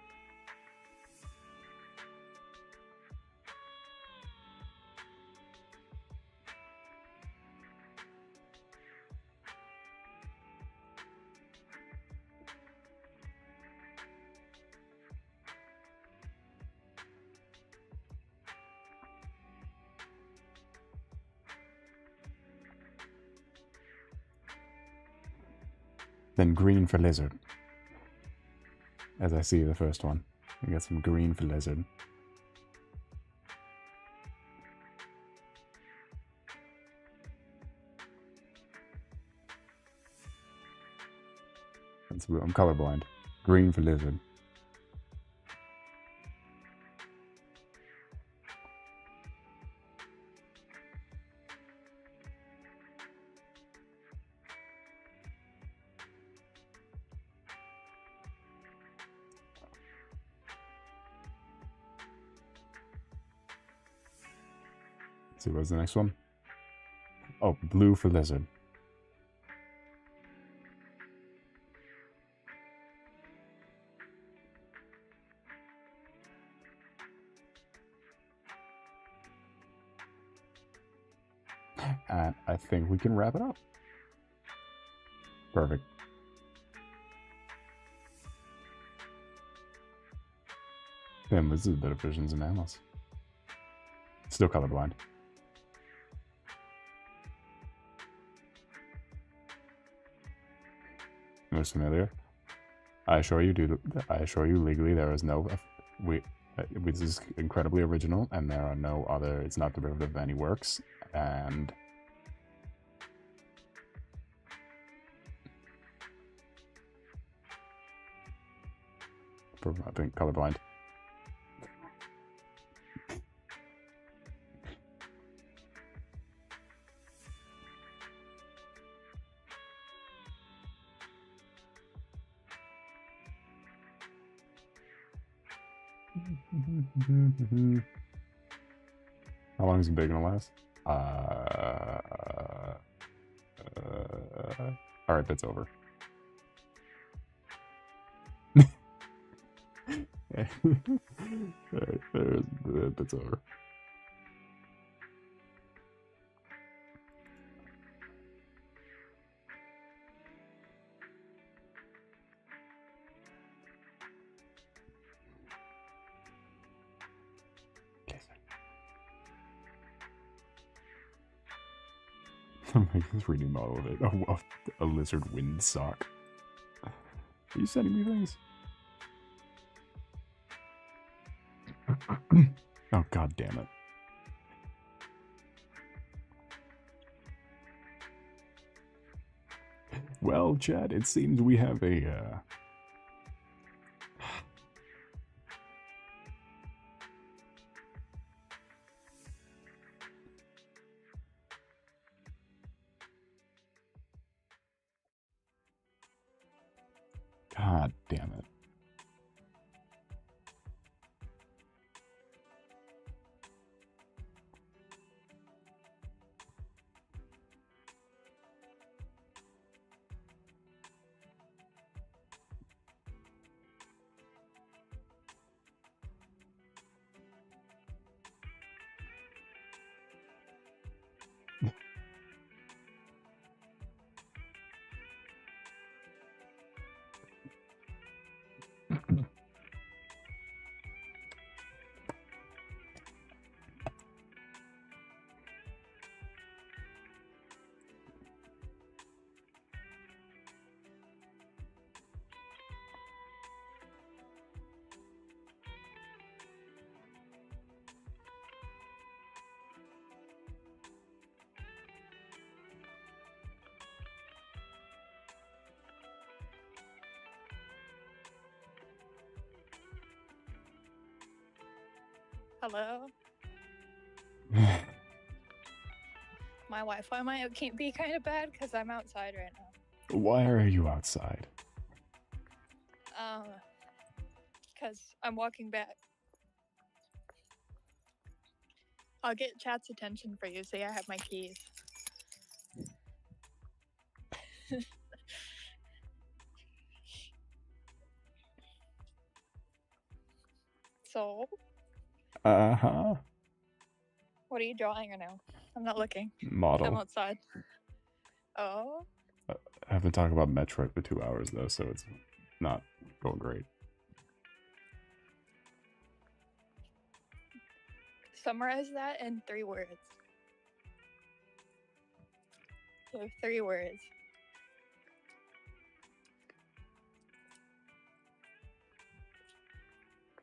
Then green for lizard. As I see the first one. We got some green for lizard. I'm colorblind. Green for lizard. See, what's the next one? Oh, blue for lizard. And I think we can wrap it up. Perfect. Damn, this is a bit of visions and animals. Still colorblind. Most familiar. I assure you, legally there is no. This is incredibly original, and there are no other. It's not derivative of any works, and for being colorblind. How long is it gonna last? Alright, that's over. Alright, that's over. I'm like this reading model of it. A lizard windsock. Are you sending me things? Oh, god damn it. Well, Chad, it seems we have a, God damn it. Hello? My Wi-Fi might be kind of bad because I'm outside right now. Why are you outside? Because I'm walking back. I'll get chat's attention for you. See, I have my keys. So? Uh-huh. What are you drawing right now? I'm not looking. Model. I'm outside. Oh? I've been talking about Metroid for 2 hours, though, so it's not going great. Summarize that in 3 words. You have 3 words.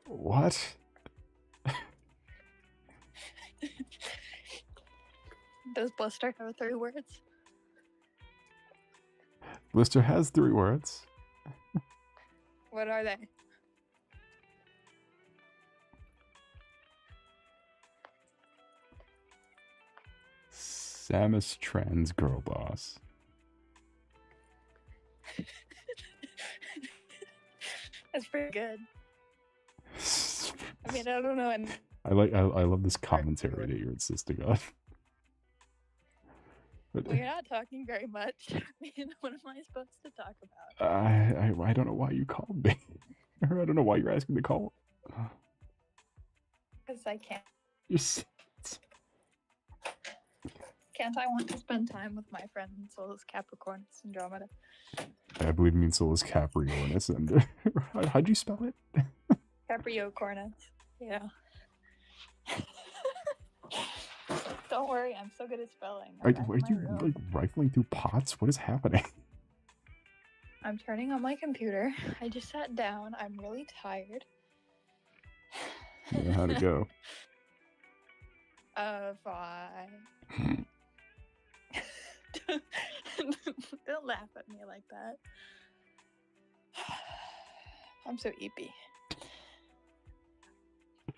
What? Does Blister have 3 words? Blister has 3 words. What are they? Samus trans girl boss. That's pretty good. I mean, I don't know. I love this commentary that you're insisting on. But, well, you're not talking very much. I mean, what am I supposed to talk about? I don't know why you called me. I don't know why you're asking me to call. Because I can't. Just... Can't I want to spend time with my friend Solace, Capricornus, Andromeda? I believe it means Solace Capricornus. And how'd you spell it? Capricornus. Yeah. Don't worry, I'm so good at spelling. Are you like rifling through pots? What is happening? I'm turning on my computer. I just sat down. I'm really tired. Yeah, how'd it go? Fine. Don't laugh at me like that. I'm so eepy.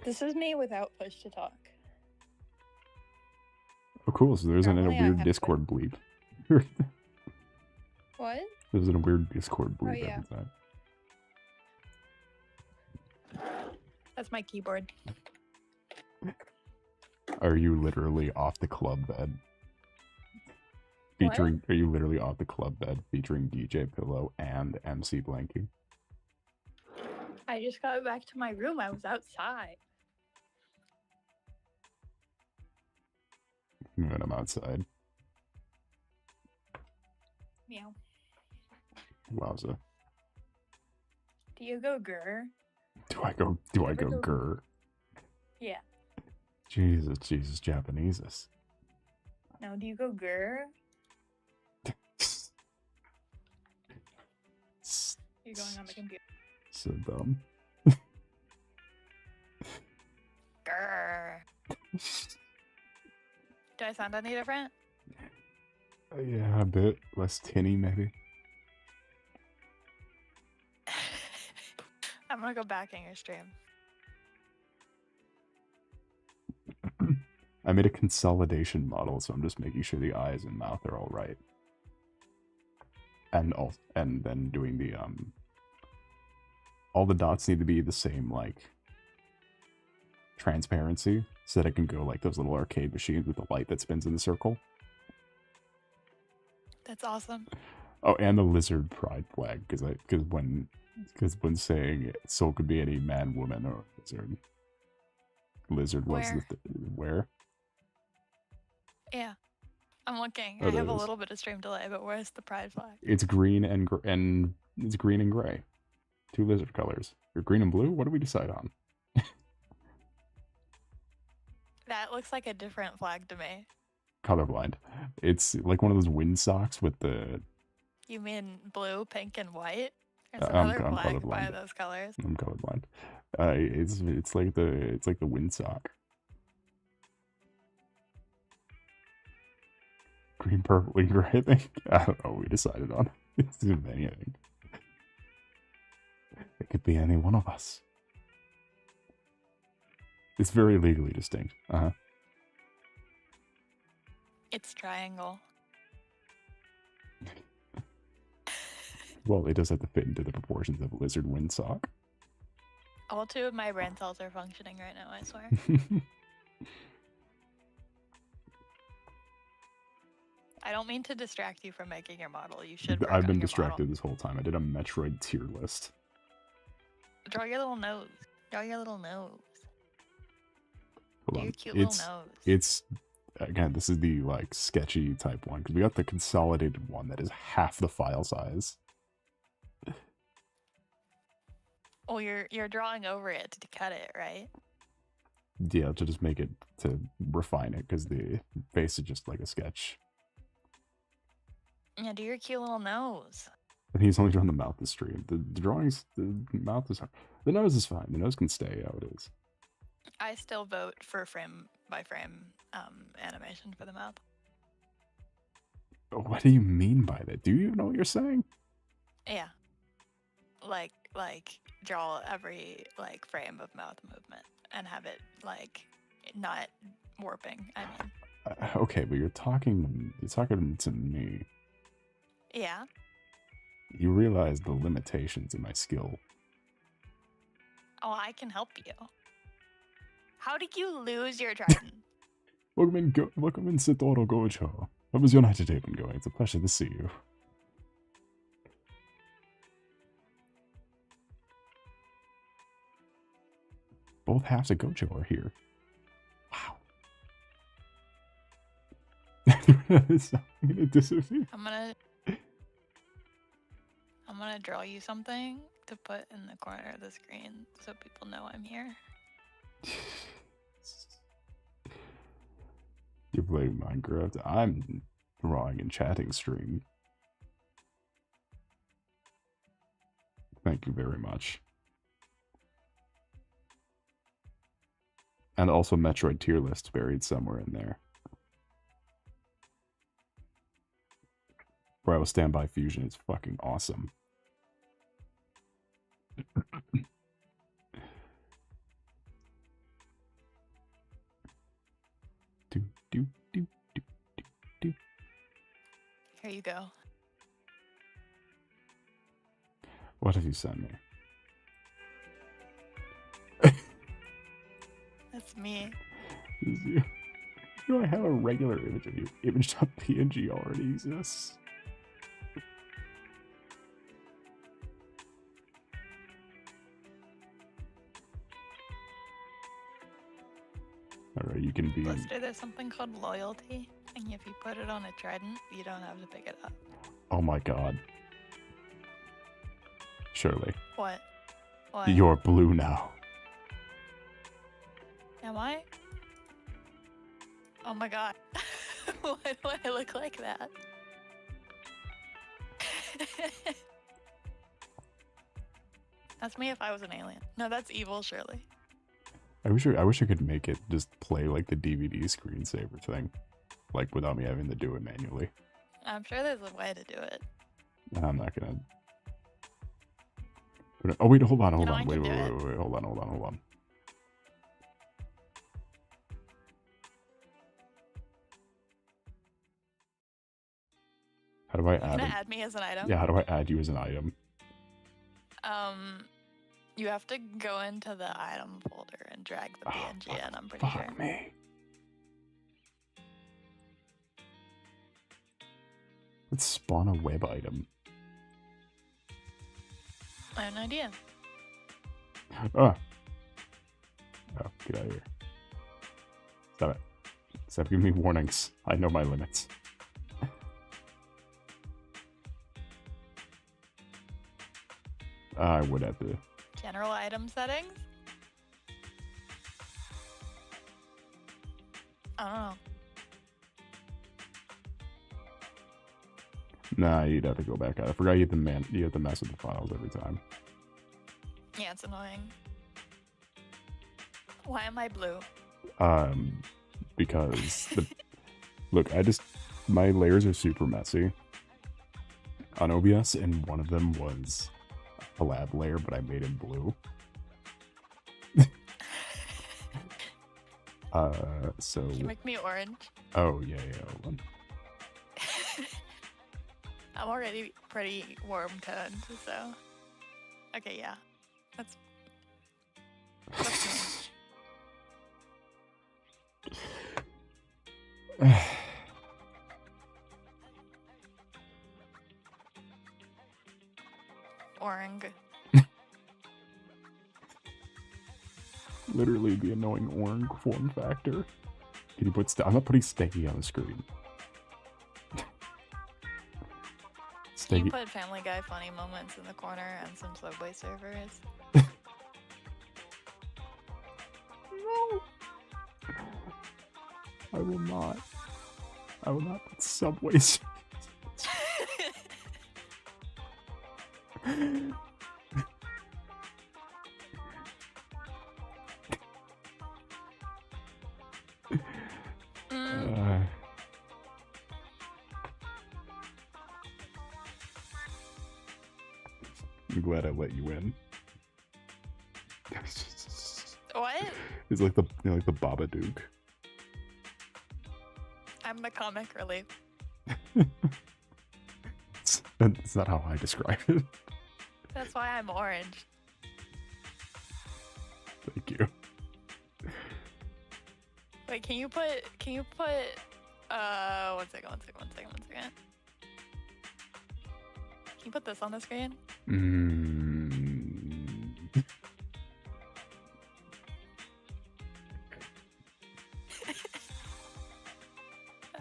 This is me without push to talk. Oh, cool. So there's a Normally I weird have Discord bleep. What? There's a weird Discord bleep yeah. every time. That's my keyboard. Are you literally off the club bed? Featuring, are you literally off the club bed featuring DJ Pillow and MC Blanky? I just got back to my room. I was outside. When I'm outside. Meow. Wowza. Do you go grr? Do I go grr? Yeah. Jesus, Japaneses. No, do you go grr? You're going on the computer. So dumb. Grr. Do I sound any different? Yeah, a bit less tinny, maybe. I'm gonna go back in your stream. I made a consolidation model, so I'm just making sure the eyes and mouth are all right. And then doing the all the dots need to be the same, like, transparency, so that it can go like those little arcade machines with the light that spins in the circle. That's awesome. Oh, and the lizard pride flag, because when saying soul could be any man, woman, or lizard was where? Yeah, I'm looking. Oh, I have a is. little bit of stream delay, but where's the pride flag? It's green and it's green and gray, 2 lizard colors. Or green and blue. What do we decide on? That looks like a different flag to me. Colorblind. It's like one of those wind socks with the. You mean blue, pink, and white? There's I'm another flag by colorblind. those colors. I'm colorblind. It's like the wind sock. Green, purple, and gray. I think. I don't know what we decided on. It's anything. It could be any one of us. It's very legally distinct. It's triangle. Well, it does have to fit into the proportions of a lizard windsock. All 2 of my brain cells are functioning right now, I swear. I don't mean to distract you from making your model. You should work I've been on your distracted model. this whole time. I did a Metroid tier list. Draw your little nose. Draw your little nose. Hold on. Your cute little nose. It's again, this is the like sketchy type one, because we got the consolidated one that is half the file size. Oh, you're drawing over it to cut it, right? Yeah, to just make it, to refine it, because the face is just like a sketch. Yeah, do your cute little nose. And he's only drawn the mouth this stream. The drawings, the mouth is hard. The nose is fine. The nose can stay how it is. I still vote for frame by frame animation for the mouth. What do you mean by that? Do you know what you're saying? Yeah. Like draw every like frame of mouth movement and have it like not warping. I mean. Okay, but you're talking to me. Yeah. You realize the limitations of my skill. Oh, I can help you. How did you lose your trident? Welcome in Sitoro Gojo. How was your night today been going? It's a pleasure to see you. Both halves of Gojo are here. Wow. It's gonna disappear. I'm gonna draw you something to put in the corner of the screen so people know I'm here. You're playing Minecraft. I'm drawing and chatting stream. Thank you very much. And also Metroid tier list buried somewhere in there. Bro, Standby Fusion is fucking awesome. Do, do, do, do, do. Here you go. What have you sent me? That's me. Is you. Do I have a regular image of you? Image.png already exists. Alright, you can be... Blister, there's something called loyalty, and if you put it on a trident, you don't have to pick it up. Oh my god. Surely. What? What? You're blue now. Am I? Oh my god. Why do I look like that? That's me if I was an alien. No, that's evil, surely. I wish I could make it just play like the DVD screensaver thing. Like without me having to do it manually. I'm sure there's a way to do it. I'm not gonna... Oh wait, hold on. I Wait, can do it. hold on. How do I You're add gonna it? add me as an item? Yeah, how do I add you as an item? You have to go into the item folder and drag the PNG in, I'm pretty sure. Fuck me. Let's spawn a web item. I have no idea. Oh, get out of here. Stop it. Stop giving me warnings. I know my limits. I would have to... General item settings? I don't know. Nah, you'd have to go back out. I forgot you have to mess with the files every time. Yeah, it's annoying. Why am I blue? Because look, my layers are super messy on OBS, and one of them was a lab layer, but I made it blue. So... Can you make me orange? Oh, yeah, hold on. I'm already pretty warm toned, so... Okay, yeah. That's me. Orange. Literally the annoying orange form factor. Can you put... I'm not putting Steggy on the screen. Can you put Family Guy funny moments in the corner and some Subway servers? No! I will not. I will not put Subway servers. I'm glad I let you in. What? It's like the Babadook. I'm the comic relief. That's not how I describe it. That's why I'm orange. Thank you. Wait, can you put one second. Can you put this on the screen?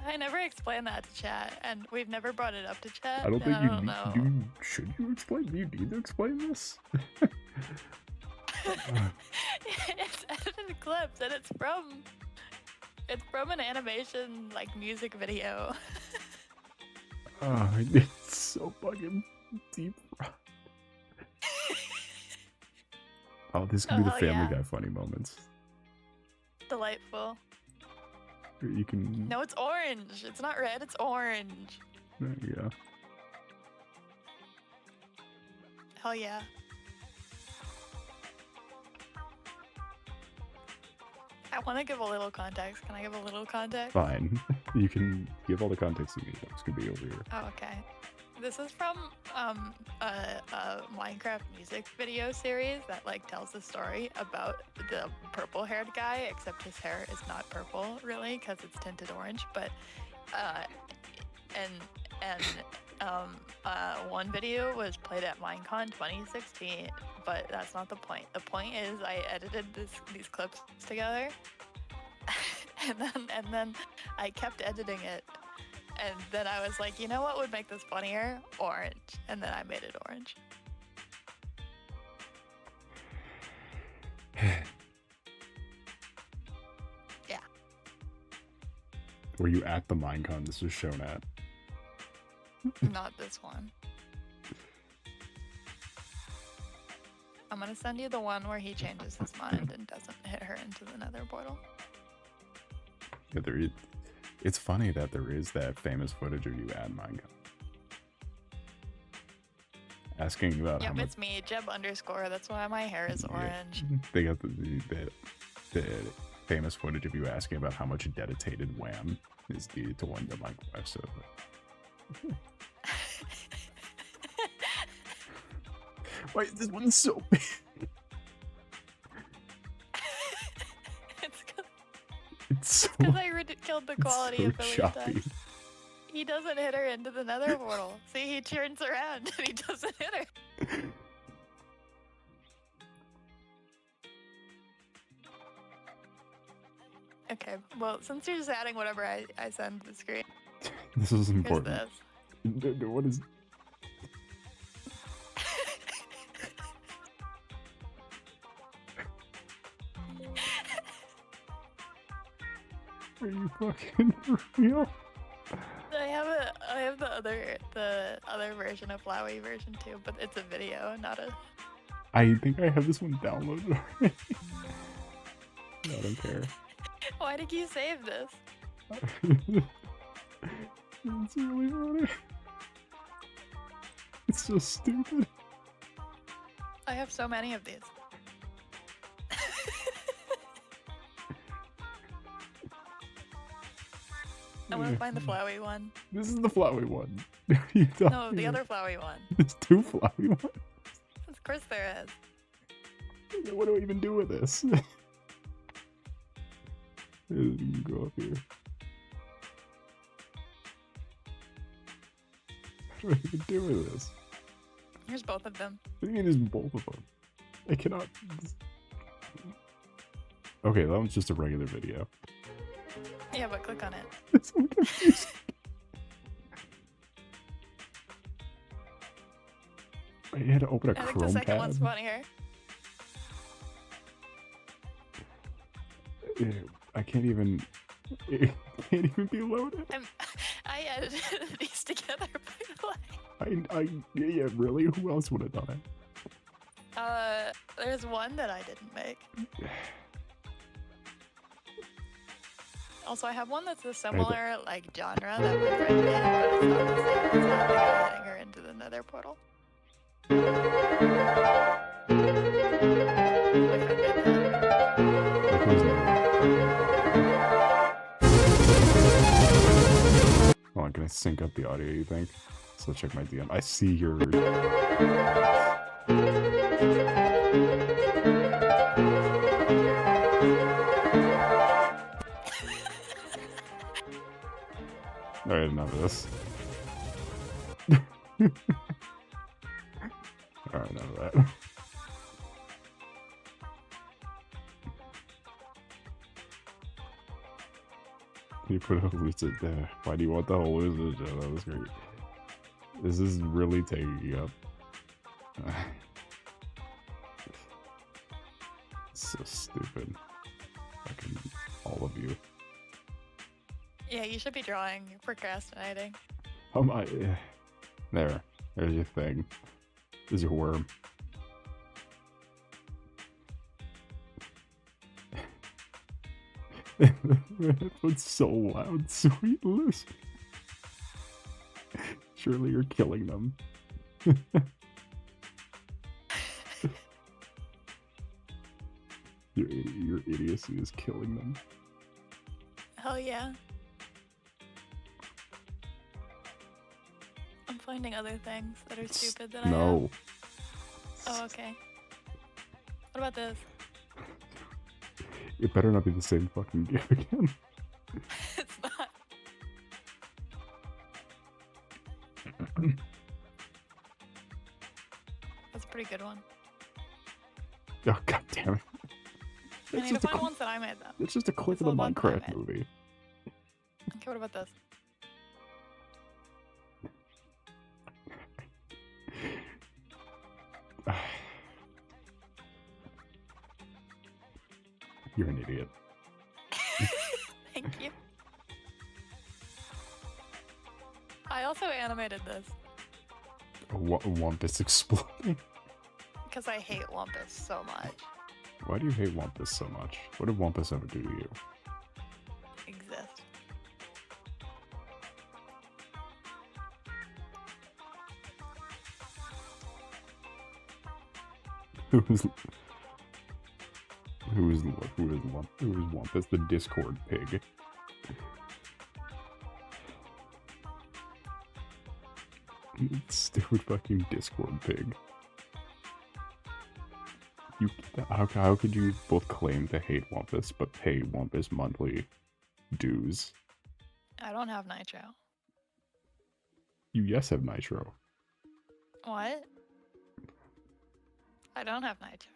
I never explained that to chat, and we've never brought it up to chat. I don't think you need know. to. Should you explain? Do you need to explain this? It's edited clips, and it's from an animation like music video. It's so fucking deep. Oh, this could be the Family Guy funny moments. Delightful. You can... No, it's orange. It's not red, it's orange. Yeah. Hell yeah. I want to give a little context. Can I give a little context? Fine. You can give all the context you need. I'm just gonna be over here. Oh, okay. This is from a Minecraft music video series that like tells the story about the purple-haired guy, except his hair is not purple really because it's tinted orange. But one video was played at Minecon 2016, but that's not the point. The point is I edited these clips together, and then I kept editing it. And then I was like, you know what would make this funnier? Orange. And then I made it orange. Yeah. Were you at the Minecon this was shown at? Not this one. I'm gonna send you the one where he changes his mind and doesn't hit her into the nether portal. Yeah, it's funny that there is that famous footage of you at Minecon. Asking about how Yep, much... it's me, Jeb_. That's why my hair is orange. Yeah, they got the famous footage of you asking about how much dedicated wham is needed to win the Minecraft server. Why is this one so big? It's so... Because I killed the quality so of Billy's choppy. death. He doesn't hit her into the nether portal. See, he turns around and he doesn't hit her. Okay, well, since you're just adding whatever I send to the screen. This is Here's important. this. What is... Are you fucking for real? I have the other version, a Flowey version too, but it's a video, not a... I think I have this one downloaded already. I don't care. Why did you save this? It's really funny. It's so stupid. I have so many of these. I want to find the Flowey one. This is the Flowey one. No, the other Flowey one. There's two Flowey ones. Of course there is. What do I even do with this? Go up here. What do I even do with this? Here's both of them. What do you mean there's both of them? I cannot... Okay, that one's just a regular video. Yeah, but click on it. It's so confusing. I had to open a I think Chrome the second tab. one's funnier. I can't even... It can't even be loaded. I edited these together, by the way. Yeah, really? Who else would have done it? There's one that I didn't make. Also, I have one that's a similar, like, genre that my friend did, but it's not the same. It's not the guy hitting her into the nether portal. My friend did that. Like, who's that? Hold on, can I sync up the audio, you think? So let's check my DM. I see your... Alright, enough of this. Alright, enough of that. You put a lizard there. Why do you want the whole lizard? Oh, that was great. This is really taking up. So stupid. Fucking all of you. Yeah, you should be drawing. You're procrastinating. Oh my. There. There's your thing. There's your worm. It's so loud, sweet Lucy. Surely you're killing them. You're idiocy is killing them. Hell yeah. I'm finding other things that are stupid that I have. No. Oh, okay. What about this? It better not be the same fucking game again. It's not. That's a pretty good one. Oh, god damn it. I need to find ones that I made though. It's just a clip It's of the all about Minecraft climate. movie. Okay, what about this? You're an idiot. Thank you. I also animated this Wampus exploding. because I hate Wampus so much. Why do you hate Wampus so much? What did Wampus ever do to you? Exist. Who's Wampus? The Discord pig. Stupid fucking Discord pig. How could you both claim to hate Wampus but pay Wampus monthly dues? I don't have Nitro. You yes have Nitro. What? I don't have Nitro.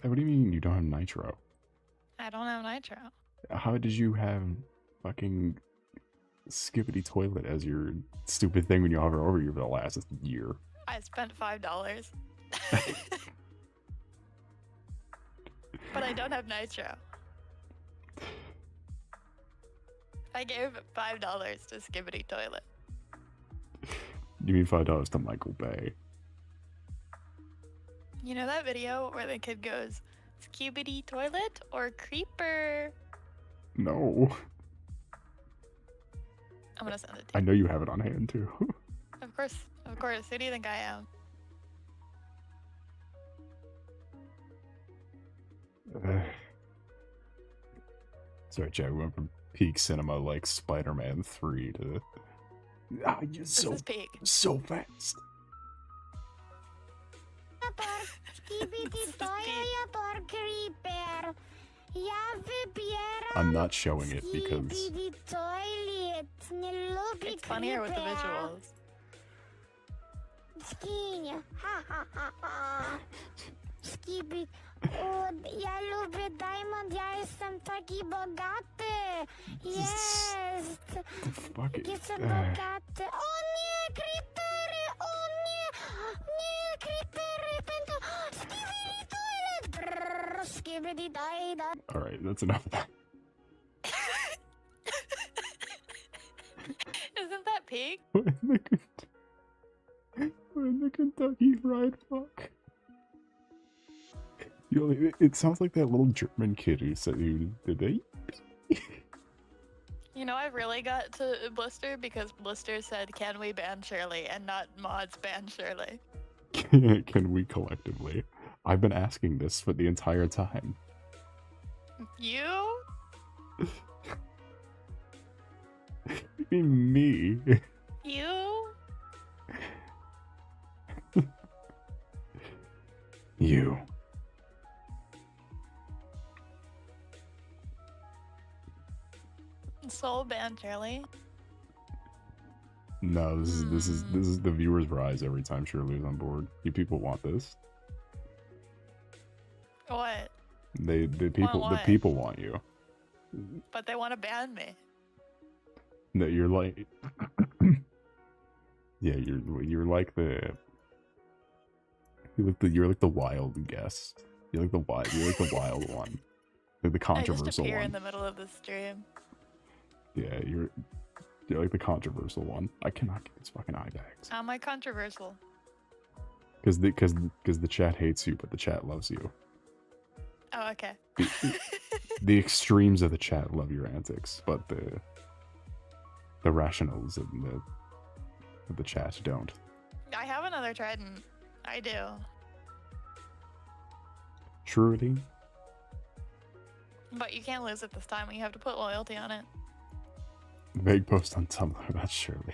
What do you mean you don't have Nitro? I don't have Nitro. How did you have fucking Skibbity Toilet as your stupid thing when you hover over you for the last year? I spent $5. But I don't have Nitro. I gave $5 to Skibbity Toilet. You mean $5 to Michael Bay? You know that video where the kid goes, Skibbity Toilet or Creeper? No. I'm gonna send it to I you. know you have it on hand too. Of course. Who do you think I am? Sorry, Chad, we went from peak cinema like Spider-Man 3 to... Ah, you're This is peak. so fast. I'm not showing it because... It's funnier with the visuals. Ja lubię Diamond, ja jestem taki bogaty. Jest. Fuck it. Jestem bogaty. O nie, creepery, o nie. Nie, creepery, pęta. Skibidi toilet. Brrr, skibidi toilet. Alright, that's enough of that. Isn't that peak? When the Kentucky Fried Fuck. You know, it sounds like that little German kid who said, did they? You know, I really got to Blister because Blister said, can we ban Shirley, and not mods ban Shirley. Can we collectively? I've been asking this for the entire time. You? You mean me? You? You. Soul ban Shirley? No, this is the viewer's rise every time Shirley's on board. You people want this. What? The what? people want you. But they want to ban me. No, you're like yeah, you're like the you're like the wild guest. You're like the wild one. You're the I just controversial appear one. in the middle of the stream. Yeah, you're like the controversial one. I cannot get these fucking eye bags. How am I controversial? Because the chat hates you, but the chat loves you. Oh, okay. The extremes of the chat love your antics, but the rationals of the chat don't. I have another trident. I do. Truity? But you can't lose it this time. You have to put loyalty on it. Vague post on Tumblr about Shirley.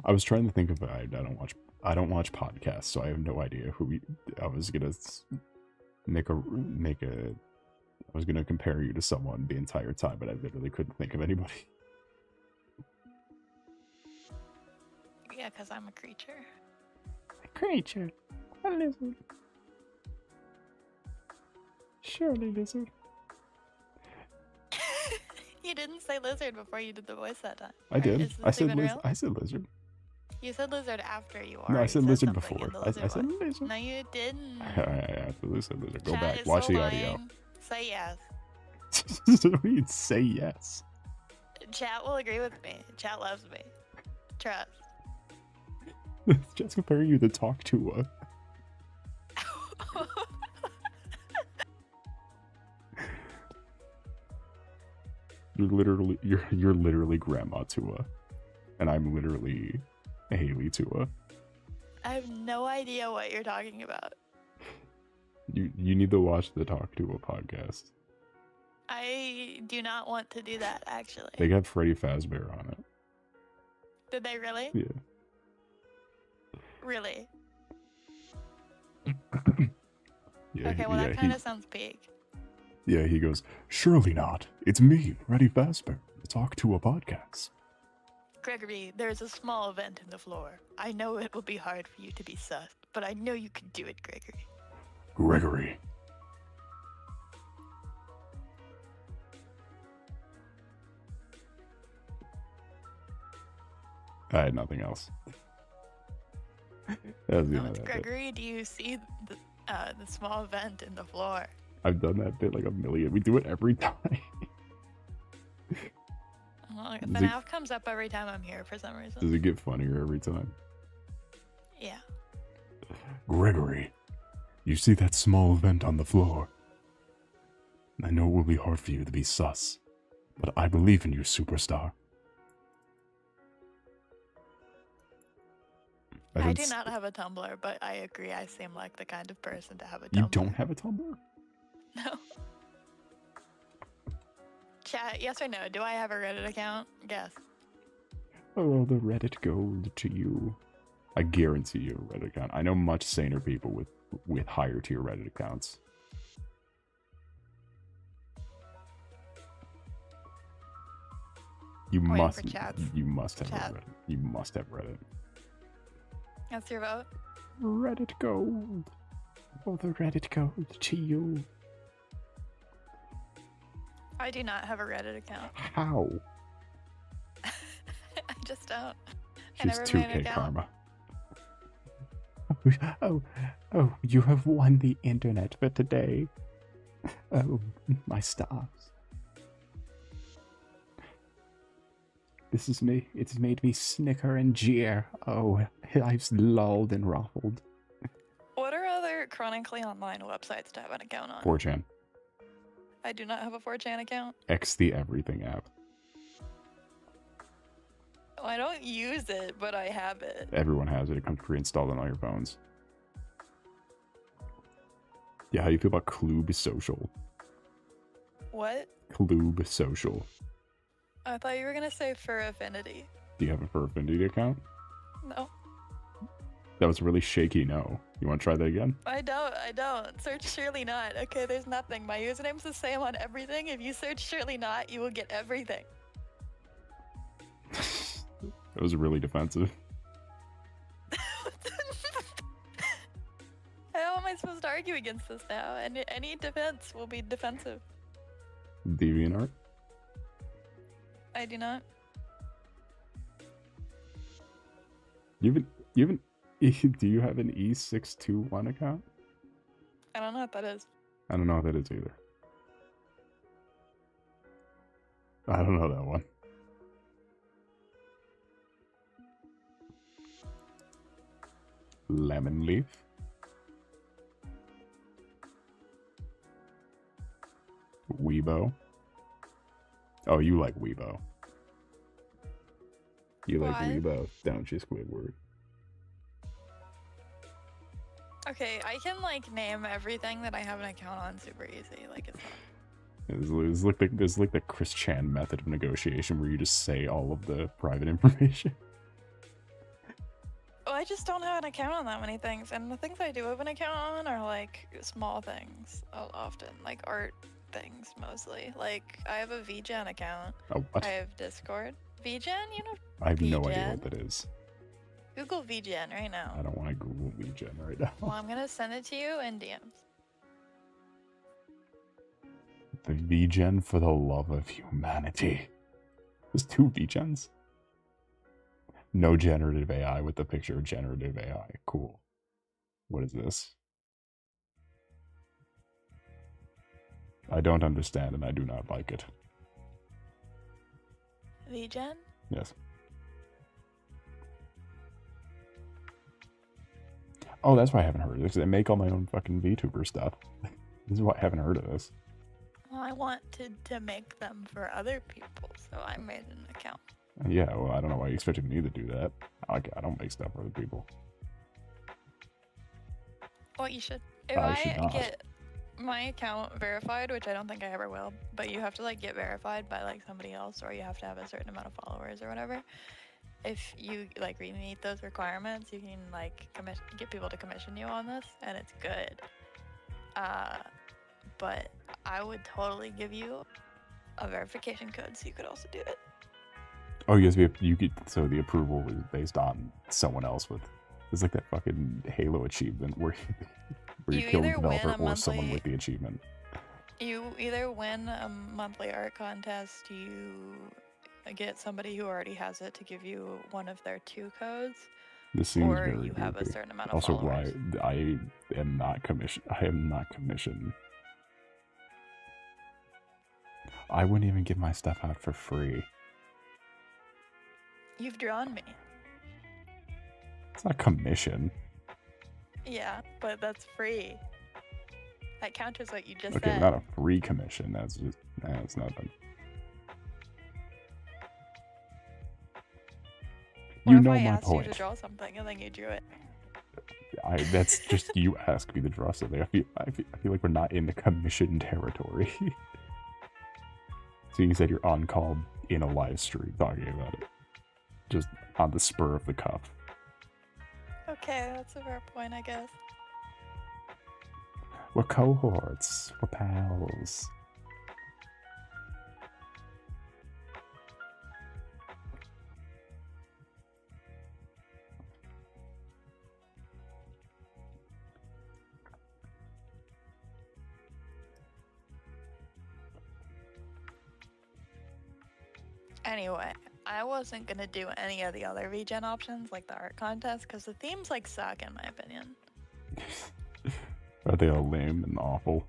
I was trying to think of I don't watch podcasts, so I have no idea who I was gonna I was gonna compare you to someone the entire time, but I literally couldn't think of anybody. Yeah, because I'm a creature. A creature? A lizard? Surely lizard. You didn't say lizard before you did the voice that time. I did. Is I this said even real? I said lizard. You said lizard after you No, I already said lizard something before. in the I lizard said voice. lizard. No, you didn't. I absolutely said lizard. Go Chat back. is Watch so the audio. lying. Say yes. What do you say yes? Chat will agree with me. Chat loves me. Trust. Just comparing you to talk to a. You're literally Grandma Tua, and I'm literally Haley Tua. I have no idea what you're talking about. You need to watch the Talk to a podcast. I do not want to do that, actually. They got Freddy Fazbear on it. Did they really? Yeah. Really? Yeah. Okay, well that kind of sounds big. Yeah, he goes, surely not. It's me, Freddy Fazbear. Talk to a podcast. Gregory, there's a small vent in the floor. I know it will be hard for you to be sus, but I know you can do it, Gregory. Gregory. I had nothing else. That was the end of that bit. Gregory, do you see the small vent in the floor? I've done that bit like a million. We do it every time. Well, the nav comes up every time I'm here for some reason. Does it get funnier every time? Yeah. Gregory, you see that small vent on the floor? I know it will be hard for you to be sus, but I believe in you, superstar. I do not have a Tumblr, but I agree I seem like the kind of person to have a Tumblr. You don't have a Tumblr? No. Chat, yes or no? Do I have a Reddit account? Guess. Oh, the Reddit gold to you. I guarantee you a Reddit account. I know much saner people with higher tier Reddit accounts. You must have Reddit. You must have Reddit. That's your vote? Reddit gold. Oh, the Reddit gold to you. I do not have a Reddit account. How? I just don't. She's 2K karma. Oh, you have won the internet for today. Oh, my stars. This is me. It's made me snicker and jeer. Oh, I've lolled and ruffled. What are other chronically online websites to have an account on? 4chan. I do not have a 4chan account. X the everything app. Well, I don't use it, but I have it. Everyone has it. It comes pre-installed on all your phones. Yeah, how do you feel about Klube Social? What? Klube Social. I thought you were gonna say Fur Affinity. Do you have a Fur Affinity account? No. That was really shaky no. You want to try that again? I don't. Search Surely Not. Okay, there's nothing. My username's the same on everything. If you search Surely Not, you will get everything. That was really defensive. How am I supposed to argue against this now? And any defense will be defensive. DeviantArt? I do not. Do you have an E621 account? I don't know what that is. I don't know what that is either. I don't know that one. Lemon leaf. Weibo. Oh, you like Weibo. You like What? Weibo, don't you, Squidward? Okay, I can like name everything that I have an account on super easy. Like it's not. It's like the Chris Chan method of negotiation where you just say all of the private information. Well, I just don't have an account on that many things, and the things I do have an account on are like small things often, like art things mostly. Like I have a VGen account. Oh, what? I have Discord. VGen, you know? I have no idea VGen? what that is. Google VGen right now. I don't want to Google VGen right now. Well, I'm gonna send it to you in DMs. The VGen for the love of humanity. There's 2 VGens? No generative AI with the picture of generative AI. Cool. What is this? I don't understand and I do not like it. VGen? Yes. Oh, that's why I haven't heard of this. I make all my own fucking VTuber stuff. This is why I haven't heard of this. Well, I wanted to make them for other people, so I made an account. Yeah, well, I don't know why you expected me to do that. I don't make stuff for other people. Well, you should. If I should I not. get my account verified, which I don't think I ever will, but you have to like get verified by like somebody else, or you have to have a certain amount of followers or whatever. If you like meet those requirements, you can like get people to commission you on this, and it's good. But I would totally give you a verification code so you could also do it. Oh, yes, you could. So the approval was based on someone else with. It's like that fucking Halo achievement where you kill the either win developer a or someone monthly- with the achievement. You either win a monthly art contest, you get somebody who already has it to give you one of their 2 codes, This seems or very you have a goofy. certain amount of Also, followers. I am not commissioned. I am not commissioned. I wouldn't even give my stuff out for free. You've drawn me. It's not commission. Yeah, but that's free. That counters what you just Okay, said. not a free commission. That's just that's nothing. What You if know I my asked you point. to draw something and then you drew it? That's just you ask me to draw something. I feel like we're not in the commission territory. So you said you're on call in a live stream talking about it, just on the spur of the cuff. Okay, that's a fair point, I guess. We're cohorts. We're pals. Anyway, I wasn't gonna do any of the other VGen options, like the art contest, because the themes like suck in my opinion. Are they all lame and awful?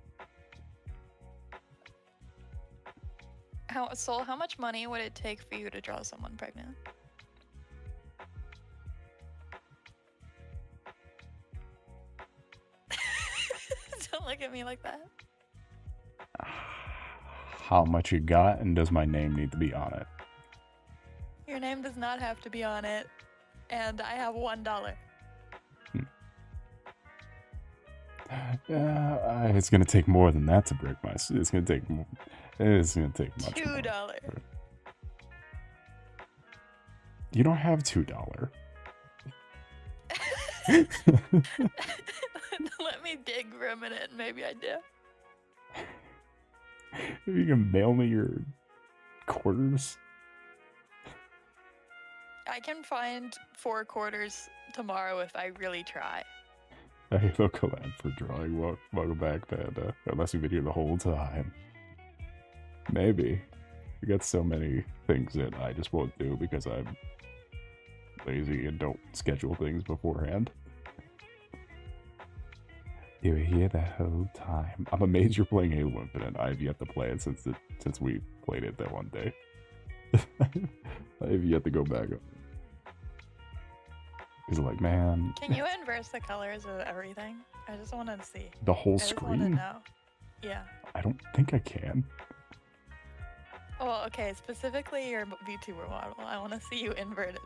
How much money would it take for you to draw someone pregnant? Don't look at me like that. How much you got, and does my name need to be on it? Your name does not have to be on it, and I have $1. It's gonna take more than that to break my. It's gonna take more. It's gonna take much more. $2. You don't have $2. Let me dig for a minute, and maybe I do. If you can mail me your quarters. I can find 4 quarters tomorrow if I really try. Hey, look, collab for drawing. Welcome back, Panda. Unless you've been here the whole time. Maybe. We got so many things that I just won't do because I'm lazy and don't schedule things beforehand. You were here the whole time. I'm amazed you're playing Halo Infinite. I've yet to play it since we played it that one day. I have yet to go back up. He's like, man. Can you inverse the colors of everything? I just want to see. The whole I just want to screen? know. Yeah. I don't think I can. Well, okay, specifically your VTuber model. I want to see you inverted.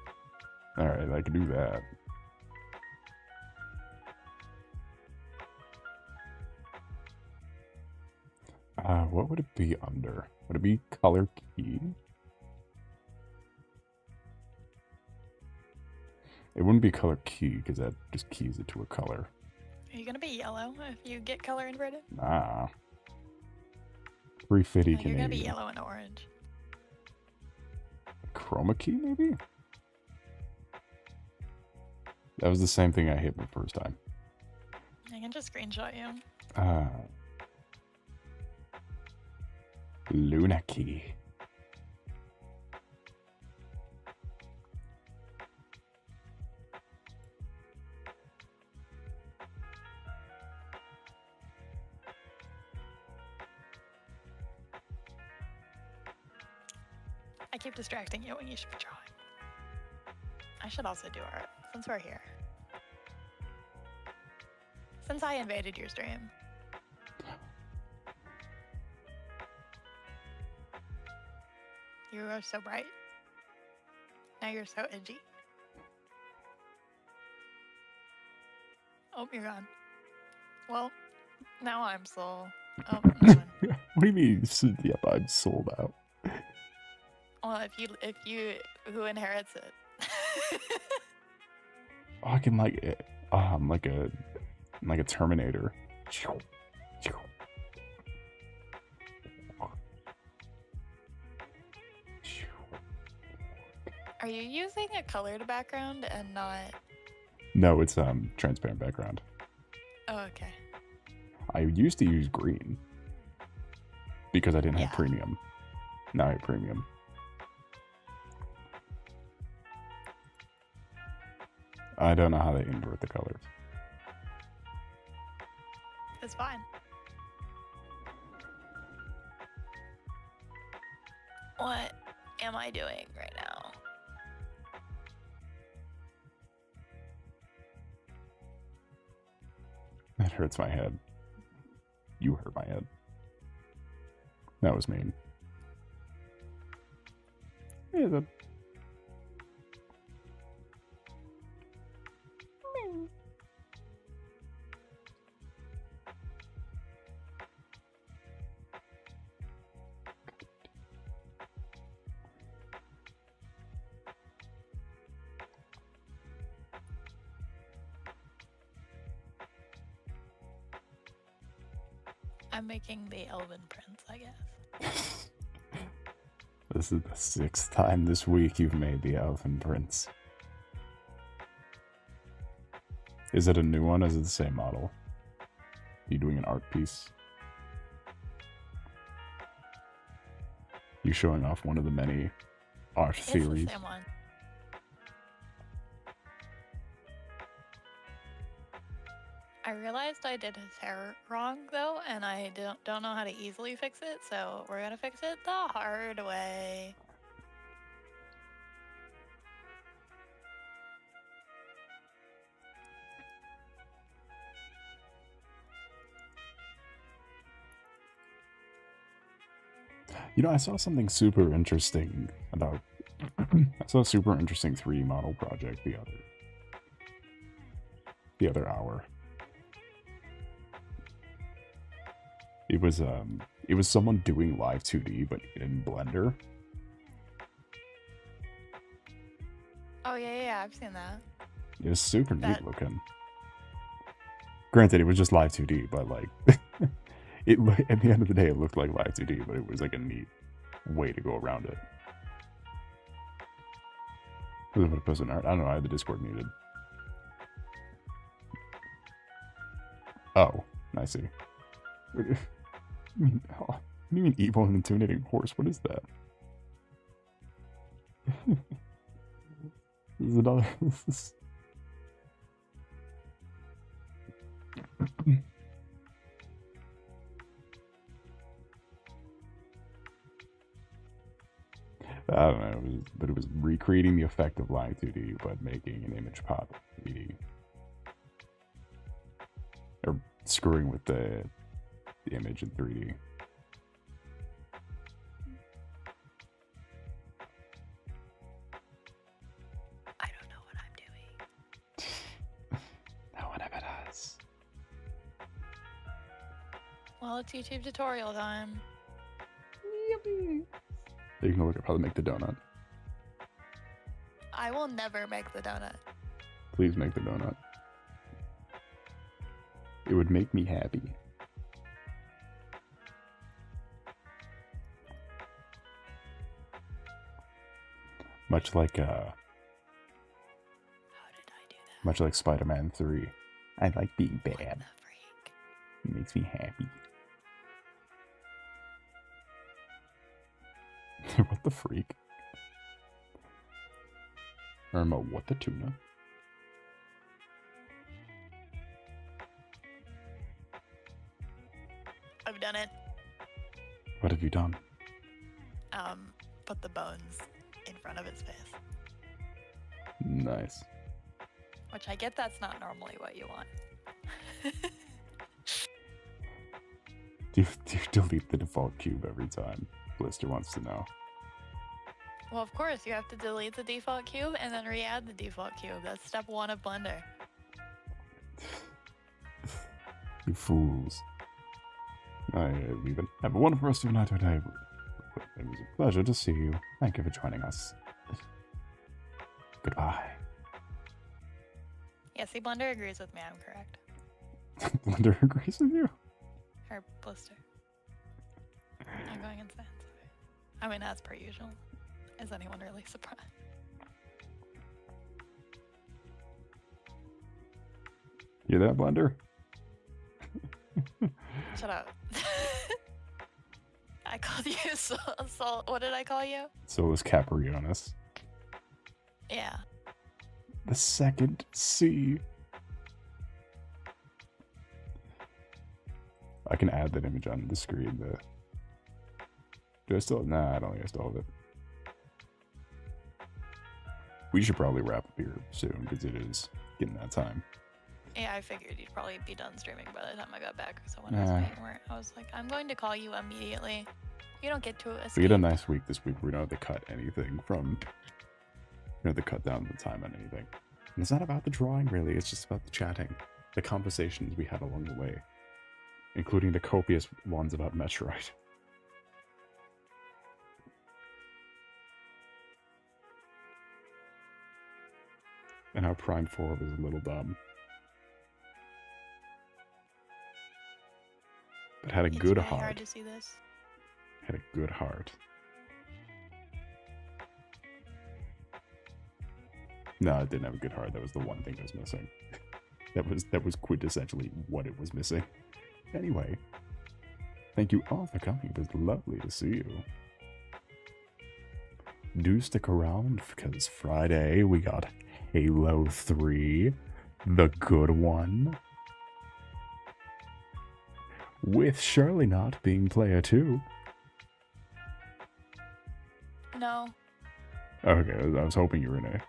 Alright, I can do that. What would it be under? Would it be color key? It wouldn't be color key, because that just keys it to a color. Are you gonna be yellow if you get color inverted? Nah. 350 You're Canadian. gonna be yellow and orange. Chroma key, maybe? That was the same thing I hit the first time. I can just screenshot you. Luna key. I keep distracting you when you should be drawing. I should also do art, since we're here. Since I invaded your stream. You are so bright. Now you're so edgy. Oh, you're gone. Well, now I'm soul. Oh, never mind. What do you mean? Yep, I'm sold out. Well, if you who inherits it. I can like a Terminator. Are you using a colored background and not? No, it's transparent background. Oh, okay. I used to use green because I didn't have Yeah. premium. Now I have premium. I don't know how they invert the colors. It's fine. What am I doing right now? That hurts my head. You hurt my head. That was mean. Yeah, that... I'm making the Elven Prince, I guess. This is the 6th time this week you've made the Elven Prince. Is it a new one or is it the same model? Are you doing an art piece? You showing off one of the many art It's theories? the same one. I realized I did his hair wrong though, and I don't know how to easily fix it, so we're gonna fix it the hard way. You know, I saw something super interesting about... I saw a super interesting 3D model project the other hour. It was someone doing live 2D, but in Blender. Oh yeah, I've seen that. It was super That- neat looking. Granted, it was just live 2D, but like, at the end of the day, it looked like live 2D, but it was like a neat way to go around it. I don't know, I had the Discord muted. Oh, I see. What do you mean evil and intimidating horse? What is that? This is another... I don't know, but it was recreating the effect of live 2D, but making an image pop 3D. Or screwing with the image in 3D. Now it's YouTube tutorial time. You can look at how to make the donut. I will never make the donut. Please make the donut. It would make me happy. Much like How did I do that? much like Spider-Man 3. I like being What bad. the freak? It makes me happy. What the freak? Irma, what the tuna? I've done it. What have you done? Put the bones in front of his face. Nice. Which I get that's not normally what you want. Do you delete the default cube every time? Blister wants to know. Well, of course, you have to delete the default cube and then re-add the default cube. That's step 1 of Blender. You fools. Alright, leave it. Have a wonderful rest of your night or day. It was a pleasure to see you. Thank you for joining us. Goodbye. Yeah, see, Blender agrees with me. I'm correct. Blender agrees with you? Or Blister. I'm going insane. Sorry. I mean, as per usual. Is anyone really surprised? Hear that, Blender? Shut up. I called you what did I call you? Solace Capricornus. Yeah. The second C. I can add that image on the screen. Do I still? Nah, I don't think I still have it. We should probably wrap up here soon because it is getting that time. Yeah, I figured you'd probably be done streaming by the time I got back. So when I was waiting, I was like, I'm going to call you immediately. You don't get to escape. We had a nice week this week. We don't have to cut anything from. We don't have to cut down the time on anything. And it's not about the drawing, really. It's just about the chatting, the conversations we had along the way, including the copious ones about Metroid. And how Prime 4 was a little dumb. But had a good It's heart. hard to see this. Had a good heart. No, it didn't have a good heart. That was the one thing that was missing. That was quintessentially what it was missing. Anyway, thank you all for coming. It was lovely to see you. Do stick around because Friday we got Halo 3, the good one. With Shirley not being player 2. No. Okay, I was hoping you were gonna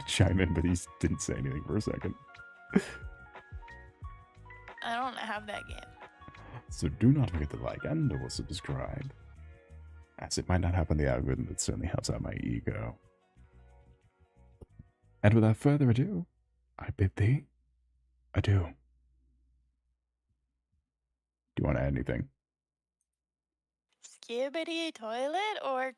chime in, but he didn't say anything for a second. I don't have that game. So do not forget to like and or subscribe. As it might not help on the algorithm, it certainly helps out my ego. And without further ado, I bid thee adieu. Do you want to add anything? Skibbity toilet or